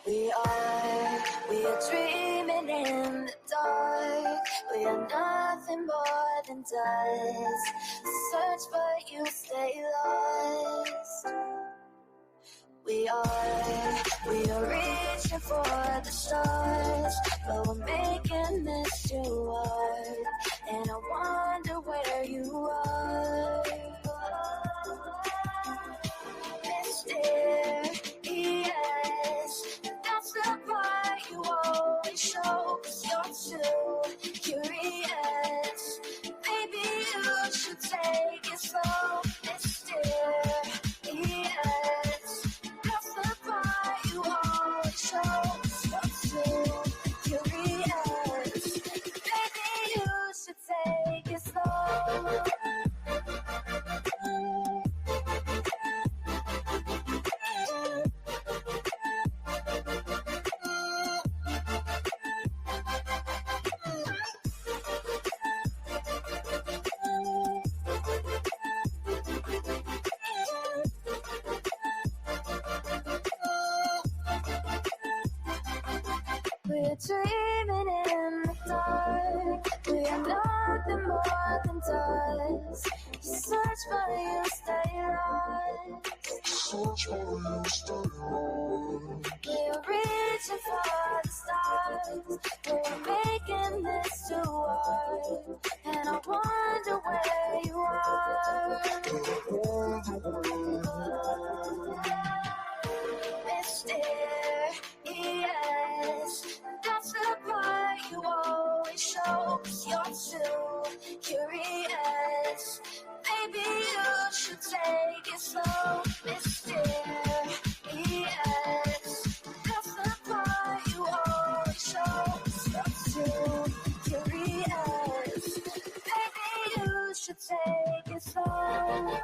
We are dreaming in the dark. We are nothing more than dust. Search but you stay lost. We are reaching for the stars, but we're making this too hard. And I wonder where you are. Mysterious, that's the part you always show, 'cause you're too curious. Maybe you should take it slow. Mysterious, that's the part you always show, 'cause you're too curious. Maybe you should take it slow. We're dreaming in the dark. We are nothing more than dust. Search but you stay lost. Search but you stay lost. We're reaching for the stars. We're making this too hard. And I wonder where you are. Mysterious, that's the part you always show, 'cause you're too curious. Maybe you should take it slow. Mysterious, that's the part you always show, 'cause you're too curious. Maybe you should take it slow.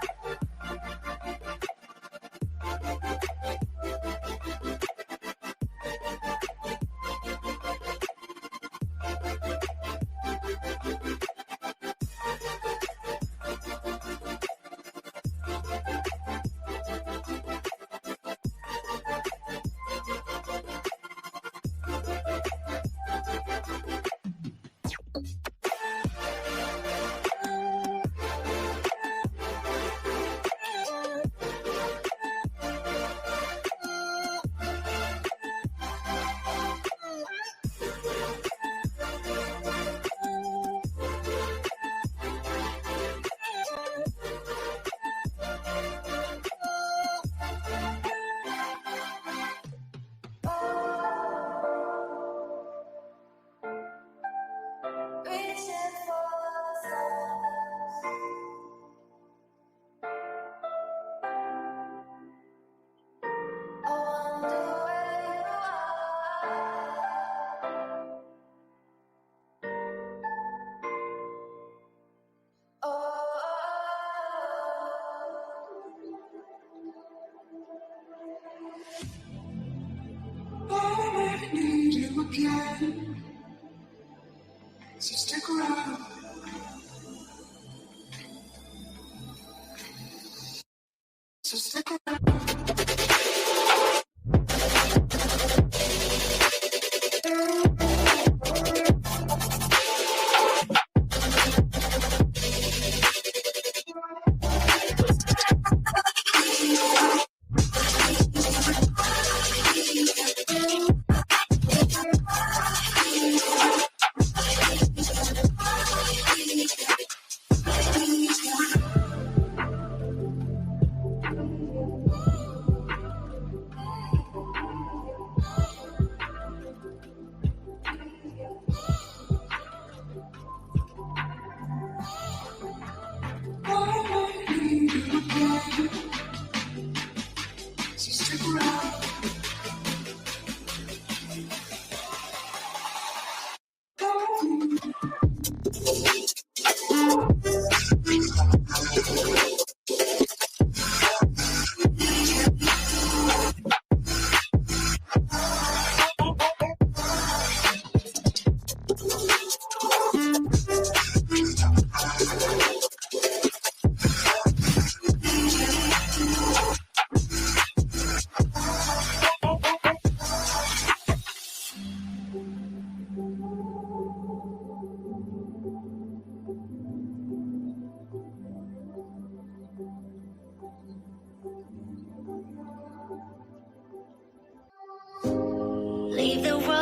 I need you again, so stick around. So stick around.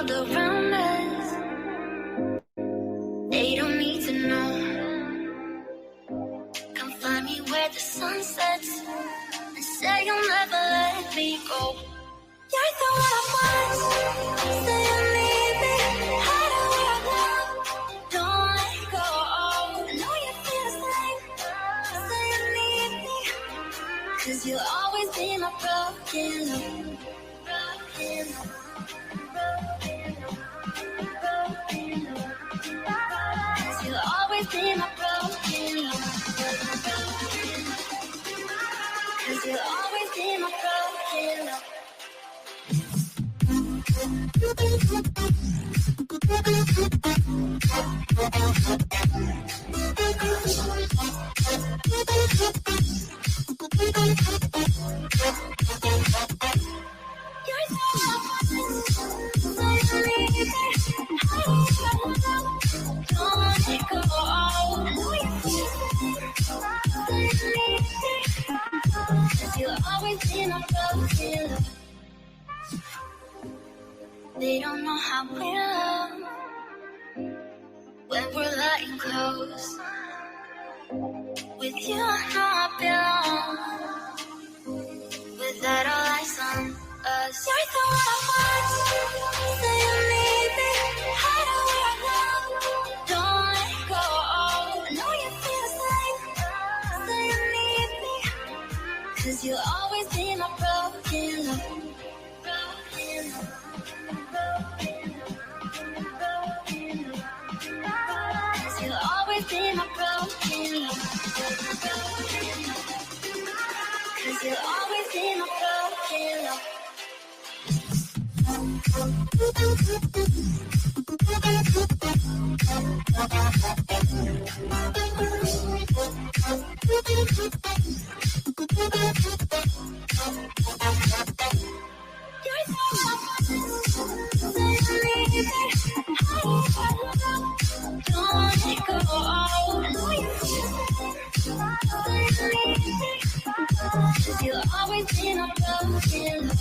world around us. They don't need to know. Come find me where the sun sets and say you'll never let me go. You're the one I want. Say you need me. Hide away I love. Don't let go. I know you feel the same. Say you need me. 'Cause you'll always be my broken love. Broken love. Broken love. Broken love. 'Cause you'll always be my broken love. 'Cause you'll always be my broken love. They don't know how we love when we're lying close. With you, I know I belong. Without all eyes on us, you're the one I want. Say you need me. Hide away I love. Don't let go. I know you feel the same. Say you need me. 'Cause you'll always be my broken love. Broken love. You'll always be my broken love. 'Cause you'll always be my broken love. You'll always be my broken love.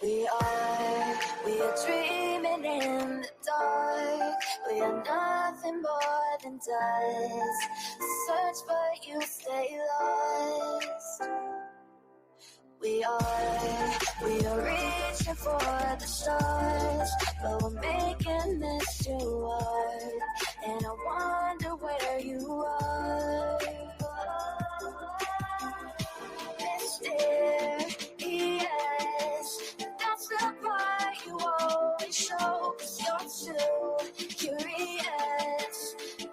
We are dreaming in the dark. We are nothing more than dust. Search but you stay lost. We are reaching for the stars, but we're making this too hard. And I wonder where you are. Mysterious, that's the part you always show. 'Cause you're too curious.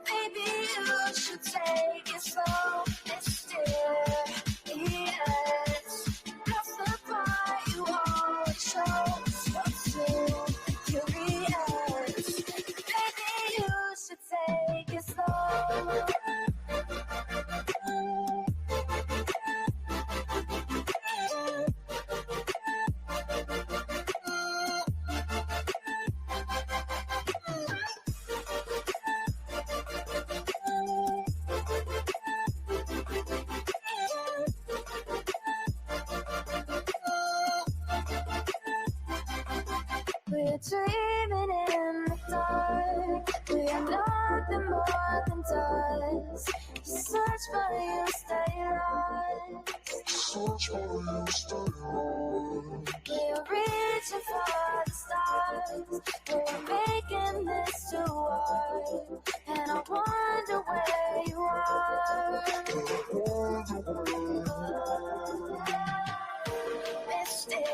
Maybe you should take it slow. Mysterious, that's the part you always show. 'Cause you're too curious. Maybe you should take it slow. We're dreaming in the dark. We are nothing more than dust. You search but you stay lost. Search but you stay lost. We're reaching for the stars. We're making this too hard. And I wonder where you are. Mysterious,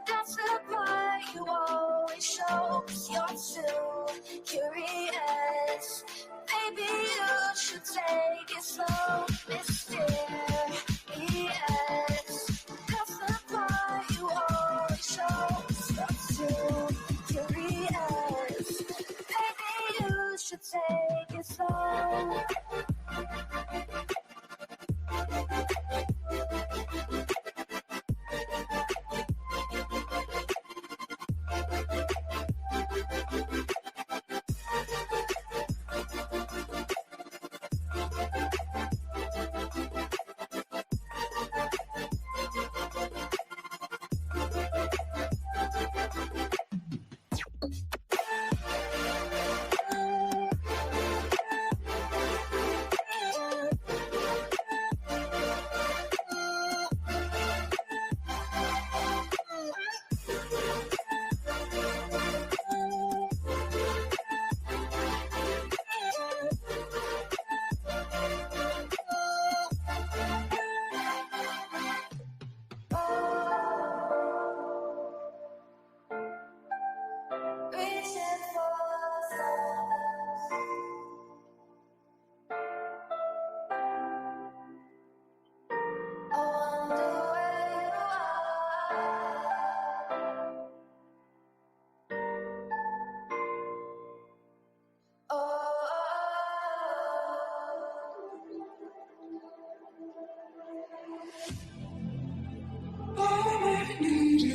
that's the part you always show. 'Cause you're too curious. Maybe you should take it slow. Mysterious, that's the part you always show. 'Cause you're too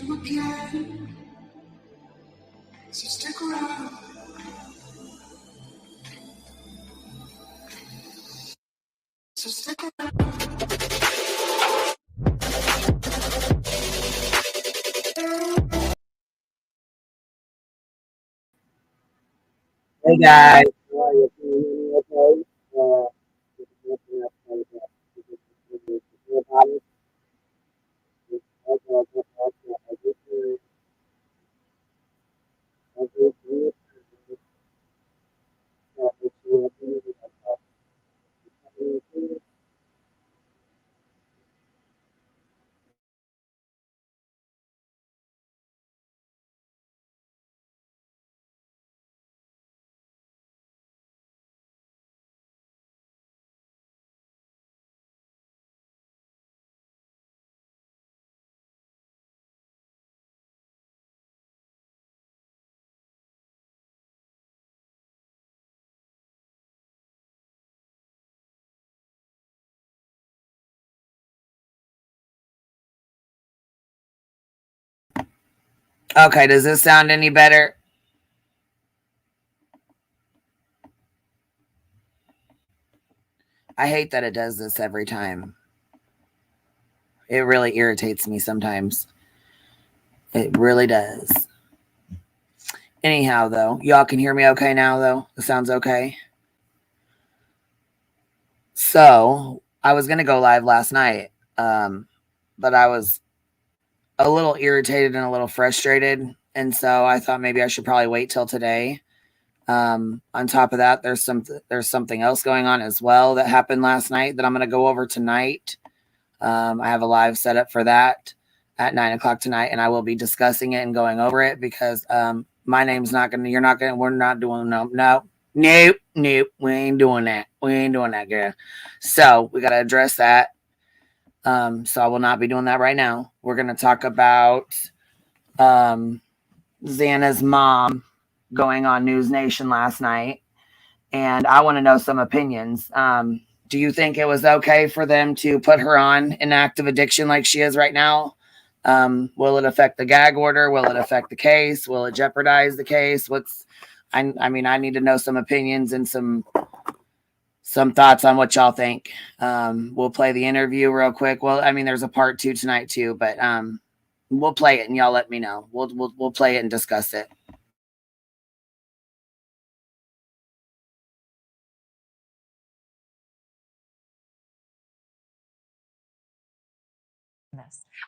you again. So stick around. So stick around. Hey guys, how are you? Can you hear me okay? Okay, does this sound any better? I hate that it does this every time. It really irritates me sometimes. It really does. Anyhow, though, y'all can hear me okay now, though? It sounds okay. So, I was going to go live last night, but I was a little irritated and a little frustrated. And so I thought maybe I should probably wait till today. On top of that, there's something else going on as well that happened last night that I'm going to go over tonight. I have a live setup for that at 9:00 tonight, and I will be discussing it and going over it because my name's not going to, you're not going to, we're not doing, nope, we ain't doing that. We ain't doing that, girl. So we got to address that. So I will not be doing that right now. We're going to talk about Xana's mom going on NewsNation last night, and I want to know some opinions. Do you think it was okay for them to put her on an active addiction like she is right now? Will it affect the gag order? Will it affect the case? Will it jeopardize the case? I mean, I need to know some opinions and some thoughts on what y'all think. We'll play the interview real quick. Well, I mean, there's a part 2 tonight too, but we'll play it and y'all let me know. We'll play it and discuss it.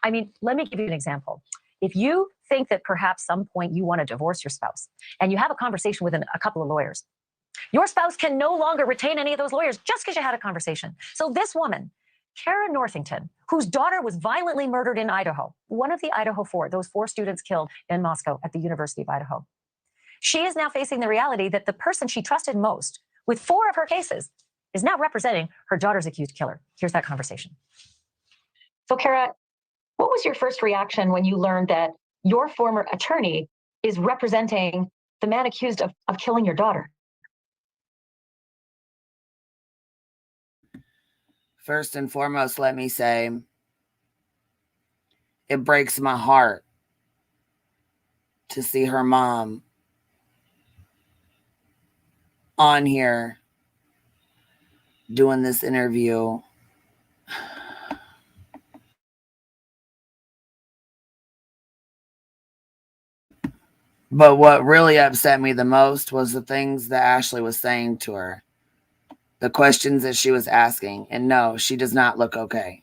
I mean, let me give you an example. If you think that perhaps some point you want to divorce your spouse and you have a conversation with a couple of lawyers, your spouse can no longer retain any of those lawyers just because you had a conversation. So this woman, Kara Northington, whose daughter was violently murdered in Idaho, one of the Idaho 4, those 4 students killed in Moscow at the University of Idaho. She is now facing the reality that the person she trusted most with 4 of her cases is now representing her daughter's accused killer. Here's that conversation. So Kara, what was your first reaction when you learned that your former attorney is representing the man accused of killing your daughter? First and foremost, let me say, it breaks my heart to see her mom on here doing this interview. But what really upset me the most was the things that Ashley was saying to her, the questions that she was asking. And no, she does not look okay.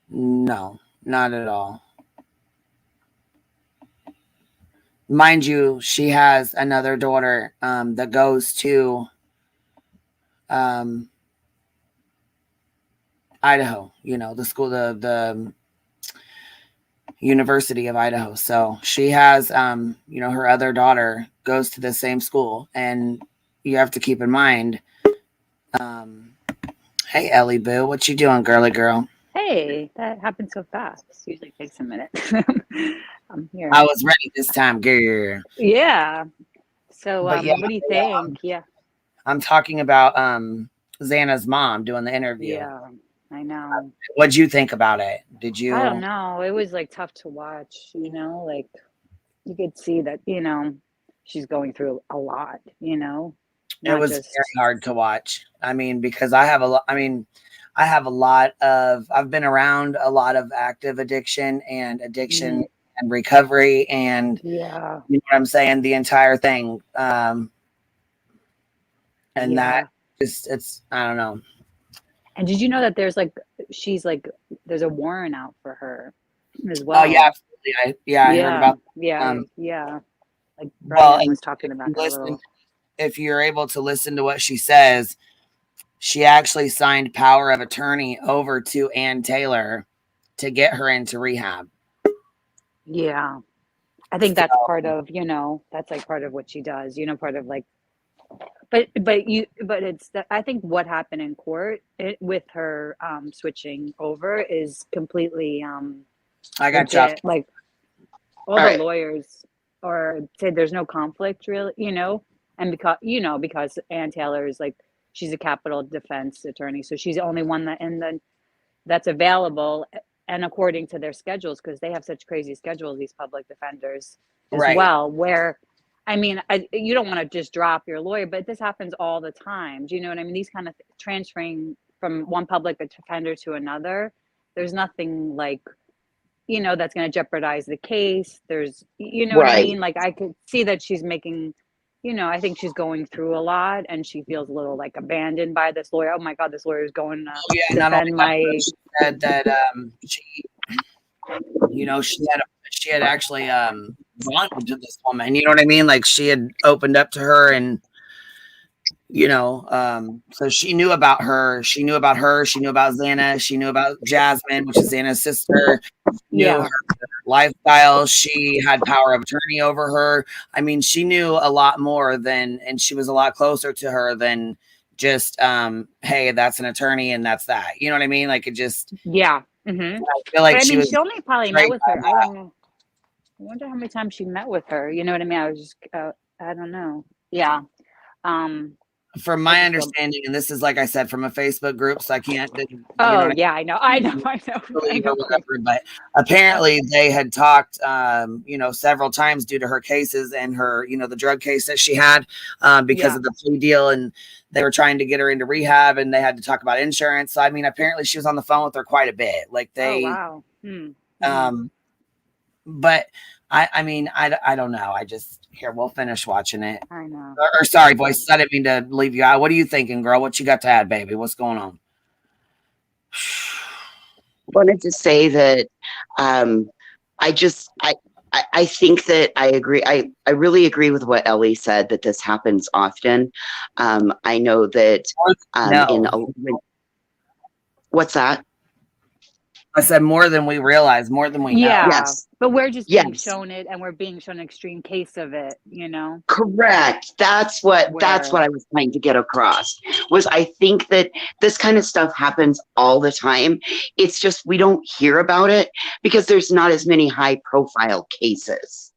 No, not at all. Mind you, she has another daughter that goes to Idaho, the school, the University of Idaho. So she has, her other daughter goes to the same school, and you have to keep in mind. Hey, Ellie Boo, what you doing, girly girl? Hey, that happened so fast. Usually takes a minute. I'm here. I was ready this time, girl. Yeah. So, But yeah, what do you think? I'm talking about Xana's mom doing the interview. Yeah. I know. What'd you think about it? Did you? I don't know. It was like tough to watch, you know, like you could see that, you know, she's going through a lot, you know, It not was just, very hard to watch. I mean, because I have a lot, I mean, I have a lot of, I've been around a lot of active addiction and addiction and recovery and, yeah, you know what I'm saying? The entire thing. And that just, it's, I don't know. And did you know that there's like, she's like, there's a warrant out for her as Oh well? yeah, absolutely. I heard about. Yeah. Like Well, Brian and was talking about that a little. if you're able to listen to what she says, she actually signed power of attorney over to Ann Taylor to get her into rehab. Yeah. I think that's part of, you know, that's like part of what she does, you know, part of like, but it's I think what happened in court with her switching over is completely I got legit. Like all the right. lawyers or say there's no conflict really, you know, and because Ann Taylor is like she's a capital defense attorney, so she's the only one that's available, and according to their schedules, because they have such crazy schedules, these public defenders as well, where I mean, you don't want to just drop your lawyer, but this happens all the time. Do you know what I mean? These kind of transferring from one public defender to another, there's nothing like, you know, that's going to jeopardize the case. There's, you know what I mean? Like I could see that she's making, you know, I think she's going through a lot and she feels a little like abandoned by this lawyer. Oh my God, this lawyer is going to defend my. She said that she, you know, she had actually bonded to this woman. You know what I mean? Like she had opened up to her, and you know, so she knew about her. She knew about her. She knew about Xana. She knew about Jasmine, which is Xana's sister. Knew her lifestyle. She had power of attorney over her. I mean, she knew a lot more than, and she was a lot closer to her than just, hey, that's an attorney and that's that. You know what I mean? Like it just, I feel like she only probably met with her. I don't know. I wonder how many times she met with her. You know what I mean? I was just, I don't know. Yeah. From my understanding, and this is like I said, from a Facebook group, so I can't. I know. Whatever, but apparently they had talked, you know, several times due to her cases and her, you know, the drug case that she had, because of the plea deal, and they were trying to get her into rehab, and they had to talk about insurance. So I mean, apparently she was on the phone with her quite a bit. Like they, but I mean, I don't know. I just. Here, we'll finish watching it. I know. Or sorry, voice. I didn't mean to leave you out. What are you thinking, girl? What you got to add, baby? What's going on? Wanted to say that I think that I agree. I really agree with what Ellie said, that this happens often. I know that what's that? I said more than we realize, more than we know. Yes. But we're just being shown it, and we're being shown an extreme case of it, you know? Correct. That's what I was trying to get across, was I think that this kind of stuff happens all the time. It's just we don't hear about it because there's not as many high profile cases.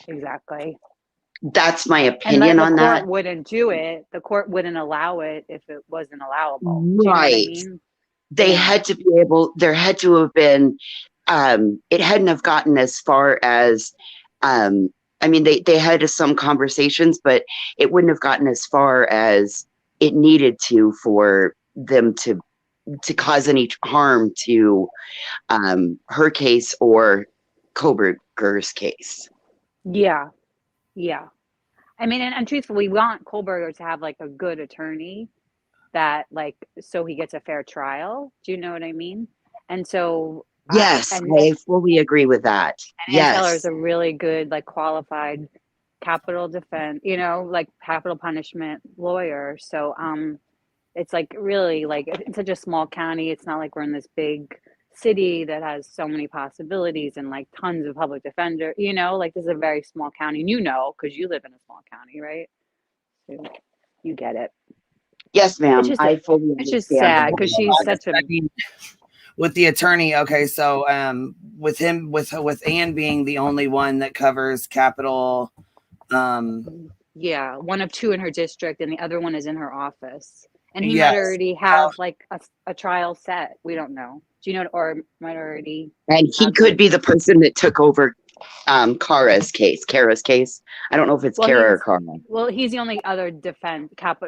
Exactly. That's my opinion on that. The court wouldn't do it. The court wouldn't allow it if it wasn't allowable. Right. Do you know what I mean? They had to be able, there had to have been, it hadn't have gotten as far as, I mean, they had some conversations, but it wouldn't have gotten as far as it needed to for them to cause any harm to her case or Koberger's case. Yeah. I mean, and truthfully, we want Kohlberger to have like a good attorney that like, so he gets a fair trial. Do you know what I mean? And so yes, I fully agree with that. And Ann Taylor is a really good, like qualified capital defense, you know, like capital punishment lawyer. So it's like really like it's such a small county. It's not like we're in this big city that has so many possibilities and like tons of public defender, you know, like this is a very small county, and you know, because you live in a small county, right? So you get it. Yes, ma'am. I fully understand. It's just sad because she's such a. I mean, with the attorney, okay, so with him, with Ann being the only one that covers capital. Yeah, one of two in her district, and the other one is in her office. And he Yes. might already have like a trial set. We don't know. Do you know? Or might already. And he could be the person that took over Kara's case. I don't know if it's Kara or Kara. Well, he's the only other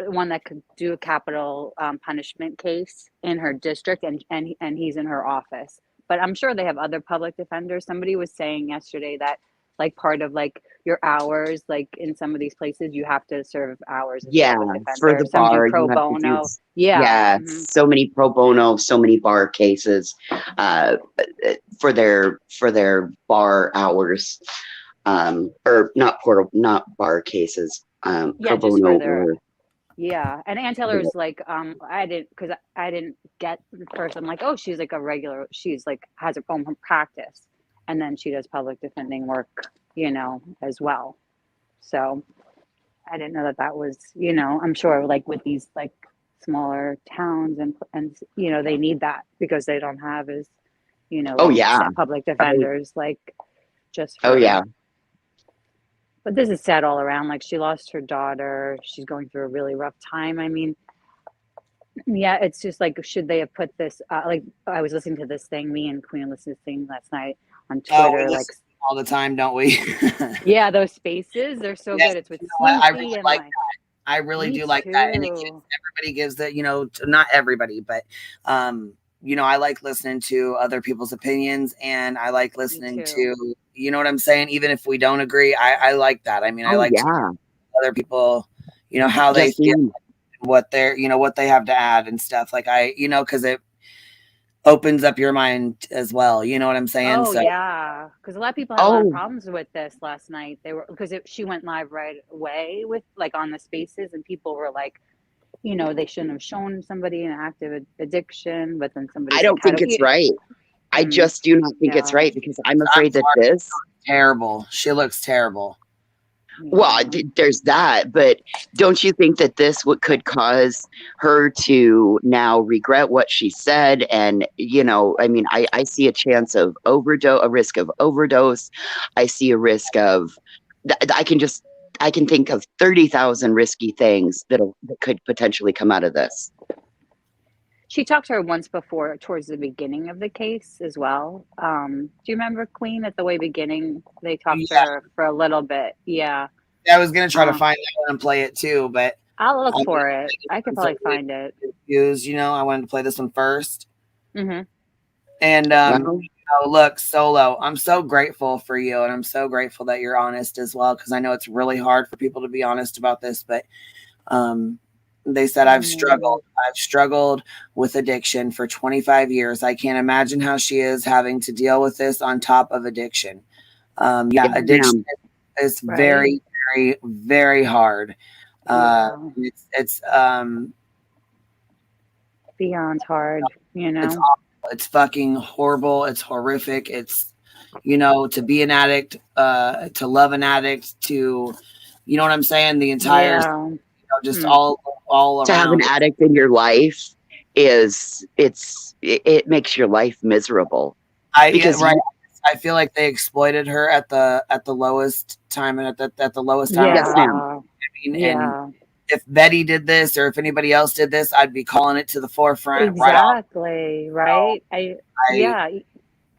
one that could do a capital punishment case in her district, and he's in her office. But I'm sure they have other public defenders. Somebody was saying yesterday that like part of like your hours, like in some of these places, you have to serve hours as a public defender. For the Some bar, do pro you have to bono. do, Mm-hmm. so many pro bono, so many bar cases for their bar hours, or not bar cases, pro bono or. Yeah, and Ann Taylor's like, I didn't get first. I'm like, oh, she's like a regular. She's like has her own practice, and then she does public defending work, as well. So I didn't know that was, I'm sure like with these like smaller towns and they need that because they don't have as, public defenders like just. But this is sad all around. Like she lost her daughter. She's going through a really rough time. I mean, yeah, it's just like, should they have put this? Like I was listening to this thing. Me and Queen listened to this thing last night on Twitter. We like all the time, don't we? Yeah, those spaces, they're so good. It's with I really like that. I really do like that. And everybody gives that, not everybody, but I like listening to other people's opinions, and I like listening to, you know what I'm saying? Even if we don't agree, I like that. I mean, I like to other people, how they feel, what they're, what they have to add and stuff. Like because it opens up your mind as well. You know what I'm saying? Oh, yeah. Because a lot of people had a lot of problems with this last night. She went live right away with like on the spaces, and people were like, they shouldn't have shown somebody an active addiction, but then somebody. I don't think it's right. I just do not think it's right, because I'm afraid that this terrible. She looks terrible. Well, there's that, but don't you think that this could cause her to now regret what she said? And, I mean, I see a chance of a risk of overdose. I see a risk of, I can think of 30,000 risky things that could potentially come out of this. She talked to her once before towards the beginning of the case as well. Do you remember, Queen, at the way beginning? They talked to her for a little bit. Yeah. I was going to try to find that one and play it too, but I'll look for it. I could probably find it. I wanted to play this one first. Mm-hmm. And, look, Solo, I'm so grateful for you. And I'm so grateful that you're honest as well, because I know it's really hard for people to be honest about this, but they said, I've struggled with addiction for 25 years. I can't imagine how she is having to deal with this on top of addiction. Addiction is very, very, very hard. It's beyond hard, It's awful. It's fucking horrible. It's horrific. It's, to be an addict, to love an addict, to, you know what I'm saying? The entire, just all around. To have an addict in your life it makes your life miserable. I feel like they exploited her at the lowest time and at the lowest time. Yes, ma'am. I mean, and if Betty did this, or if anybody else did this, I'd be calling it to the forefront. Exactly. Right. You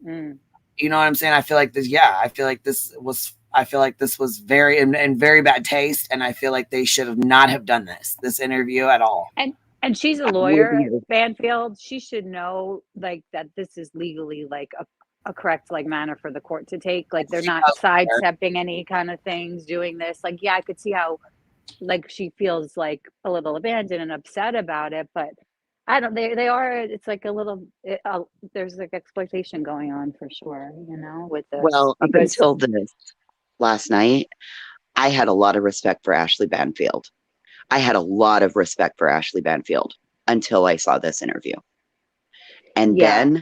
know what I'm saying? I feel like this. Yeah, I feel like this was very in very bad taste, and I feel like they should have not have done this interview at all. And she's a lawyer, Banfield. She should know like that this is legally like a correct like manner for the court to take. Like they're not sidestepping any kind of things doing this. Like, yeah, I could see how like she feels like a little abandoned and upset about it, but I don't, they are, it's like a little, there's like exploitation going on for sure, with this. Well, up until this last night, I had a lot of respect for Ashley Banfield. Until I saw this interview. And then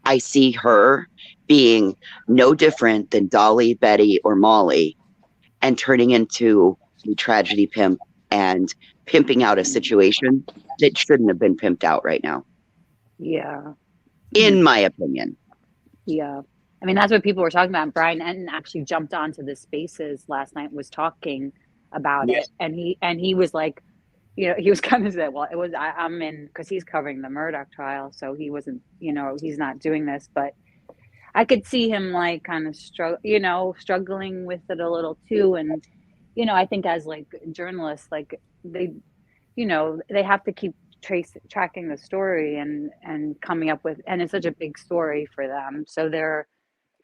I see her being no different than Dolly, Betty, or Molly, and turning into a tragedy pimp and pimping out a situation that shouldn't have been pimped out right now. Yeah. In my opinion. Yeah. I mean, that's what people were talking about. Brian Enton actually jumped onto the spaces last night, was talking about it. And he was like, you know, he was kind of said, well, it was, I'm in, because he's covering the Murdoch trial. So he wasn't, you know, he's not doing this, but I could see him like kind of struggling with it a little too. And, you know, I think as like journalists, like they, you know, they have to keep tracking the story and coming up with, and it's such a big story for them. So they're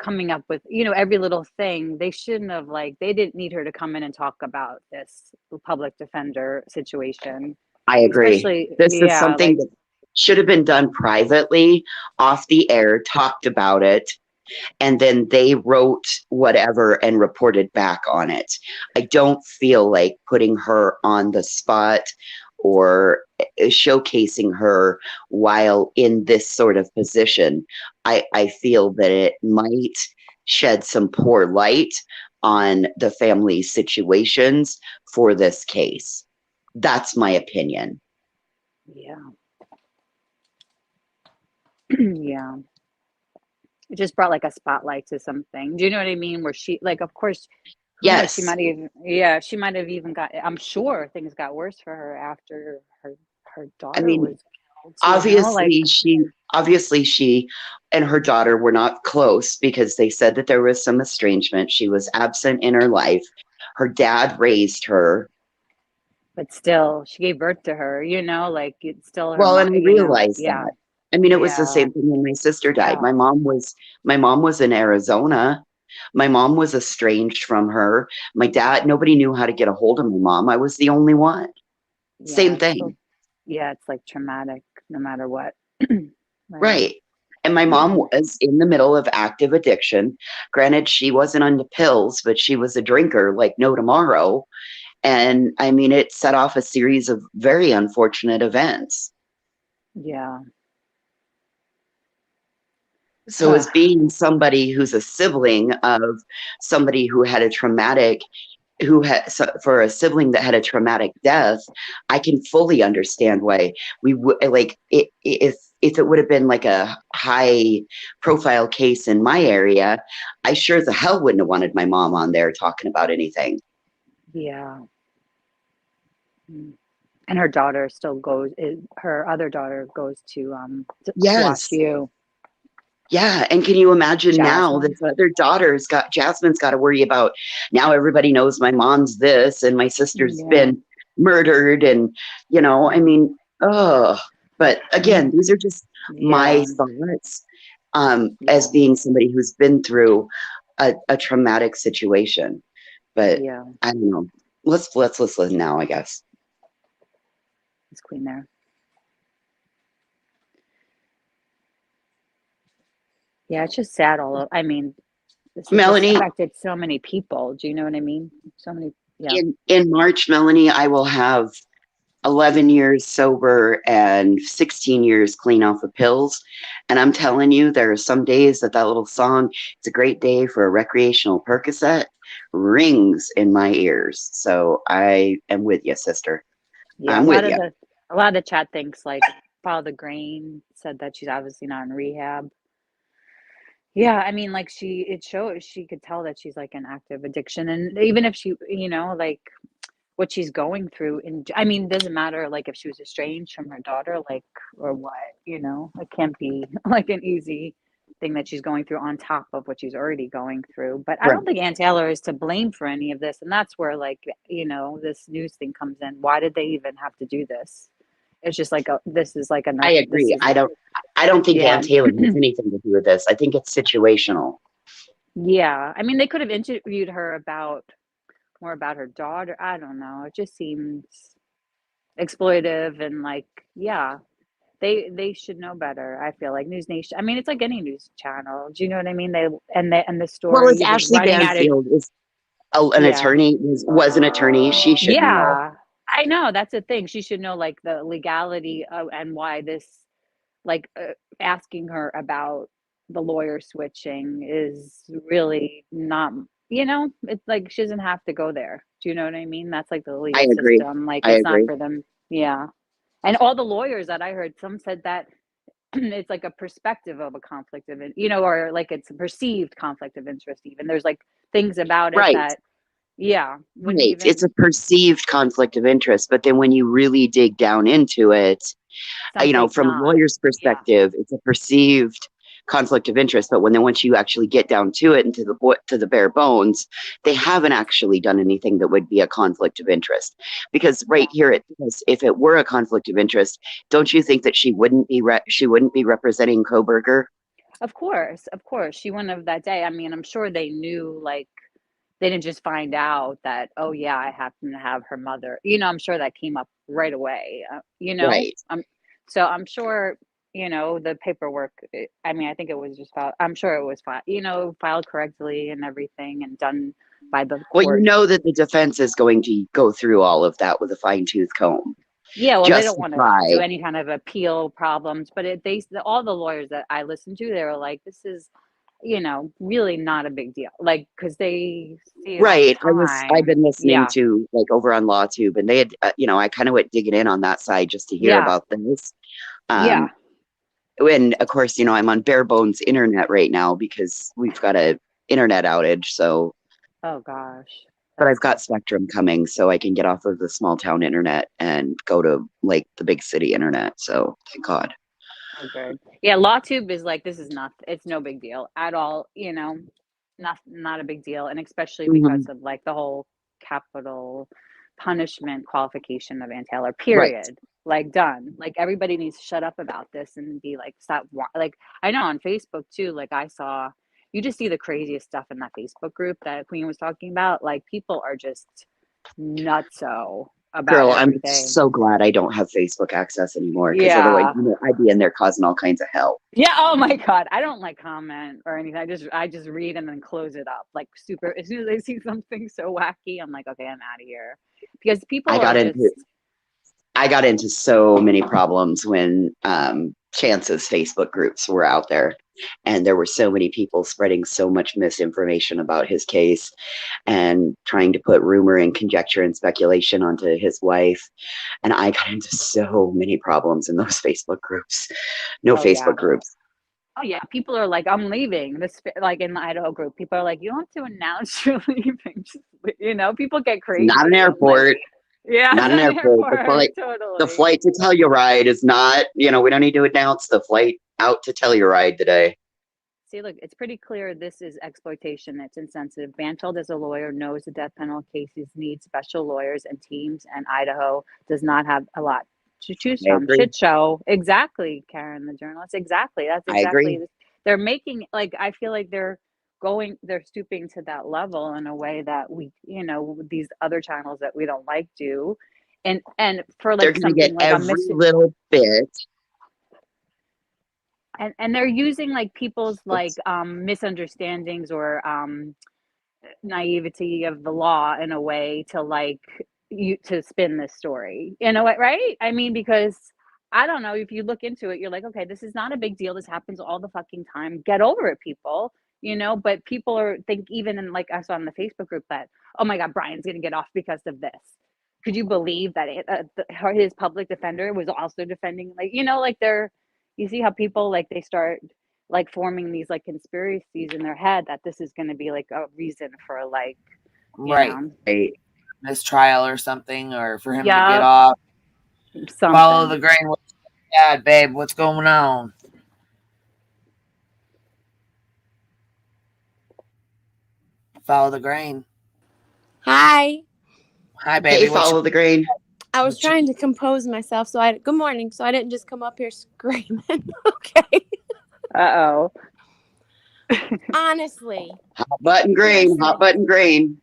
coming up with, you know, every little thing. They shouldn't have, like, they didn't need her to come in and talk about this public defender situation, I agree. especially, This is yeah, something like, that should have been done privately, off the air, talked about it, and then they wrote whatever and reported back on it. I don't feel like putting her on the spot or showcasing her while in this sort of position. I feel that it might shed some poor light on the family situations for this case. That's my opinion. yeah. Yeah. It just brought like a spotlight to something. Do you know what I mean? Where she, like, of course, who knows? She Yes. might even, yeah, she might have even got, I'm sure things got worse for her after her I daughter mean, was killed, you know, like, obviously she and her daughter were not close because they said that there was some estrangement. She was absent in her life. Her dad raised her. but still, she gave birth to her, you know, like it's still her Well, mom, and I you know, realized yeah, that. I mean, it was the yeah, same thing when my sister died. yeah, My mom was in Arizona. My mom was estranged from her. My dad, nobody knew how to get a hold of my mom. I was the only one. yeah, Same it's still, thing. yeah, it's like traumatic no matter what. Right. Right. And my mom was in the middle of active addiction. Granted, she wasn't on the pills, but she was a drinker like no tomorrow. And I mean, it set off a series of very unfortunate events. Yeah. So, as being somebody who's a sibling of somebody who had a traumatic, for a sibling that had a traumatic death, I can fully understand why we would like it if it would have been like a high profile case in my area. I sure as hell wouldn't have wanted my mom on there talking about anything. Yeah. And her daughter still goes, her other daughter goes to watch Yes. you. Yeah, and can you imagine now Jasmine. that the other Jasmine's got to worry about, now everybody knows my mom's this and my sister's Yeah. been murdered, and I mean, oh, but again, these are just my Yeah. thoughts, as Yeah. being somebody who's been through a traumatic situation. But Yeah. I don't know. Let's listen now, I guess. It's Queen there. Yeah, it's just sad I mean, this Melanie, affected so many people. Do you know what I mean? So many, yeah. in March, Melanie, I will have 11 years sober and 16 years clean off of pills. And I'm telling you, there are some days that little song, "It's a Great Day for a Recreational Percocet," rings in my ears. So I am with you, sister. Yeah, I'm with you. a lot of the chat thinks like Follow the Grain said that she's obviously not in rehab. Yeah, I mean, like she could tell that she's like an active addiction, and even if she, you know, like what she's going through, and I mean, doesn't matter like if she was estranged from her daughter, like or what, you know, it can't be like an easy thing that she's going through on top of what she's already going through. But I Right. don't think Ann Taylor is to blame for any of this, and that's where like you know this news thing comes in. Why did they even have to do this? It's just like this is like a I this agree. is I don't think yeah. Ann Taylor has anything to do with this. I think it's situational. Yeah, I mean, they could have interviewed her about more about her daughter. I don't know. It just seems exploitive and like, yeah, they should know better. I feel like News Nation. I mean, it's like any news channel. Do you know what I mean? And the Well, as story was Ashley running out of Banfield is an yeah, attorney, was an attorney, she should know. yeah. I know that's the thing. She should know like the legality of, and why this like asking her about the lawyer switching is really not, you know, it's like she doesn't have to go there. Do you know what I mean? That's like the I legal agree. system. Like I it's not agree. for them. Yeah. And all the lawyers that I heard, some said that it's like a perspective of a conflict of, you know, or like it's a perceived conflict of interest. Even there's like things about it Right. that, Yeah. Wouldn't Right. even. It's a perceived conflict of interest, but then when you really dig down into it, Something's from a not. lawyer's Yeah. perspective, it's a perceived conflict of interest. But once you actually get down to it and to the bare bones, they haven't actually done anything that would be a conflict of interest. Because right here, if it were a conflict of interest, don't you think that she wouldn't be representing Koberger? Of course. She wouldn't have that day. I mean, I'm sure they knew, like, they didn't just find out that, oh yeah, I happen to have her mother. I'm sure that came up right away. Right. So I'm sure, the paperwork. I mean, I think it was just filed. I'm sure it was filed, filed correctly and everything, and done by the Well, court. that the defense is going to go through all of that with a fine-tooth comb. Yeah, well, they Just don't to want to try. do any kind of appeal problems, but all the lawyers that I listened to, they were like, this is, really not a big deal. Like, because they see it all Right. the I've time. been listening Yeah, to like over on LawTube, and they had, I kind of went digging in on that side just to hear yeah, about this. yeah. And of course, I'm on bare bones internet right now because we've got a internet outage. So, Oh gosh. but I've got Spectrum coming, so I can get off of the small town internet and go to like the big city internet. So thank God. Oh, good. Yeah, LawTube is like, this is not, it's no big deal at all, not a big deal. And especially because Mhm. of like the whole capital punishment qualification of Ann Taylor, Right. period. Like, done. Like, everybody needs to shut up about this and be like, stop. Like, I know on Facebook too, like, you just see the craziest stuff in that Facebook group that Queen was talking about. Like, people are just nutso about Girl, I'm everything. so glad I don't have Facebook access anymore because otherwise, Yeah. I'd be in there causing all kinds of hell. Yeah. Oh my God. I don't like comment or anything. I just read and then close it up. Like, super. As soon as I see something so wacky, I'm like, okay, I'm out of here. Because people I are got just. into I got into so many problems when Chance's Facebook groups were out there, and there were so many people spreading so much misinformation about his case and trying to put rumor and conjecture and speculation onto his wife. And I got into so many problems in those Facebook groups. No Oh yeah. Facebook groups. Oh yeah. People are like, I'm leaving. This, like, in the Idaho group, people are like, you don't have to announce you're leaving. Just, people get Not an crazy. I'm like, airport. yeah, it's Not an not an airport. airport. The Totally. flight to Telluride is not, we don't need to announce the flight out to Telluride today. See, look, it's pretty clear this is exploitation. It's insensitive. Banfield, as a lawyer, knows the death penalty cases need special lawyers and teams, and Idaho does not have a lot to choose I from. agree. Shit show. Exactly, Karen, the journalist. Exactly. That's I agree. exactly. They're making, like, I feel like they're stooping to that level in a way that we, these other channels that we don't like do. And for They're like going to get something like every little bit. and they're using like people's like misunderstandings or naivety of the law in a way to like you to spin this story, right? I mean, because I don't know, if you look into it, you're like, okay, this is not a big deal, this happens all the fucking time, get over it, people. But people think, even in, like, I saw in the Facebook group that, oh my God, Brian's gonna get off because of this. Could you believe that his public defender was also defending, like, like, you see how people, like, they start like forming these like conspiracies in their head that this is going to be like a reason for, like, Right. Mistrial or something, or for him to get off. Something. Follow the grain. Dad, babe, what's going on? Follow the grain. Hi. Hi, baby. Hey, follow the grain. I was trying to compose myself, good morning, so I didn't just come up here screaming. Okay. Uh-oh. Honestly. Hot button grain.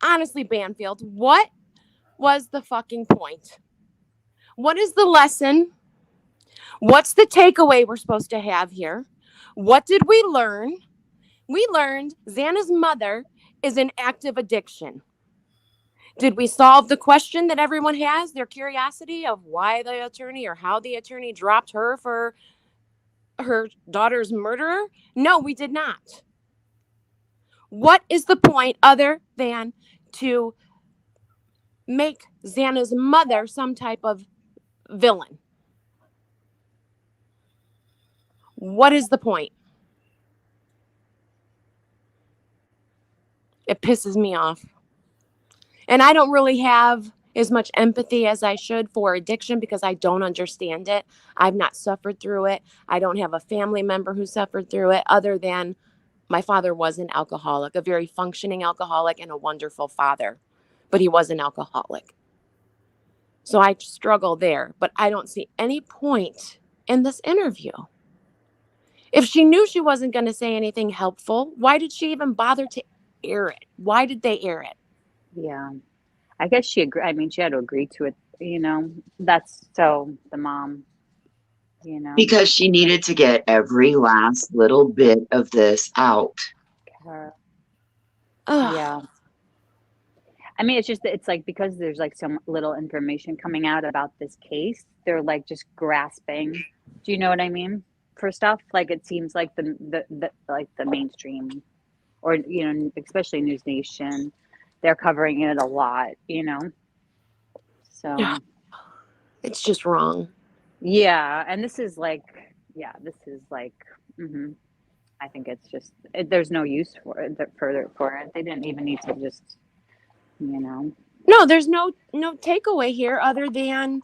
Honestly, Banfield, what was the fucking point? What is the lesson? What's the takeaway we're supposed to have here? What did we learn? We learned Xana's mother is in active addiction. Did we solve the question that everyone has, their curiosity of why the attorney or how the attorney dropped her for her daughter's murderer? No, we did not. What is the point other than to make Xana's mother some type of villain? What is the point? pisses me off. And I don't really have as much empathy as I should for addiction because I don't understand it. I've not suffered through it. I don't have a family member who suffered through it other than my father was an alcoholic, a very functioning alcoholic and a wonderful father, but he was an alcoholic. So I struggle there, but I don't see any point in this interview. If she knew she wasn't going to say anything helpful, why did she even bother to air it? Why did they air it? Yeah. I guess she agreed. I mean, she had to agree to it, that's so the mom, Because she needed to get every last little bit of this out. her. Ugh. Yeah. I mean, it's like because there's like some little information coming out about this case, they're like just grasping. Do you know what I mean? For stuff like it seems like the like the mainstream, or especially NewsNation, they're covering it a lot. So Yeah. It's just wrong. yeah, and this is like I think it's just there's no use for it further for it. They didn't even need to just No, there's no takeaway here other than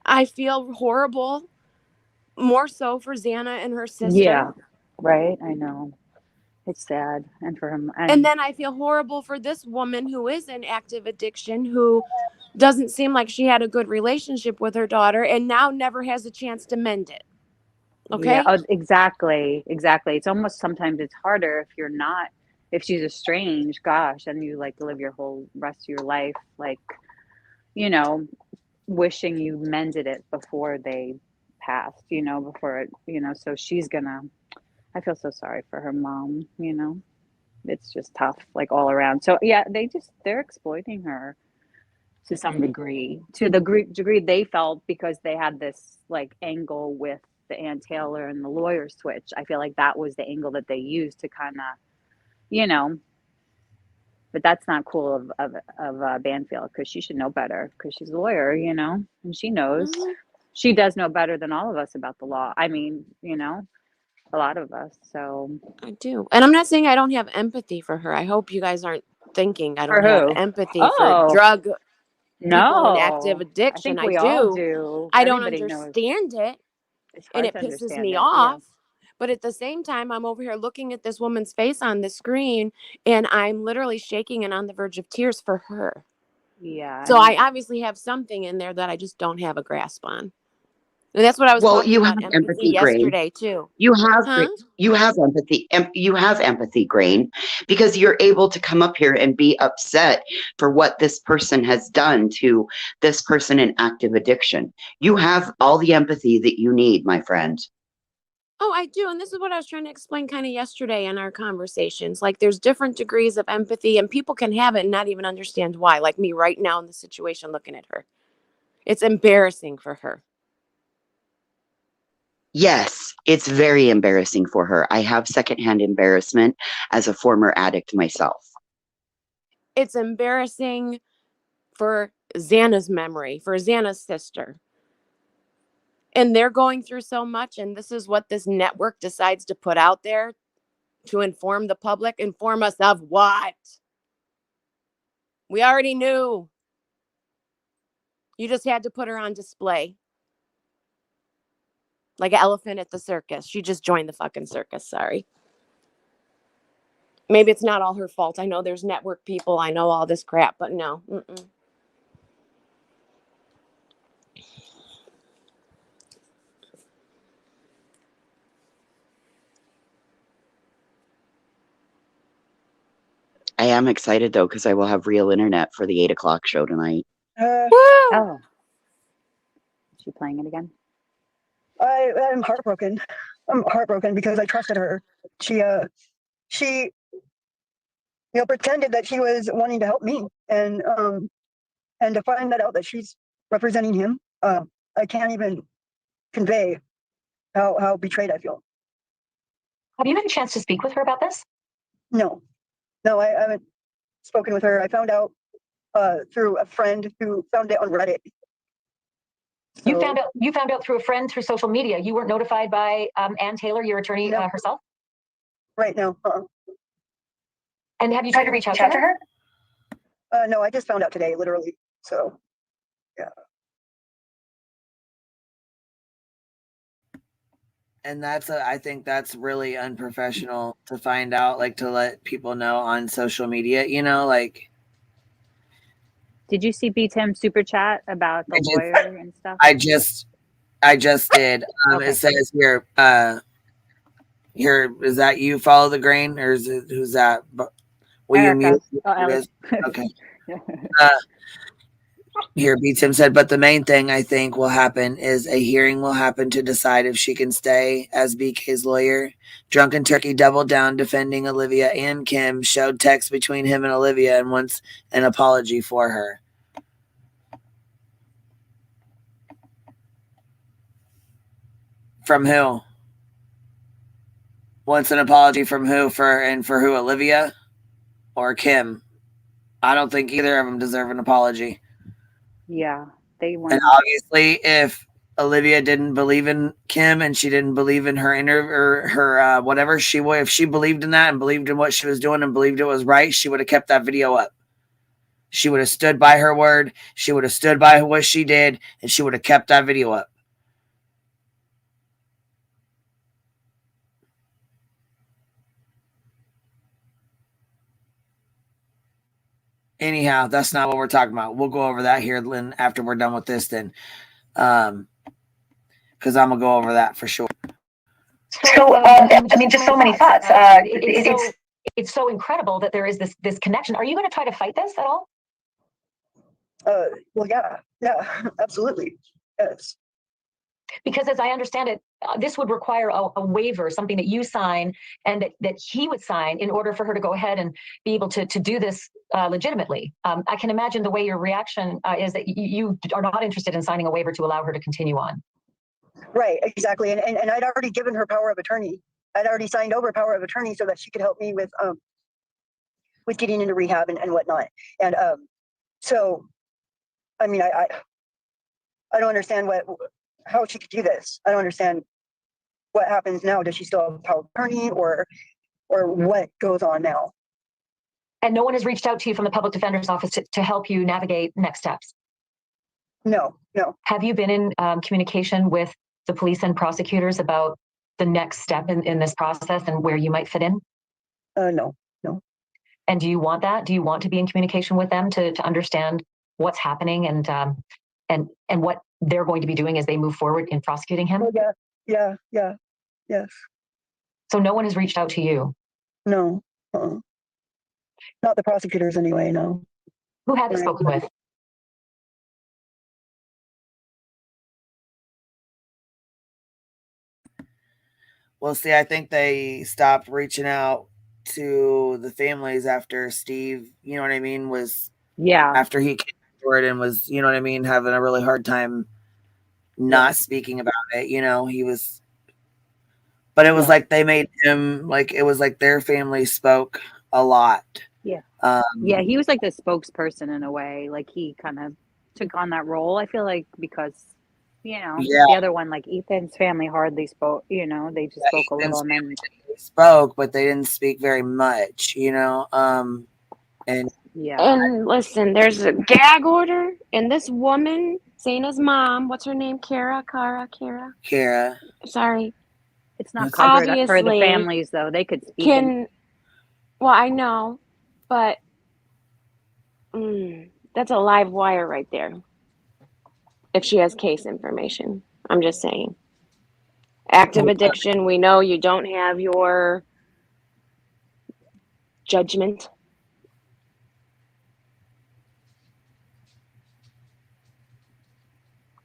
I feel horrible, more so for Xana and her sister. Yeah, right. I know. It's sad, and for him, and then I feel horrible for this woman who is in active addiction, who doesn't seem like she had a good relationship with her daughter and now never has a chance to mend it. Okay. Yeah, exactly. It's almost sometimes it's harder if she's estranged, gosh, and you like live your whole rest of your life like wishing you mended it before they passed, before it, so I feel so sorry for her mom, it's just tough, like all around. So yeah, they're exploiting her to some degree, to the degree they felt, because they had this like angle with the Ann Taylor and the lawyer switch. I feel like that was the angle that they used to kind of, but that's not cool of Banfield, because she should know better, because she's a lawyer, and she knows. She does know better than all of us about the law. I mean, a lot of us. So I do. And I'm not saying I don't have empathy for her. I hope you guys aren't thinking I don't have empathy for drug people in active addiction. I think we all do. I don't understand it, and it pisses me off. But at the same time, I'm over here looking at this woman's face on the screen, and I'm literally shaking and on the verge of tears for her. Yeah. So I obviously have something in there that I just don't have a grasp on. And that's what I was talking about empathy yesterday too. You have empathy. You have empathy, Grain, because you're able to come up here and be upset for what this person has done to this person in active addiction. You have all the empathy that you need, my friend. Oh, I do. And this is what I was trying to explain kind of yesterday in our conversations. Like there's different degrees of empathy, and people can have it and not even understand why. Like me right now in the situation looking at her. It's embarrassing for her. Yes, it's very embarrassing for her. I have secondhand embarrassment as a former addict myself. It's embarrassing for Xana's memory, for Xana's sister. And they're going through so much, and this is what this network decides to put out there to inform the public. Inform us of what? We already knew. You just had to put her on display. Like an elephant at the circus. She just joined the fucking circus, sorry. Maybe it's not all her fault. I know there's network people. I know all this crap, but no. Mm-mm. I am excited though, because I will have real internet for the 8 o'clock show tonight. Oh, is she playing it again? I'm heartbroken. I'm heartbroken because I trusted her. She pretended that she was wanting to help me, and to find that out that she's representing him, I can't even convey how betrayed I feel. Have you had a chance to speak with her about this? No, I haven't spoken with her. I found out through a friend who found it on Reddit. So, you found out through a friend through social media. You weren't notified by Ann Taylor, your attorney, herself? Right now. And have you tried to reach out to her? No, I just found out today, literally. So, yeah. And I think that's really unprofessional to find out, like to let people know on social media, you know, like. Did you see B Tim super chat about the lawyer and stuff? I just did. Okay. It says here, is that you, Follow the Grain, or is it, who's that? Will Erica. you mute? Alex. Okay. Here, B Tim said, but the main thing I think will happen is a hearing will happen to decide if she can stay as BK's lawyer. Drunken Turkey doubled down defending Olivia and Kim, showed text between him and Olivia, and wants an apology for her. From who? Wants an apology from who? For who? Olivia or Kim? I don't think either of them deserve an apology. Yeah, they want. And obviously, if Olivia didn't believe in Kim and she didn't believe in her whatever if she believed in that and believed in what she was doing and believed it was right, she would have kept that video up. She would have stood by her word. She would have stood by what she did, and she would have kept that video up. Anyhow, that's not what we're talking about. We'll go over that here, Lynn, after we're done with this then. Because I'm going to go over that for sure. So, I mean, just so many thoughts. It's so incredible that there is this connection. Are you going to try to fight this at all? Well, yeah, absolutely. Yes. Because as I understand it, this would require a waiver, something that you sign and that he would sign in order for her to go ahead and be able to do this legitimately. I can imagine the way your reaction is that you are not interested in signing a waiver to allow her to continue on. Right, exactly. And I'd already given her power of attorney. I'd already signed over power of attorney so that she could help me with getting into rehab and whatnot. And so, I mean, I don't understand how she could do this. I don't understand what happens now. Does she still have power of attorney or what goes on now? And no one has reached out to you from the public defender's office to help you navigate next steps? No. Have you been in communication with the police and prosecutors about the next step in this process and where you might fit in? No. And do you want that? Do you want to be in communication with them to understand what's happening and what they're going to be doing as they move forward in prosecuting him? Oh, yeah, yes. So no one has reached out to you? No. Not the prosecutors anyway, no. Who have you spoken with? Well, see, I think they stopped reaching out to the families after Steve, you know what I mean, after he came forward and was, you know what I mean, having a really hard time not speaking about it, you know, but it was like they made him, like, it was like their family spoke a lot. Yeah. He was like the spokesperson in a way, like he kind of took on that role. I feel like because, you know, the other one, like Ethan's family hardly spoke, you know, they just spoke a little and then spoke, but they didn't speak very much, you know. And listen, there's a gag order, and this woman, Zana's mom, what's her name? Kara. Sorry. It's not covered up for the families, though. They could speak. Well, I know, but that's a live wire right there. If she has case information, I'm just saying. Active addiction, we know you don't have your judgment.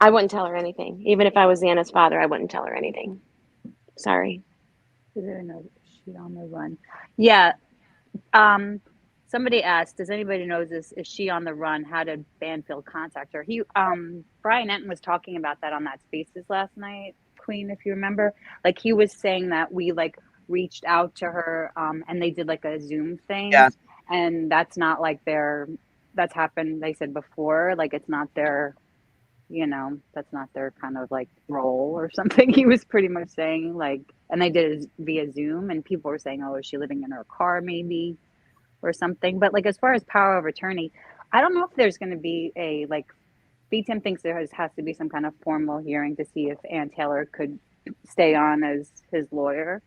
I wouldn't tell her anything. Even if I was Xana's father, I wouldn't tell her anything. Sorry. Is there no sheet on the run? Yeah. Somebody asked, does anybody know this? Is she on the run? How did Banfield contact her? Brian Enton was talking about that on that Spaces last night, Queen, if you remember. Like he was saying that we like reached out to her and they did like a Zoom thing. Yeah. And that's not like that's happened, they said before, like it's not their, you know, that's not their kind of like role or something. He was pretty much saying like, and they did it via Zoom and people were saying, oh, is she living in her car maybe? or something. But like as far as power of attorney, I don't know if there's going to be a like. BTIM thinks there has to be some kind of formal hearing to see if Ann Taylor could stay on as his lawyer,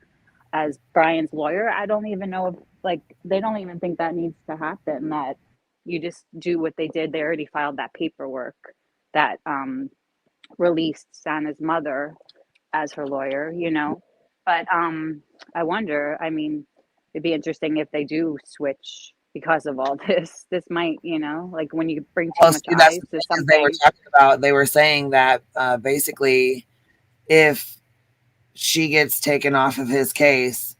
as Brian's lawyer. I don't even know if like they don't even think that needs to happen. That you just do what they did. They already filed that paperwork that released Sana's mother as her lawyer, you know. But I wonder, I mean, it'd be interesting if they do switch because of all this. This might, you know, like when you bring too much See, that's eyes the to thing is they were something. talking about. They were saying that basically, if she gets taken off of his case,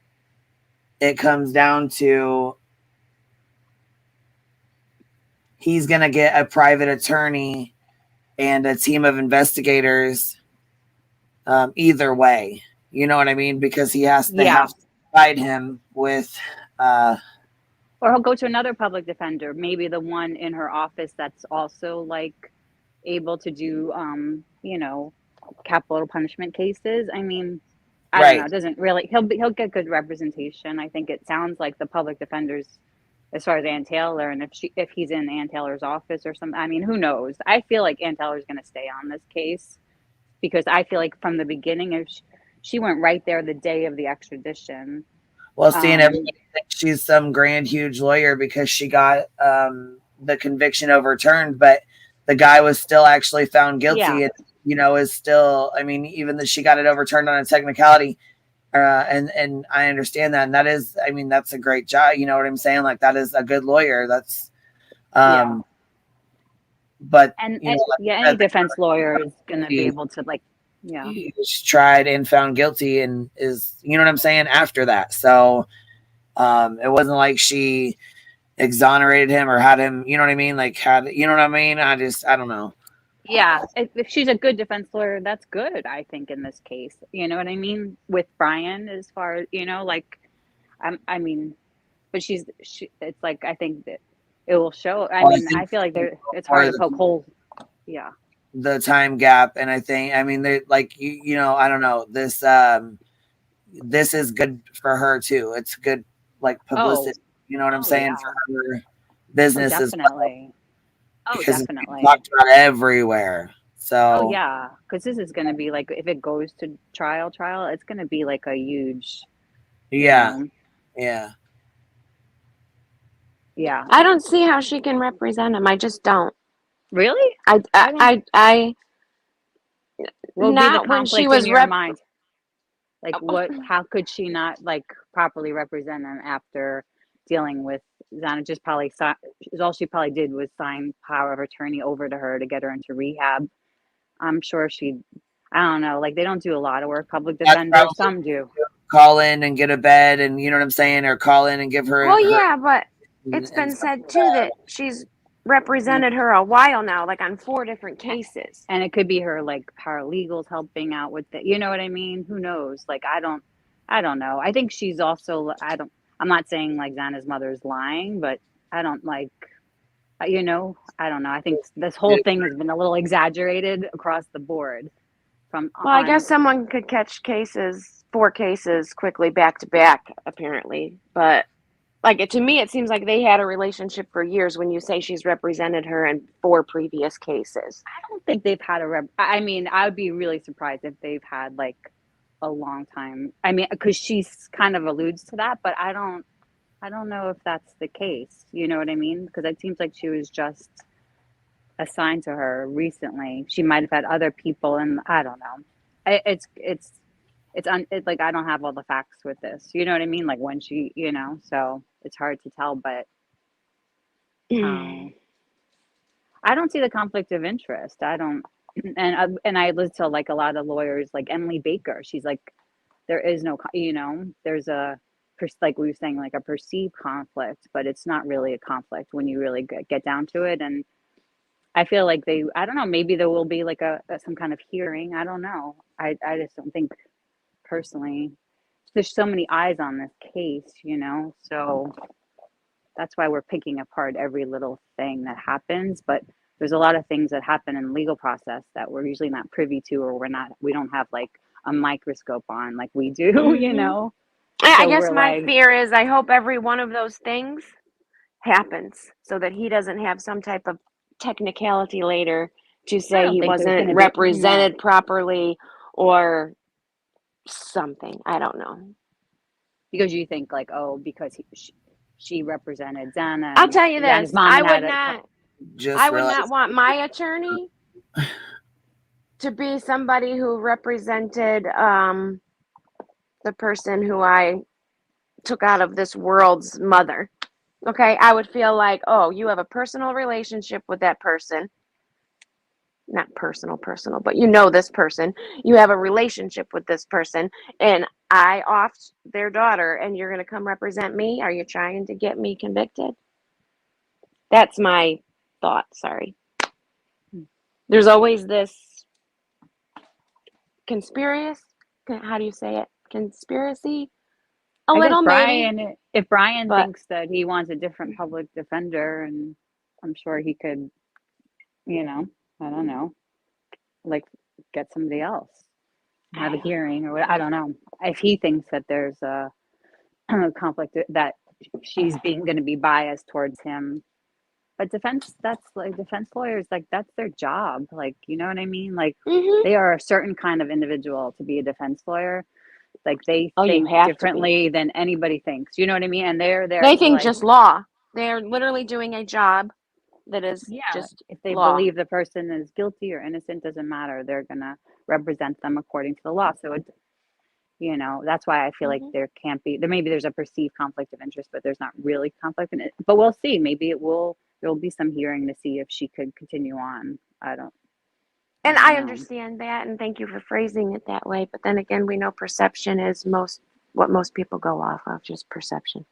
it comes down to he's going to get a private attorney and a team of investigators either way. You know what I mean? Because they have to provide him with or he'll go to another public defender, maybe the one in her office that's also like able to do you know, capital punishment cases. I mean, I don't know, it doesn't really he'll get good representation. I think it sounds like the public defenders as far as Ann Taylor, and if he's in Ann Taylor's office or something, I mean, who knows? I feel like Ann Taylor's going to stay on this case because I feel like from the beginning, if she went right there the day of the extradition. Well, seeing everybody thinks she's some grand, huge lawyer because she got the conviction overturned, but the guy was still actually found guilty, and you know is still. I mean, even though she got it overturned on a technicality, and I understand that, and that is, I mean, that's a great job. You know what I'm saying? Like that is a good lawyer. That's, but and you know, any defense lawyer is going to be able to like. Yeah, he's tried and found guilty and is, you know what I'm saying, after that. So it wasn't like she exonerated him or had him, you know what I mean, like had, you know what I mean. I don't know. Yeah, if she's a good defense lawyer, that's good, I think, in this case. You know what I mean, with Brian, as far as, you know, like I mean, but it's like I think that it will show. I mean, I feel like it's hard to poke holes. Yeah, the time gap, and I think, I mean, they like you know, I don't know, this is good for her too. It's good like publicity, you know what I'm saying, for her business definitely. Because definitely. It's talked about everywhere. So yeah, because this is going to be like, if it goes to trial, it's going to be like a huge. Yeah. I don't see how she can represent him. I just don't. Really? I What would be the conflict in your mind? Like how could she not like properly represent him after dealing with Zana? Just probably all she probably did was sign power of attorney over to her to get her into rehab. I'm sure I don't know, like they don't do a lot of work, public defenders. Some do. Call in and get a bed, and you know what I'm saying, or call in and give her. Well, yeah, but it's been said too that she's represented her a while now, like on 4 different cases. And it could be her like paralegals helping out with it. You know what I mean? Who knows? Like I don't know. I think she's also I'm not saying like Xana's mother is lying, but I don't like, you know, I don't know. I think this whole thing has been a little exaggerated across the board. I guess someone could catch 4 cases quickly back to back, apparently. But like to me, it seems like they had a relationship for years when you say she's represented her in 4 previous cases. I don't think they've had I mean, I would be really surprised if they've had like a long time. I mean, because she's kind of alludes to that, but I don't know if that's the case. You know what I mean? Because it seems like she was just assigned to her recently. She might have had other people, and I don't know. It's like I don't have all the facts with this. You know what I mean? Like when she, you know, so it's hard to tell. But I don't see the conflict of interest. I don't, and I listen to like a lot of lawyers, like Emily Baker. She's like, there is no, you know, there's like we were saying, like a perceived conflict, but it's not really a conflict when you really get down to it. And I feel like I don't know, maybe there will be like some kind of hearing. I don't know. I just don't think personally, there's so many eyes on this case, you know, so that's why we're picking apart every little thing that happens. But there's a lot of things that happen in the legal process that we're usually not privy to, or we don't have like a microscope on like we do, you know. I guess my fear is I hope every one of those things happens so that he doesn't have some type of technicality later to I say don't he think there's wasn't going to be represented properly or something. I don't know. because you think like, oh, because she represented Zana. I'll And tell you Zana's this. mom I and would had not Just I would realized. not want my attorney to be somebody who represented the person who I took out of this world's mother. Okay, I would feel like, oh, you have a personal relationship with that person. Not personal, but you know this person. You have a relationship with this person, and I offed their daughter, and you're going to come represent me? Are you trying to get me convicted? That's my thought. Sorry. There's always this conspiracy. How do you say it? Conspiracy? A I guess little, maybe. if Brian But thinks that he wants a different public defender, and I'm sure he could, I don't know, like get somebody else, have a hearing or what. I don't know. If he thinks that there's a conflict that she's going to be biased towards him. But defense lawyers, like that's their job. Like, you know what I mean? Like they are a certain kind of individual to be a defense lawyer. Like they think differently than anybody thinks. You know what I mean? And they're there they to think like, just law. They're literally doing a job that is just if they law. believe the person is guilty or innocent, doesn't matter. They're gonna represent them according to the law. So it, that's why I feel like maybe there's a perceived conflict of interest, but there's not really conflict in it. But we'll see. Maybe there'll be some hearing to see if she could continue on. And I I don't know. understand that, and thank you for phrasing it that way. But then again, we know perception is what most people go off of, just perception,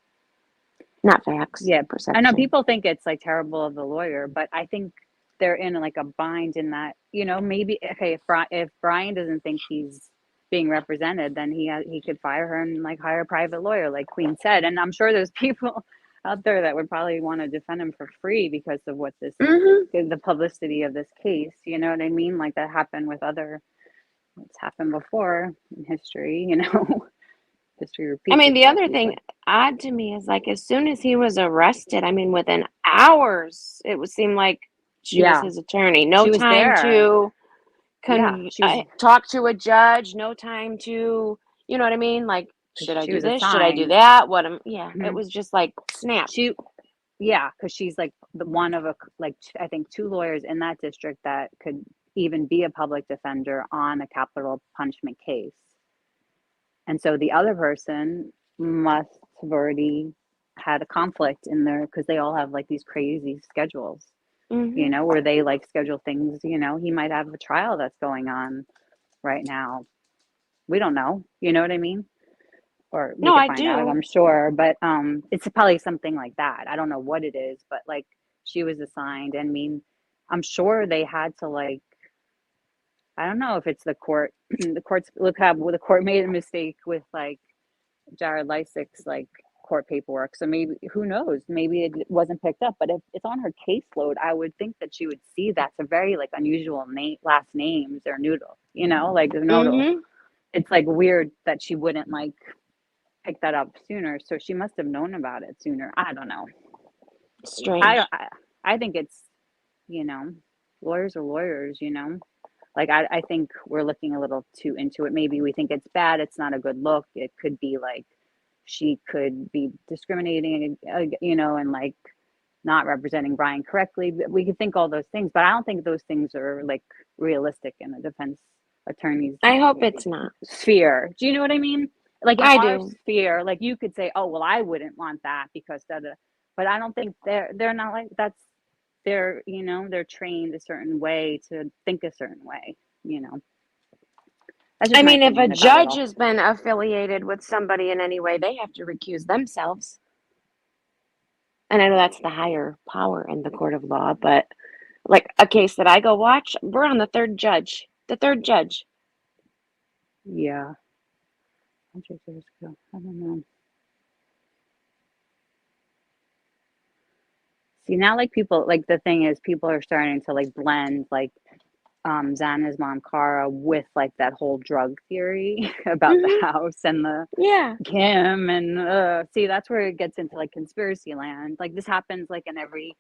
not facts. Yeah, perception. I know people think it's like terrible of the lawyer, but I think they're in like a bind in that, maybe okay, if Brian doesn't think he's being represented, then he could fire her and like hire a private lawyer, like Queen said. And I'm sure there's people out there that would probably want to defend him for free because of what the publicity of this case. You know what I mean? Like that happened with it's happened before in history. History repeats. I mean, the other thing odd to me is like as soon as he was arrested, I mean, within hours, it would seem like she was his attorney. No time to talk to a judge. No time to, you know what I mean? Like, should I do this? Should I do that? It was just like snap. Because she's like the one of I think 2 lawyers in that district that could even be a public defender on a capital punishment case. And so the other person must have already had a conflict in there because they all have like these crazy schedules, where they like schedule things, he might have a trial that's going on right now. We don't know, you know what I mean? Or we can find out, I'm sure. But it's probably something like that. I don't know what it is, but like she was assigned. I mean, I'm sure they had to like, I don't know if it's the court. The courts the court made a mistake with like Jared Lysick's like court paperwork. So maybe who knows? Maybe it wasn't picked up. But if it's on her caseload, I would think that she would see that's a very like unusual last names or Noodle. Like the Noodle. It's like weird that she wouldn't like pick that up sooner. So she must have known about it sooner. I don't know. Strange. I think it's lawyers are lawyers. Like, I think we're looking a little too into it. Maybe we think it's bad. It's not a good look. It could be like she could be discriminating, and like not representing Brian correctly. We could think all those things, but I don't think those things are like realistic in the defense attorney's. I hope it's not. Sphere. Do you know what I mean? Like in our do. sphere, like you could say, oh, well, I wouldn't want that because but I don't think they're not like that's. They're trained a certain way to think a certain way, I mean, if a judge has been affiliated with somebody in any way, they have to recuse themselves. And I know that's the higher power in the court of law, but like a case that I go watch, we're on the third judge. Yeah. 100 years ago. I don't know. See, now like people, like the thing is people are starting to like blend like Xana's mom, Cara, with like that whole drug theory about the house and the Kim and see, that's where it gets into like conspiracy land. Like this happens like in every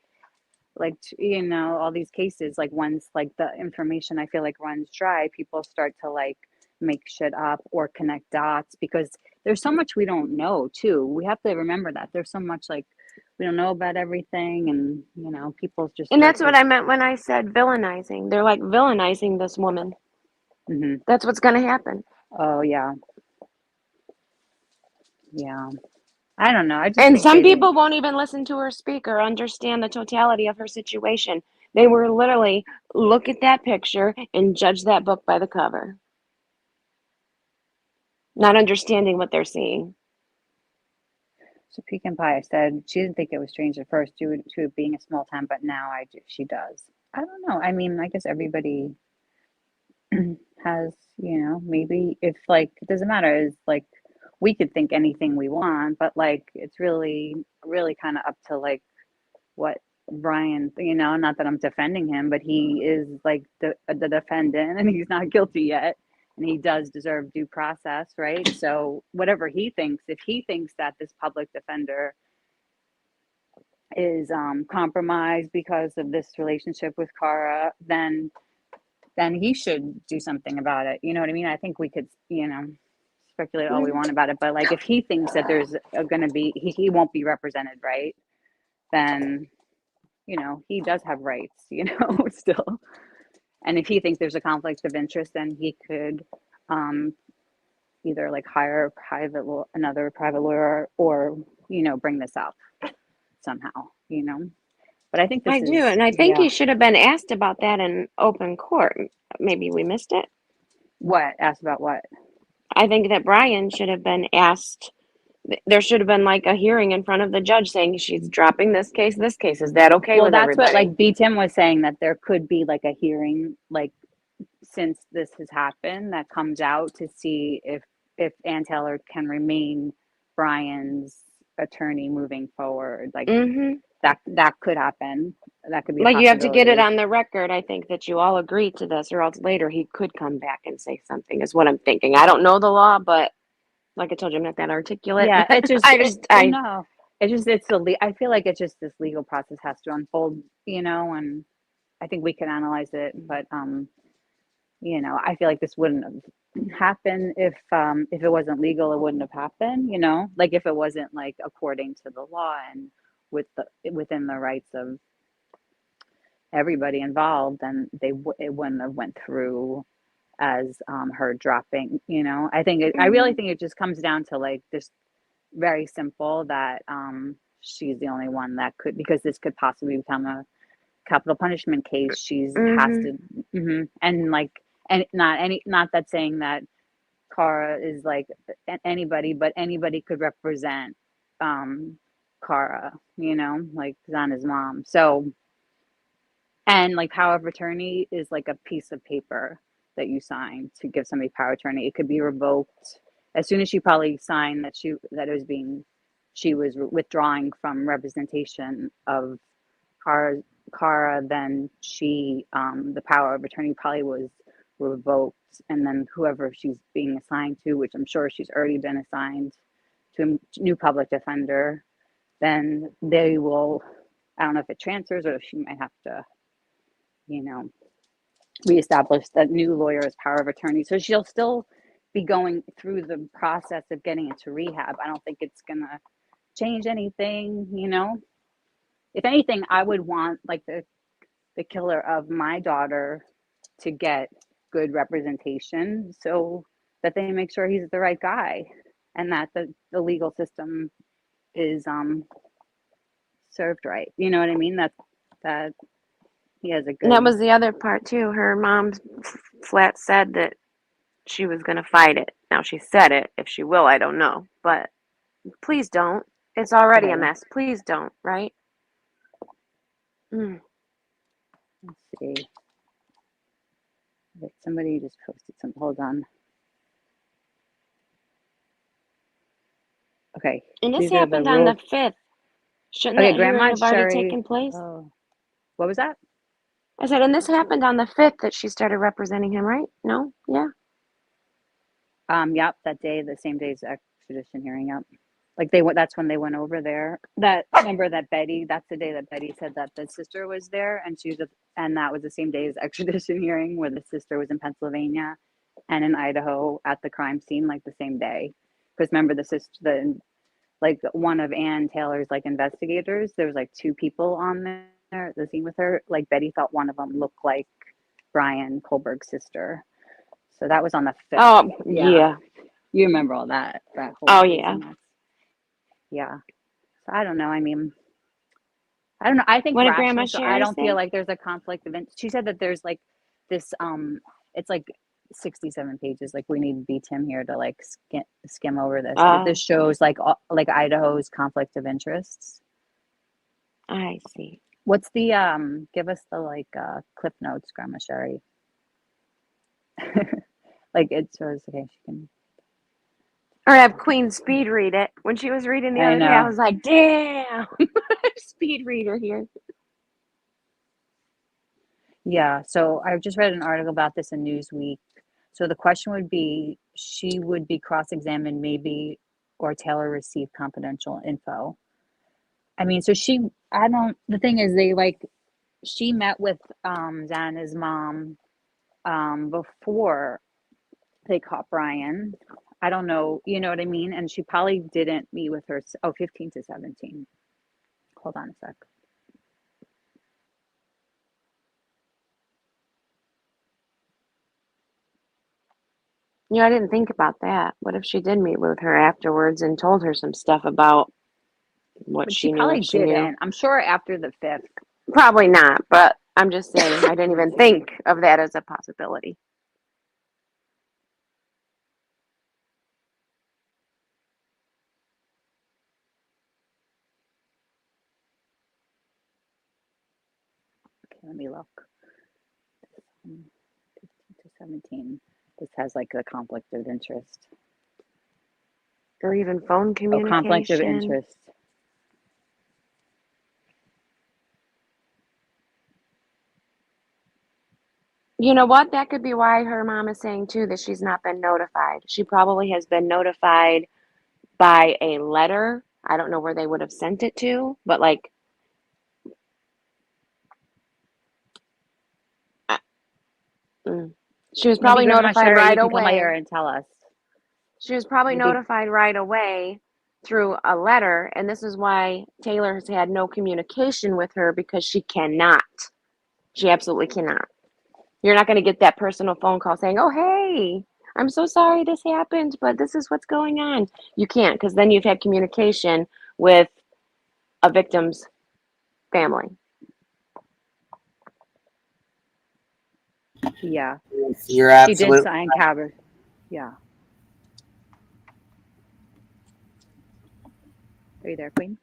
like you know, all these cases, like once like the information I feel like runs dry, people start to like make shit up or connect dots because there's so much we don't know too. We have to remember that there's so much like we don't know about everything, and you know, people just And start that's what I meant when I said villainizing. They're like villainizing this woman. Mhm. That's what's going to happen. Oh yeah, yeah. I don't know. I just And think some maybe people won't even listen to her speak or understand the totality of her situation. They were literally look at that picture and judge that book by the cover, not understanding what they're seeing. so Pecan Pie said she didn't think it was strange at first due to it being a small town, but now I do. She does. I don't know. I mean, I guess everybody has, you know, maybe if like it doesn't matter. It's like we could think anything we want, but like it's really, really kind of up to like what Brian, you know, not that I'm defending him, but he is like the defendant and he's not guilty yet. And he does deserve due process, right? So whatever he thinks, if he thinks that this public defender is compromised because of this relationship with Cara, then he should do something about it. You know what I mean? I think we could, you know, speculate all we want about it, but like if he thinks that there's going to be he won't be represented, right? Then you know, he does have rights, you know, still. And if he thinks there's a conflict of interest, then he could either like hire another private lawyer or, you know, bring this up somehow, you know. But I think I this do, is, and I think yeah. he should have been asked about that in open court. Maybe we missed it. What? Asked about what? I think that Brian should have been asked. There should have been like a hearing in front of the judge saying she's dropping this case, this case. Is that okay Well, with that's what everybody? like B Tim was saying, that there could be like a hearing, like since this has happened, that comes out to see if Ann Taylor can remain Brian's attorney moving forward. Like Mm-hmm. that could happen. That could be a Like you have to get it possibility. on the record. I think that you all agree to this, or else later he could come back and say something. Is what I'm thinking. I don't know the law, but like I told you, I'm not that articulate. Yeah, But it just I it just well I no. It just it's the I feel like it's just this legal process has to unfold, you know, and I think we can analyze it, but you know, I feel like this wouldn't have happened if it wasn't legal, it wouldn't have happened, you know? Like if it wasn't like according to the law and within the rights of everybody involved, then it wouldn't have went through as her dropping, you know. I really think it just comes down to like this very simple that she's the only one that could, because this could possibly become a capital punishment case. She's has mm-hmm. to and like and not that saying that Cara is like anybody, but anybody could represent Cara, you know, like Xana's mom. So and like power of attorney is like a piece of paper that you sign to give somebody power of attorney. It could be revoked as soon as she probably signed she was withdrawing from representation of Cara. Then the power of attorney probably was revoked, and then whoever she's being assigned to, which I'm sure she's already been assigned to a new public defender, then they will. I don't know if it transfers or if she might have to, you know, reestablish that new lawyer as power of attorney. So she'll still be going through the process of getting into rehab. I don't think it's gonna change anything, you know. If anything, I would want like the killer of my daughter to get good representation so that they make sure he's the right guy and that the legal system is served right. You know what I mean? That he has a And that good. was the other part too. Her mom flat said that she was going to fight it. Now she said it. If she will, I don't know. But please don't. It's already a Right. mess. Please don't. Right? Mm. Let's see. Somebody just posted something. Hold on. Okay. And this These are the happened on the rules. 5th. Shouldn't Okay, that hearing Grandma have already Sherry. taken place? Oh, what was that? I said, and this happened on the 5th that she started representing him, right? No? Yeah. Yep, that day, the same day as the extradition hearing. Yep. Like they went. That's when they went over there. Remember that Betty. That's the day that Betty said that the sister was there, and and that was the same day as extradition hearing, where the sister was in Pennsylvania, and in Idaho at the crime scene, like the same day. Because remember like one of Ann Taylor's like investigators. There was like 2 people on there at the scene with her. Like Betty thought one of them looked like Brian Kohlberg's sister. So that was on the 5th. Oh, yeah. You remember all that whole Oh, crazy yeah. mess. Yeah. So I don't know. I mean, I don't know. I think What did rationally, Grandma so I Sherry don't say? feel like there's a conflict of interest. She said that there's like this, it's like 67 pages. Like we need B Tim here to like skim over this. This shows like Idaho's conflict of interests. I see. What's the give us the like clip notes, Grandma Sherry. Like it shows. Okay, she can. Or have Queen speed read it. When she was reading the other day, I was like, damn, speed reader here. Yeah, so I just read an article about this in Newsweek. So the question would be, she would be cross-examined maybe, or Taylor received confidential info. I mean, so the thing is she met with Xana's mom before they caught Brian. I don't know, you know what I mean? And she probably didn't meet with her, 15 to 17. Hold on a sec. You know, I didn't think about that. What if she did meet with her afterwards and told her some stuff about what she knew? Probably If she didn't. knew. I'm sure after the 5th. Probably not, but I'm just saying I didn't even think of that as a possibility. Okay, let me look. 15 to 17. This has like a conflict of interest. Or even phone communication. Oh, conflict of interest. You know what? That could be why her mom is saying too that she's not been notified. She probably has been notified by a letter. I don't know where they would have sent it to, but like she was probably notified right away. Come here and tell us. She was probably notified right away through a letter, and this is why Taylor has had no communication with her, because she cannot. She absolutely cannot. You're not going to get that personal phone call saying, oh, hey, I'm so sorry this happened, but this is what's going on. You can't, because then you've had communication with a victim's family. Yeah. You're absolutely. She did sign cover. Yeah. Are you there, Queen?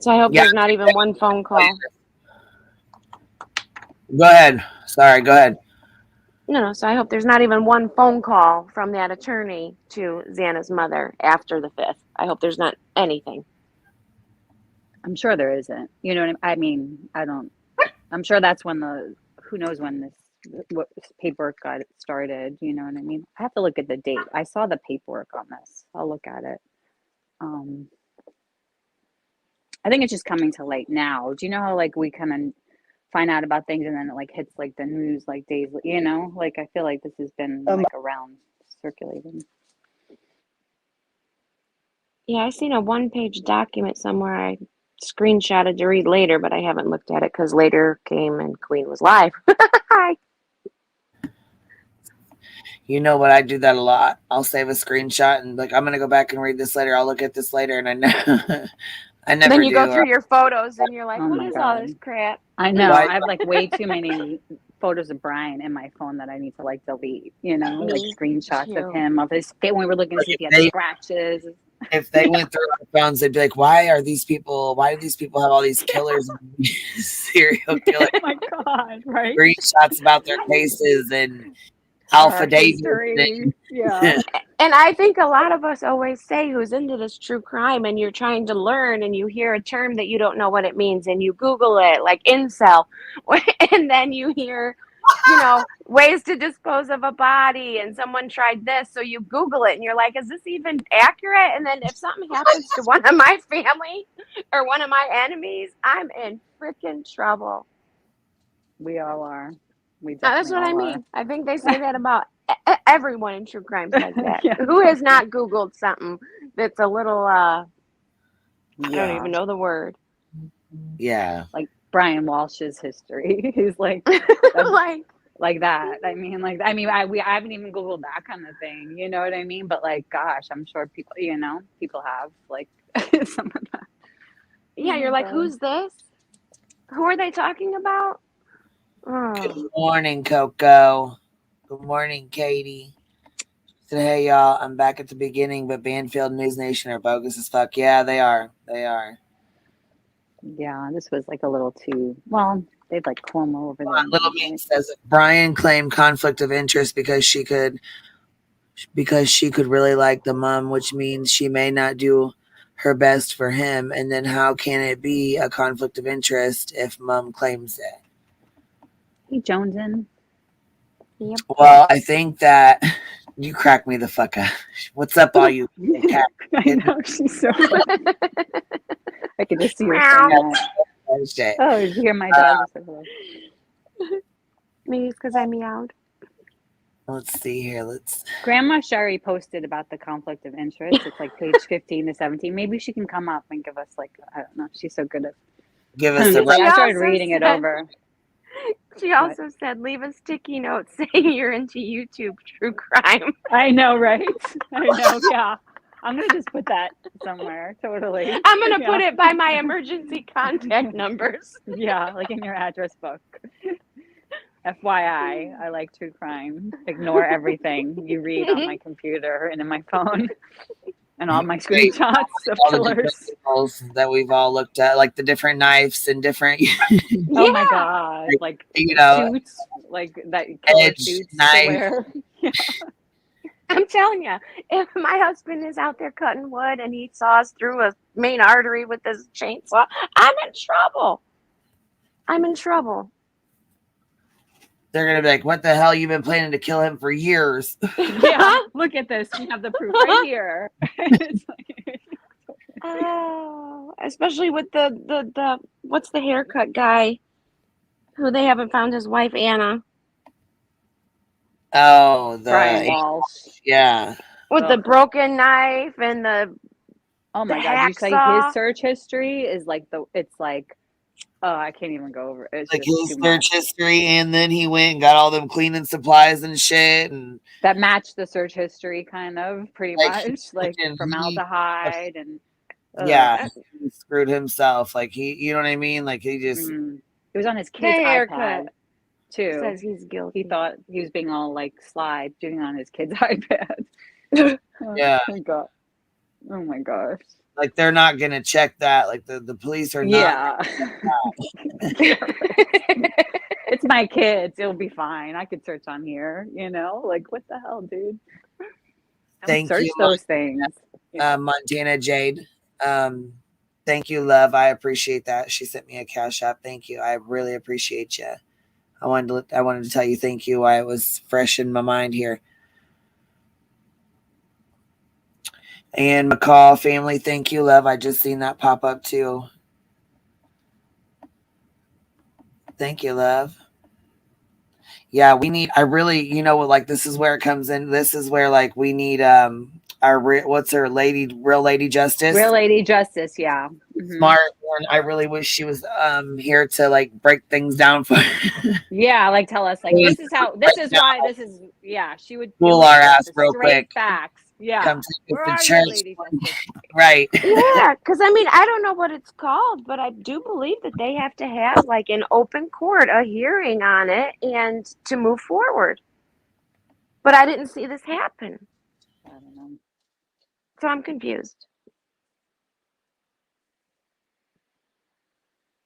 So I hope there's not even one phone call. Go ahead. Sorry, go ahead. No, so I hope there's not even one phone call from that attorney to Xana's mother after the 5th. I hope there's not anything. I'm sure there isn't. You know what I mean? I'm sure that's when who knows when what paperwork got started. You know what I mean? I have to look at the date. I saw the paperwork on this. I'll look at it. I think it's just coming to light now. Do you know how like we kind of find out about things and then it like hits like the news like days, you know? Like I feel like this has been like around circulating. Yeah, I seen a 1-page document somewhere I screenshotted to read later, but I haven't looked at it because later came and Queen was live. Hi. You know what? I do that a lot. I'll save a screenshot and like, I'm going to go back and read this later. I'll look at this later. And I never Then you go through your photos and you're like, oh what is all this crap? I know. I have like way too many photos of Brian in my phone that I need to like delete, you know, like screenshots of him, of his face when we were looking to see if he had scratches. If they went through our phones, they'd be like, why do these people have all these killers and serial killers? Oh my God, right? Screenshots about their cases and Alpha Our David history. thing. Yeah. And I think a lot of us always say who's into this true crime and you're trying to learn and you hear a term that you don't know what it means and you Google it, like incel, and then you hear, you know, ways to dispose of a body and someone tried this. So you Google it and you're like, is this even accurate? And then if something happens to one of my family or one of my enemies, I'm in freaking trouble. We all are. We That's definitely what I all mean. I think they say that about everyone in true crime says that. Yeah, Who has not Googled something that's a little, I don't Yeah. even know the word. Yeah. Like Brian Walsh's history. He's like, like that. I mean, I haven't even Googled that kind of thing. You know what I mean? But like, gosh, I'm sure people, people have like some of that. Yeah, you're like, who's this? Who are they talking about? Good Oh. morning, Coco. Good morning, Katie. Said, hey, y'all. I'm back at the beginning, but Banfield News Nation are bogus as fuck. Yeah, they are. They are. Yeah, this was like a little too, well, they'd like Cuomo over there. Little Meat says Brian claimed conflict of interest because she could really like the mom, which means she may not do her best for him. And then how can it be a conflict of interest if mom claims it? Hey, Jonesin. Yep. Well, I think that you crack me the fuck up. What's up, all you cat? I know, she's so funny. I could just see her Meow. saying that. Oh, did you hear my dog? Maybe it's because I meowed. Let's see here. Grandma Sherry posted about the conflict of interest. It's like page 15 to 17. Maybe she can come up and give us like, I don't know. She's so good at. Give us a. I started reading it over. She also said, leave a sticky note saying you're into YouTube true crime. I know, right? I know, yeah. I'm going to just put that somewhere, totally. I'm going to put it by my emergency contact numbers. Yeah, like in your address book. FYI, I like true crime. Ignore everything you read on my computer and in my phone. And all my screenshots of killers that we've all looked at, like the different knives and different. Oh my god! Like suits, like that killer suits knife. Yeah. I'm telling you, if my husband is out there cutting wood and he saws through a main artery with his chainsaw, I'm in trouble. I'm in trouble. They're gonna be like, "What the hell? You've been planning to kill him for years." Yeah, look at this. We have the proof right here. Oh, especially with the what's the haircut guy who they haven't found his wife Anna. Oh, the Brian Walsh. Yeah. With the broken knife and the. Oh my god! You say his search history is like it's like. Oh, I can't even go over it. It's like his search history, and then he went and got all them cleaning supplies and shit, and that matched the search history, kind of pretty much, like formaldehyde and. Yeah, he screwed himself. Like you know what I mean? Like he just. It was on his kid's iPad too. Says he's guilty. He thought he was being all like sly, doing it on his kid's iPad. Yeah. Oh my god. Oh my gosh. Like they're not gonna check that. Like the police are not. Yeah. It's my kids. It'll be fine. I could search on here. You know, like what the hell, dude? Thank search you, those things. Montana Jade. Thank you, love. I appreciate that. She sent me a cash app. Thank you. I really appreciate you. I wanted to tell you thank you. Why it was fresh in my mind here. And McCall family, thank you, love. I just seen that pop up too. Thank you, love. Yeah, we need. I really, like this is where it comes in. This is where like we need what's her real lady justice. Real lady justice, yeah. Smart one. I really wish she was here to like break things down for. Yeah, like tell us like this is how this is why this is she would fool our ass real quick. Facts. Yeah. Come to Where the are church. you, lady justice? Right. Yeah, because I mean I don't know what it's called, but I do believe that they have to have like an open court, a hearing on it, and to move forward. But I didn't see this happen. I don't know. So I'm confused.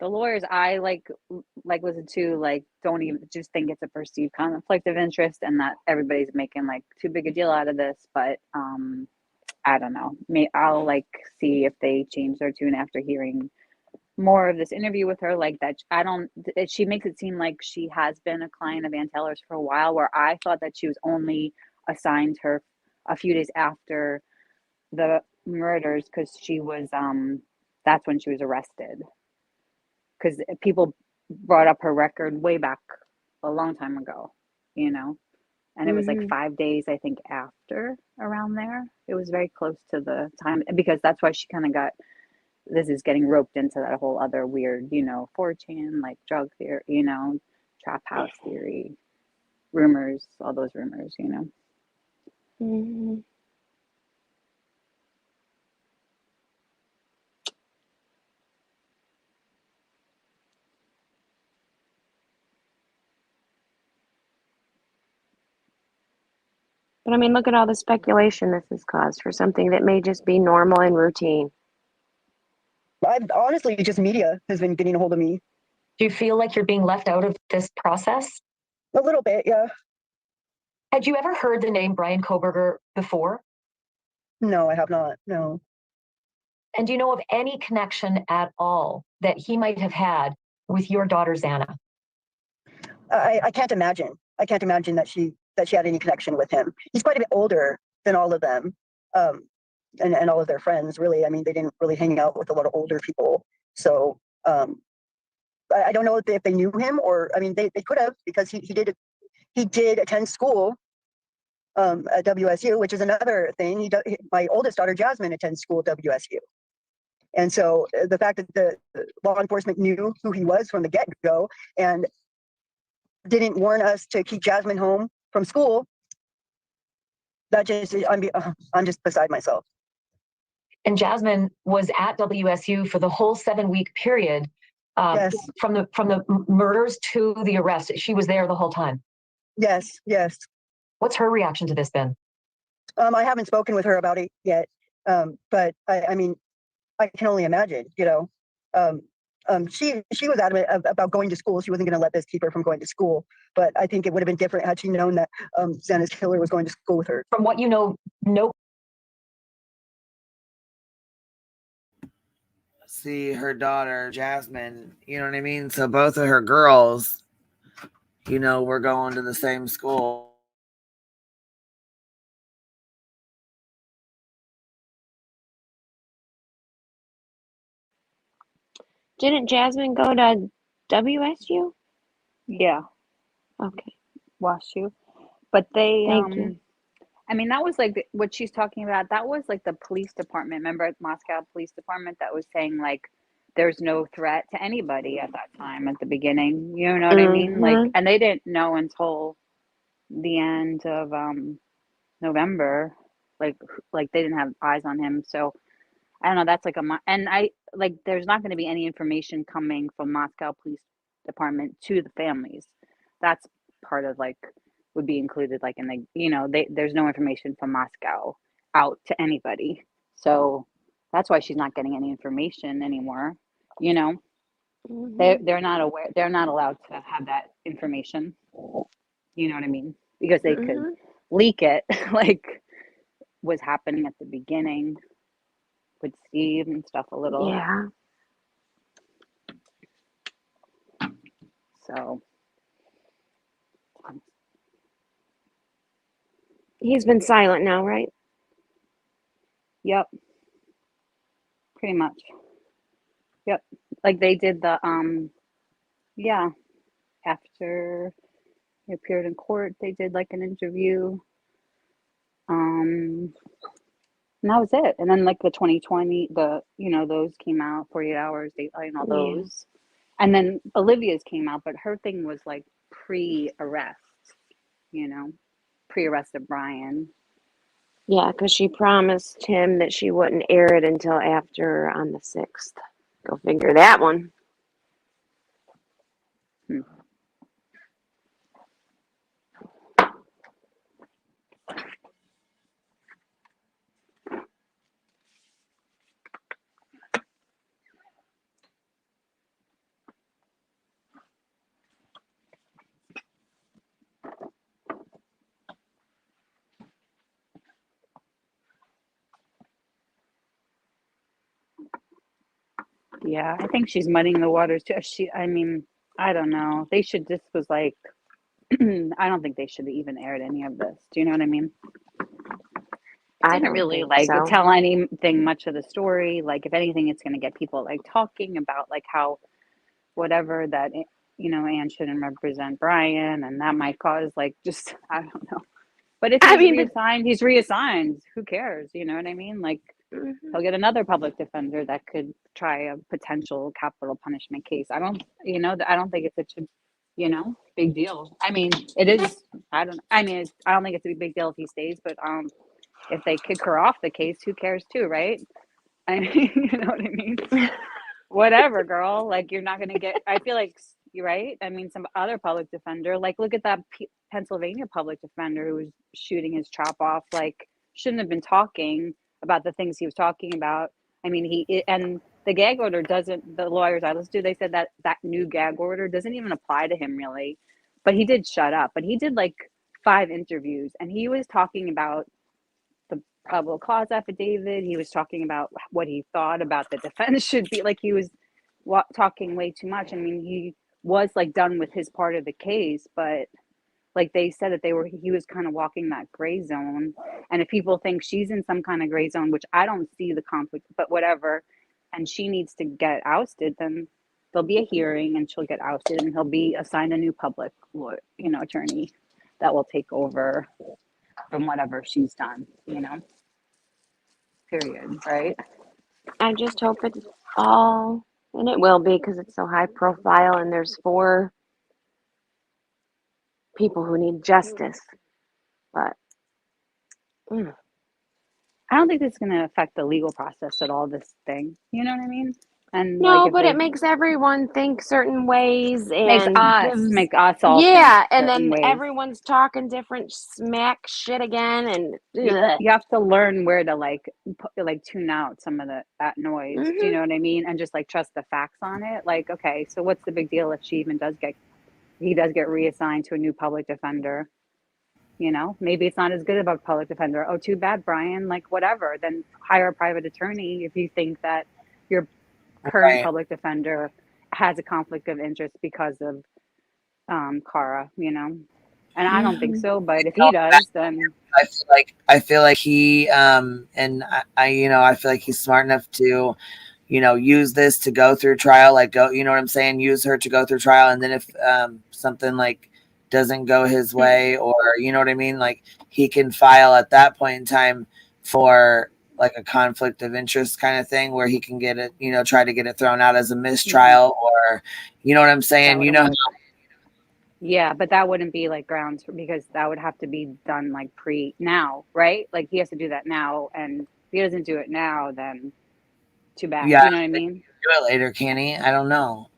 The lawyers I listen to don't even just think it's a perceived conflict of interest and that everybody's making too big a deal out of this. But I don't know. I'll see if they change their tune after hearing more of this interview with her. She makes it seem like she has been a client of Ann Taylor's for a while, where I thought that she was only assigned her a few days after the murders, because she was that's when she was arrested, because people brought up her record way back a long time ago, and it was 5 days, I think, after, around there. It was very close to the time, because that's why she kind of this is getting roped into that whole other weird, 4chan, drug theory, trap house theory, rumors, all those rumors, But I mean, look at all the speculation this has caused for something that may just be normal and routine. Honestly, just media has been getting a hold of me. Do you feel like you're being left out of this process? A little bit, yeah. Had you ever heard the name Brian Koberger before? No, I have not. No. And do you know of any connection at all that he might have had with your daughter, Xana? I can't imagine. I can't imagine that she had any connection with him. He's quite a bit older than all of them, and all of their friends. Really, I mean, they didn't really hang out with a lot of older people. So I don't know if they knew him, or I mean, they could have, because he did attend school at WSU, which is another thing. My oldest daughter, Jasmine, attends school at WSU. And so the fact that the law enforcement knew who he was from the get-go and didn't warn us to keep Jasmine home from school, I'm just beside myself. And Jasmine was at WSU for the whole 7-week period, Yes. from the murders to the arrest. She was there the whole time. Yes. What's her reaction to this been? I haven't spoken with her about it yet, but I mean, I can only imagine. She was adamant about going to school. She wasn't going to let this keep her from going to school. But I think it would have been different had she known that Xana's killer was going to school with her. From what you know, no. See, her daughter, Jasmine, you know what I mean? So both of her girls, were going to the same school. Didn't Jasmine go to WSU? Yeah. Okay. WashU. But they Thank you. I mean, that was what she's talking about. That was the police department. Remember, Moscow Police Department, that was saying there's no threat to anybody at that time at the beginning. You know what I mean? And they didn't know until the end of November. They didn't have eyes on him. So I don't know. That's and I there's not going to be any information coming from Moscow Police Department to the families. That's part of would be included in the there's no information from Moscow out to anybody. So that's why she's not getting any information anymore. They're not aware. They're not allowed to have that information. You know what I mean? Because they could leak it, was happening at the beginning with Steve and stuff a little. Yeah. So He's been silent now, right? Yep. Pretty much. Yep. They did the yeah, after he appeared in court, they did an interview. And that was it. And then the 2020, those came out, 48 hours, all those. And then Olivia's came out, but her thing was pre-arrest, pre-arrest of Brian. Yeah, because she promised him that she wouldn't air it until after on the 6th. Go figure that one. Yeah, I think she's muddying the waters too. I mean, I don't know. They should, this was like, I don't think they should have even aired any of this. Do you know what I mean? I Didn't don't really think like so. tell anything much of the story. Like, if anything, it's going to get people like talking about like how whatever that, Anne shouldn't represent Brian, and that might cause like just, I don't know. But if I he's mean, reassigned, he's reassigned. Who cares? You know what I mean? Like, mhm. he'll get another public defender that could try a potential capital punishment case. I don't think it's such a, big deal. I mean, it is. I don't think it's a big deal if he stays, but if they kick her off the case, who cares too, right? I mean, you know what I mean? Whatever, girl. Like, you're not going to get, I feel like, you're right. I mean, some other public defender, like, look at that Pennsylvania public defender who was shooting his chop off, like, shouldn't have been talking about the things he was talking about. I mean, and the gag order doesn't, the lawyers I listened to, they said that new gag order doesn't even apply to him really. But he did shut up. But he did like 5 interviews, and he was talking about the probable cause affidavit. He was talking about what he thought about the defense should be. Like, he was talking way too much. I mean, he was like done with his part of the case, but like they said that he was kind of walking that gray zone. And if people think she's in some kind of gray zone, which I don't see the conflict, but whatever, and she needs to get ousted, then there'll be a hearing and she'll get ousted, and he'll be assigned a new public attorney that will take over from whatever she's done, period, right? I just hope it's all, and it will be because it's so high profile, and there's 4 people who need justice. But I don't think this is going to affect the legal process at all, this thing. You know what I mean? And like, no, if but they it makes everyone think certain ways makes and us gives, make us all think yeah, and certain then ways. everyone's talking different smack shit again, and You have to learn where to like tune out some of that noise. Do you Mhm. know what I mean? And just like trust the facts on it. Like, okay, so what's the big deal if he does get reassigned to a new public defender? Maybe it's not as good of a public defender. Oh, too bad, Brian. Like, whatever. Then hire a private attorney if you think that your current Right. public defender has a conflict of interest because of Cara. And I don't think so. But if he does, then I feel like he and I feel like he's smart enough to use this to go through trial, like go, you know what I'm saying? Use her to go through trial. And then if something like doesn't go his way, or you know what I mean? Like, he can file at that point in time for like a conflict of interest kind of thing, where he can get it, try to get it thrown out as a mistrial, or you know what I'm saying? Yeah, but that wouldn't be like grounds because that would have to be done like now, right? Like, he has to do that now, and if he doesn't do it now, then too bad. Yeah, You know what I mean? do it later, can he? I don't know.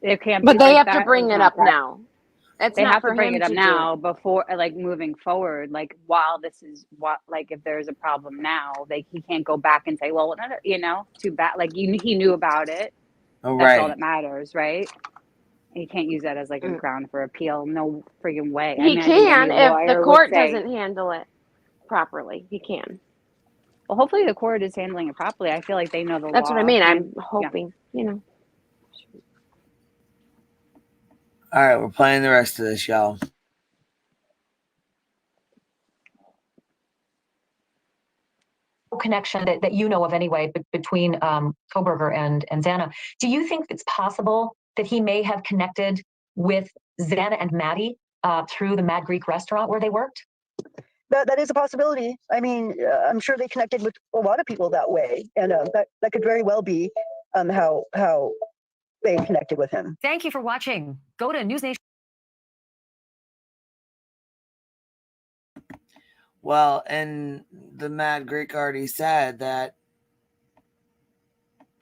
It can't but be they like have to that. bring It's it not up possible. now. It's They not have for to bring him it up to now before, like, moving forward, like, while this is what, like, if there's a problem now, like, he can't go back and say, well, too bad. Like, he knew about it. Oh, That's all right. that matters, right? And you can't use that as like a ground for appeal. No friggin' way. He I think any can if the lawyer would court say, doesn't handle it properly. He can. well, hopefully the court is handling it properly. I feel like they know the That's law. what I mean. I'm Yeah. hoping, All right, we're playing the rest of this, y'all. Connection that you know of anyway between Koberger and Xana. Do you think it's possible that he may have connected with Xana and Maddie through the Mad Greek restaurant where they worked? That is a possibility. I mean, I'm sure they connected with a lot of people that way, and that could very well be how they connected with him. Thank you for watching. Go to NewsNation. Well, and the Mad Greek already said that,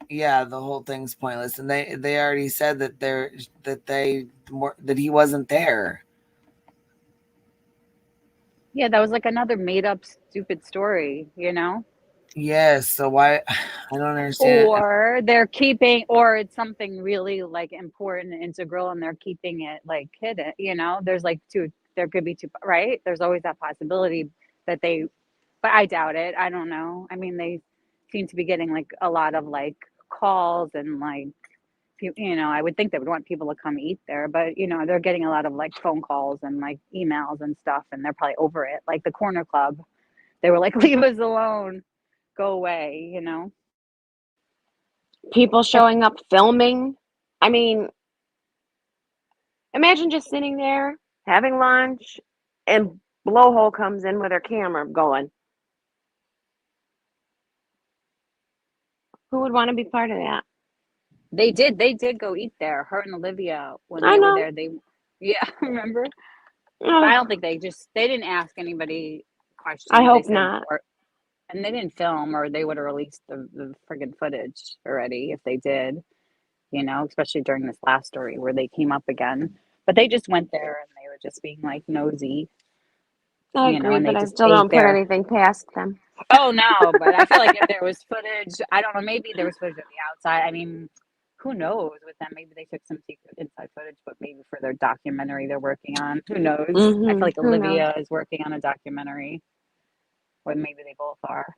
yeah, the whole thing's pointless, and they already said that he wasn't there. Yeah, that was like another made up stupid story, Yes, so why? I don't understand. Or or it's something really like important and integral, and they're keeping it like hidden. There's like there could be two, right? There's always that possibility that but I doubt it. I don't know. I mean, they seem to be getting like a lot of like calls and like, you know, I would think they would want people to come eat there, but you know, they're getting a lot of like phone calls and like emails and stuff, and they're probably over it. Like the corner club, they were like, leave us alone, go away, you know. People showing up filming. I mean, imagine just sitting there having lunch and Blowhole comes in with her camera going. Who would want to be part of that? They did go eat there. Her and Olivia, when I they were know. there, yeah, remember? But Oh, I don't think they didn't ask anybody questions. I They hope said, not. and they didn't film, or they would have released the friggin' footage already if they did, you know, especially during this last story where they came up again. But they just went there and they were just being like nosy, I you know, agree, and they but I just still ate don't put there. anything past them. Oh no, but I feel like if there was footage, I don't know, maybe there was footage of the outside. I mean, who knows with them? Maybe they took some secret inside footage, but maybe for their documentary they're working on. Who knows? I feel like Who knows? Olivia is working on a documentary, or maybe they both are.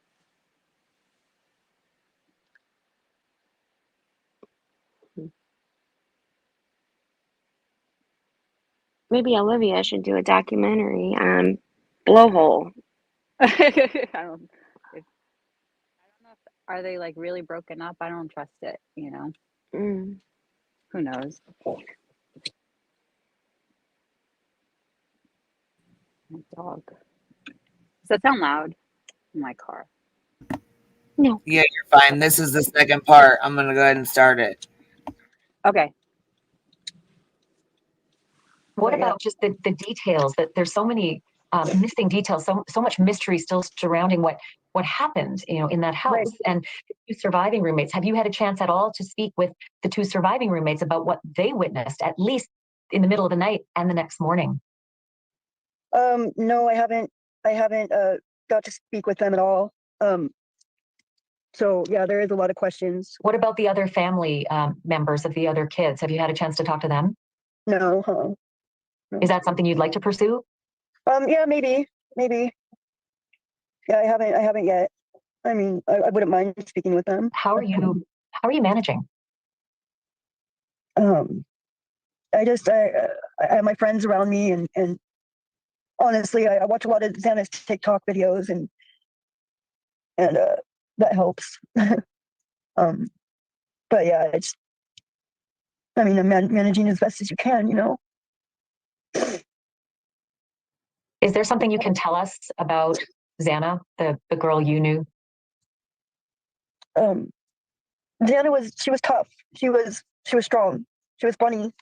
Maybe Olivia should do a documentary on Blowhole. I don't know if are they like really broken up? I don't trust it, you know. Mm. Who knows? My dog. Does that sound loud? In my car. No. Yeah, you're fine. This is the second part. I'm gonna go ahead and start it. Okay. What about just the details? That there's so many missing details, so much mystery still surrounding what happened, you know, in that house. Right. And the two surviving roommates. Have you had a chance at all to speak with the two surviving roommates about what they witnessed, at least in the middle of the night and the next morning? No, I haven't got to speak with them at all. So yeah, there is a lot of questions. What about the other family members of the other kids? Have you had a chance to talk to them? No. No. Is that something you'd like to pursue? Yeah, maybe. Yeah, I haven't yet. I mean, I wouldn't mind speaking with them. How are you managing? I have my friends around me, and honestly, I watch a lot of Xana's TikTok videos, and that helps. But yeah, I'm managing as best as you can, you know. Is there something you can tell us about Xana, the girl you knew? Xana was tough. She was strong. She was funny.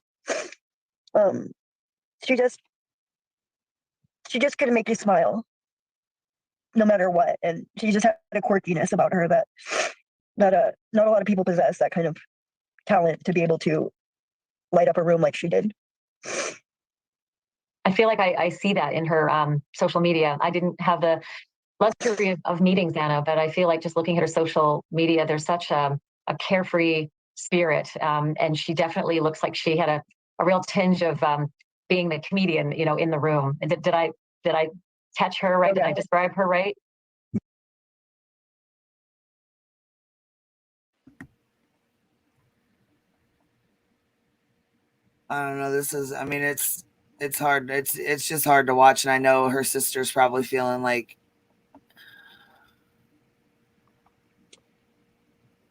She just couldn't make you smile, no matter what. And she just had a quirkiness about her that not a lot of people possess, that kind of talent to be able to light up a room like she did. I feel like I see that in her social media. I didn't have the luxury of meeting Xana, but I feel like just looking at her social media, there's such a carefree spirit. And she definitely looks like she had a real tinge of being the comedian, you know, in the room. Did I catch her right? Okay. Did I describe her right? I don't know. It's hard. It's just hard to watch. And I know her sister's probably feeling like.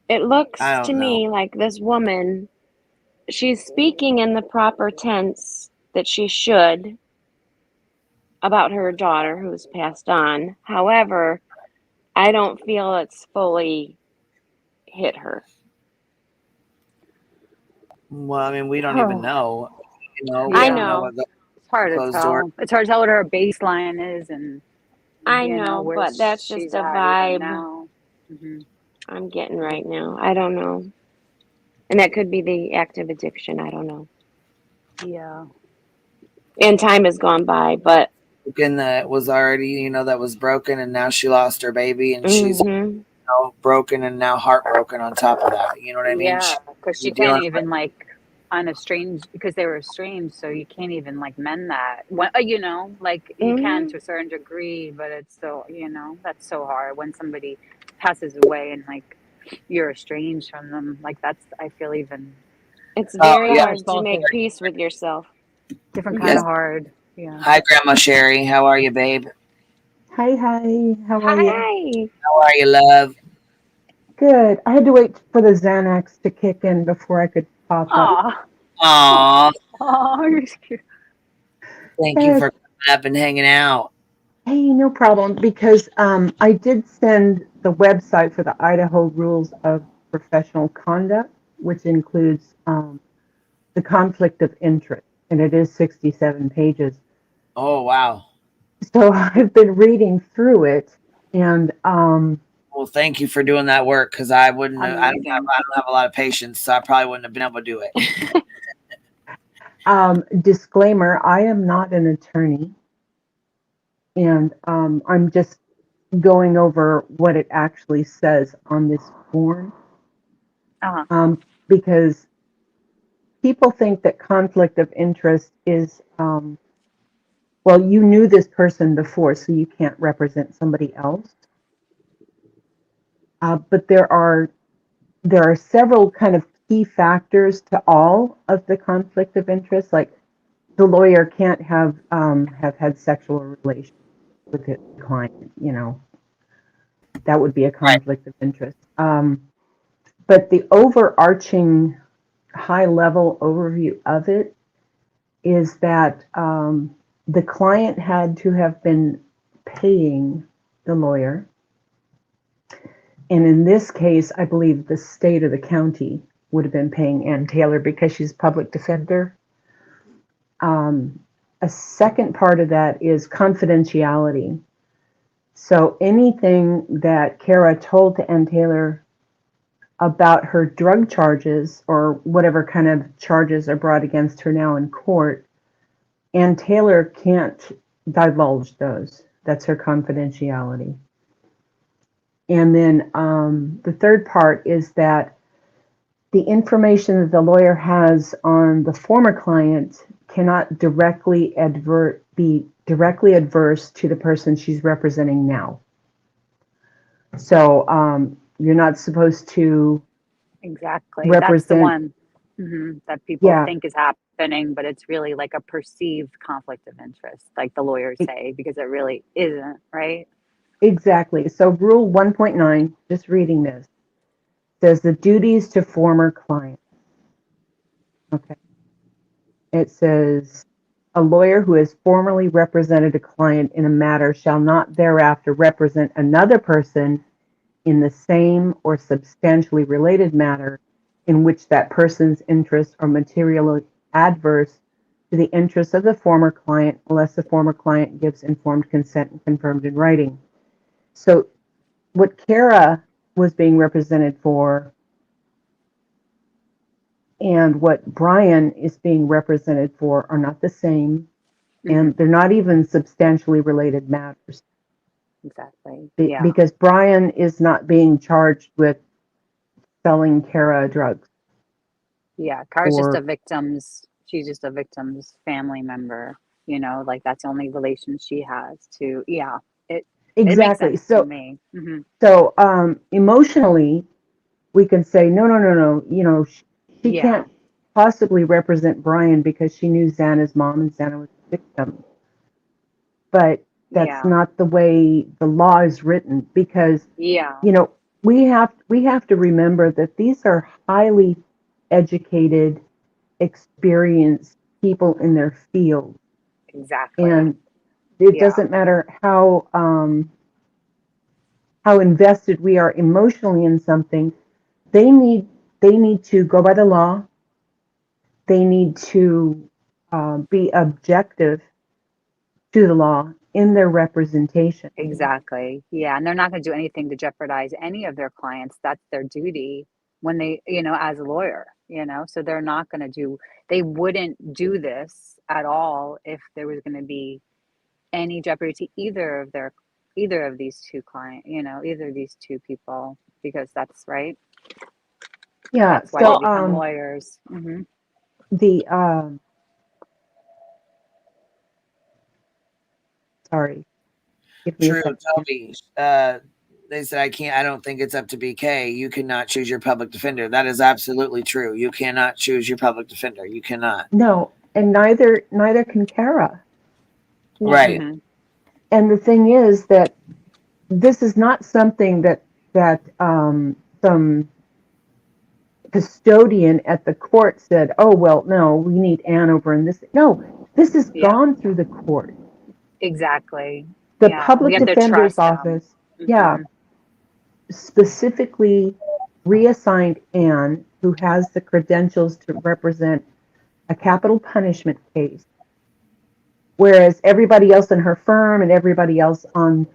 It looks to me like this woman, she's speaking in the proper tense that she should about her daughter who's passed on. However, I don't feel it's fully hit her. Well, I mean, we don't even know. You know, I know. It's hard to tell. It's hard to tell what her baseline is, and I know, but that's just a vibe now. Mm-hmm. I'm getting right now. I don't know, and that could be the active addiction. I don't know. Yeah. And time has gone by, but that was already, you know, that was broken, and now she lost her baby, and she's broken and now heartbroken on top of that. You know what I mean? Yeah, because she can't even because they were estranged, so you can't even like mend that. You know, like you can to a certain degree, but it's still, you know, that's so hard when somebody passes away and like you're estranged from them. Like that's, I feel even It's Oh, very yeah. hard to make peace with yourself. different kind Yes. of hard. Yeah. Hi, Grandma Sherry. How are you, babe? Hi, how are you? Hi. How are you, love? Good. I had to wait for the Xanax to kick in before I could pop up. Aw. Aw, Oh, you're cute. thank you Yes. for coming up and hanging out. Hey, no problem, because I did send the website for the Idaho Rules of Professional Conduct, which includes the conflict of interest, and it is 67 pages. Oh, wow. So I've been reading through it, and Well, thank you for doing that work, because I wouldn't. I don't Amazing. have a lot of patience, so I probably wouldn't have been able to do it. disclaimer, I am not an attorney, and I'm just going over what it actually says on this form, because people think that conflict of interest is, well, you knew this person before, so you can't represent somebody else. But there are several kind of key factors to all of the conflict of interest. Like the lawyer can't have had sexual relations with his client. You know, that would be a conflict of interest. But the overarching high level overview of it is that the client had to have been paying the lawyer. And in this case, I believe the state or the county would have been paying Ann Taylor because she's public defender. A second part of that is confidentiality. So anything that Kara told to Ann Taylor about her drug charges or whatever kind of charges are brought against her now in court, Ann Taylor can't divulge those. That's her confidentiality. And then the third part is that the information that the lawyer has on the former client cannot be directly adverse to the person she's representing now. So you're not supposed to Exactly. represent. That's the one that people Yeah. think is happening, but it's really like a perceived conflict of interest, like the lawyers say, because it really isn't, right? Exactly. So Rule 1.9, just reading this, says the duties to former clients. Okay. It says a lawyer who has formerly represented a client in a matter shall not thereafter represent another person in the same or substantially related matter in which that person's interests are materially adverse to the interests of the former client unless the former client gives informed consent and confirmed in writing. So what Kara was being represented for and what Brian is being represented for are not the same, and they're not even substantially related matters. Exactly. Because Brian is not being charged with selling Kara drugs. Yeah, Kara's just a victim's, she's just a victim's family member, you know, like that's the only relation she has to, it makes Exactly. sense to me. So emotionally, we can say, no, you know, she can't possibly represent Brian because she knew Xana's mom and Xana was a victim. But that's not the way the law is written, because you know, we have to remember that these are highly educated, experienced people in their field. Exactly. And it doesn't matter how invested we are emotionally in something. They need to go by the law. They need to be objective to the law in their representation. Exactly. Yeah. And they're not going to do anything to jeopardize any of their clients. That's their duty when they, you know, as a lawyer, you know, so they're not going to do, they wouldn't do this at all if there was going to be any jeopardy to either of these two clients, you know, either of these two people, because that's right. Yeah. That's why they become lawyers. Sorry. True, Toby. They said, I don't think it's up to BK. You cannot choose your public defender. That is absolutely true. You cannot choose your public defender. You cannot. No, and neither can Kara. No. Right. Mhm. And the thing is that this is not something that some custodian at the court said, oh, well, no, we need Ann over in this. No, this has Yeah. gone through the court. Exactly. The Yeah. public We have to defender's trust them. office, yeah, specifically reassigned Ann, who has the credentials to represent a capital punishment case, whereas everybody else in her firm and everybody else on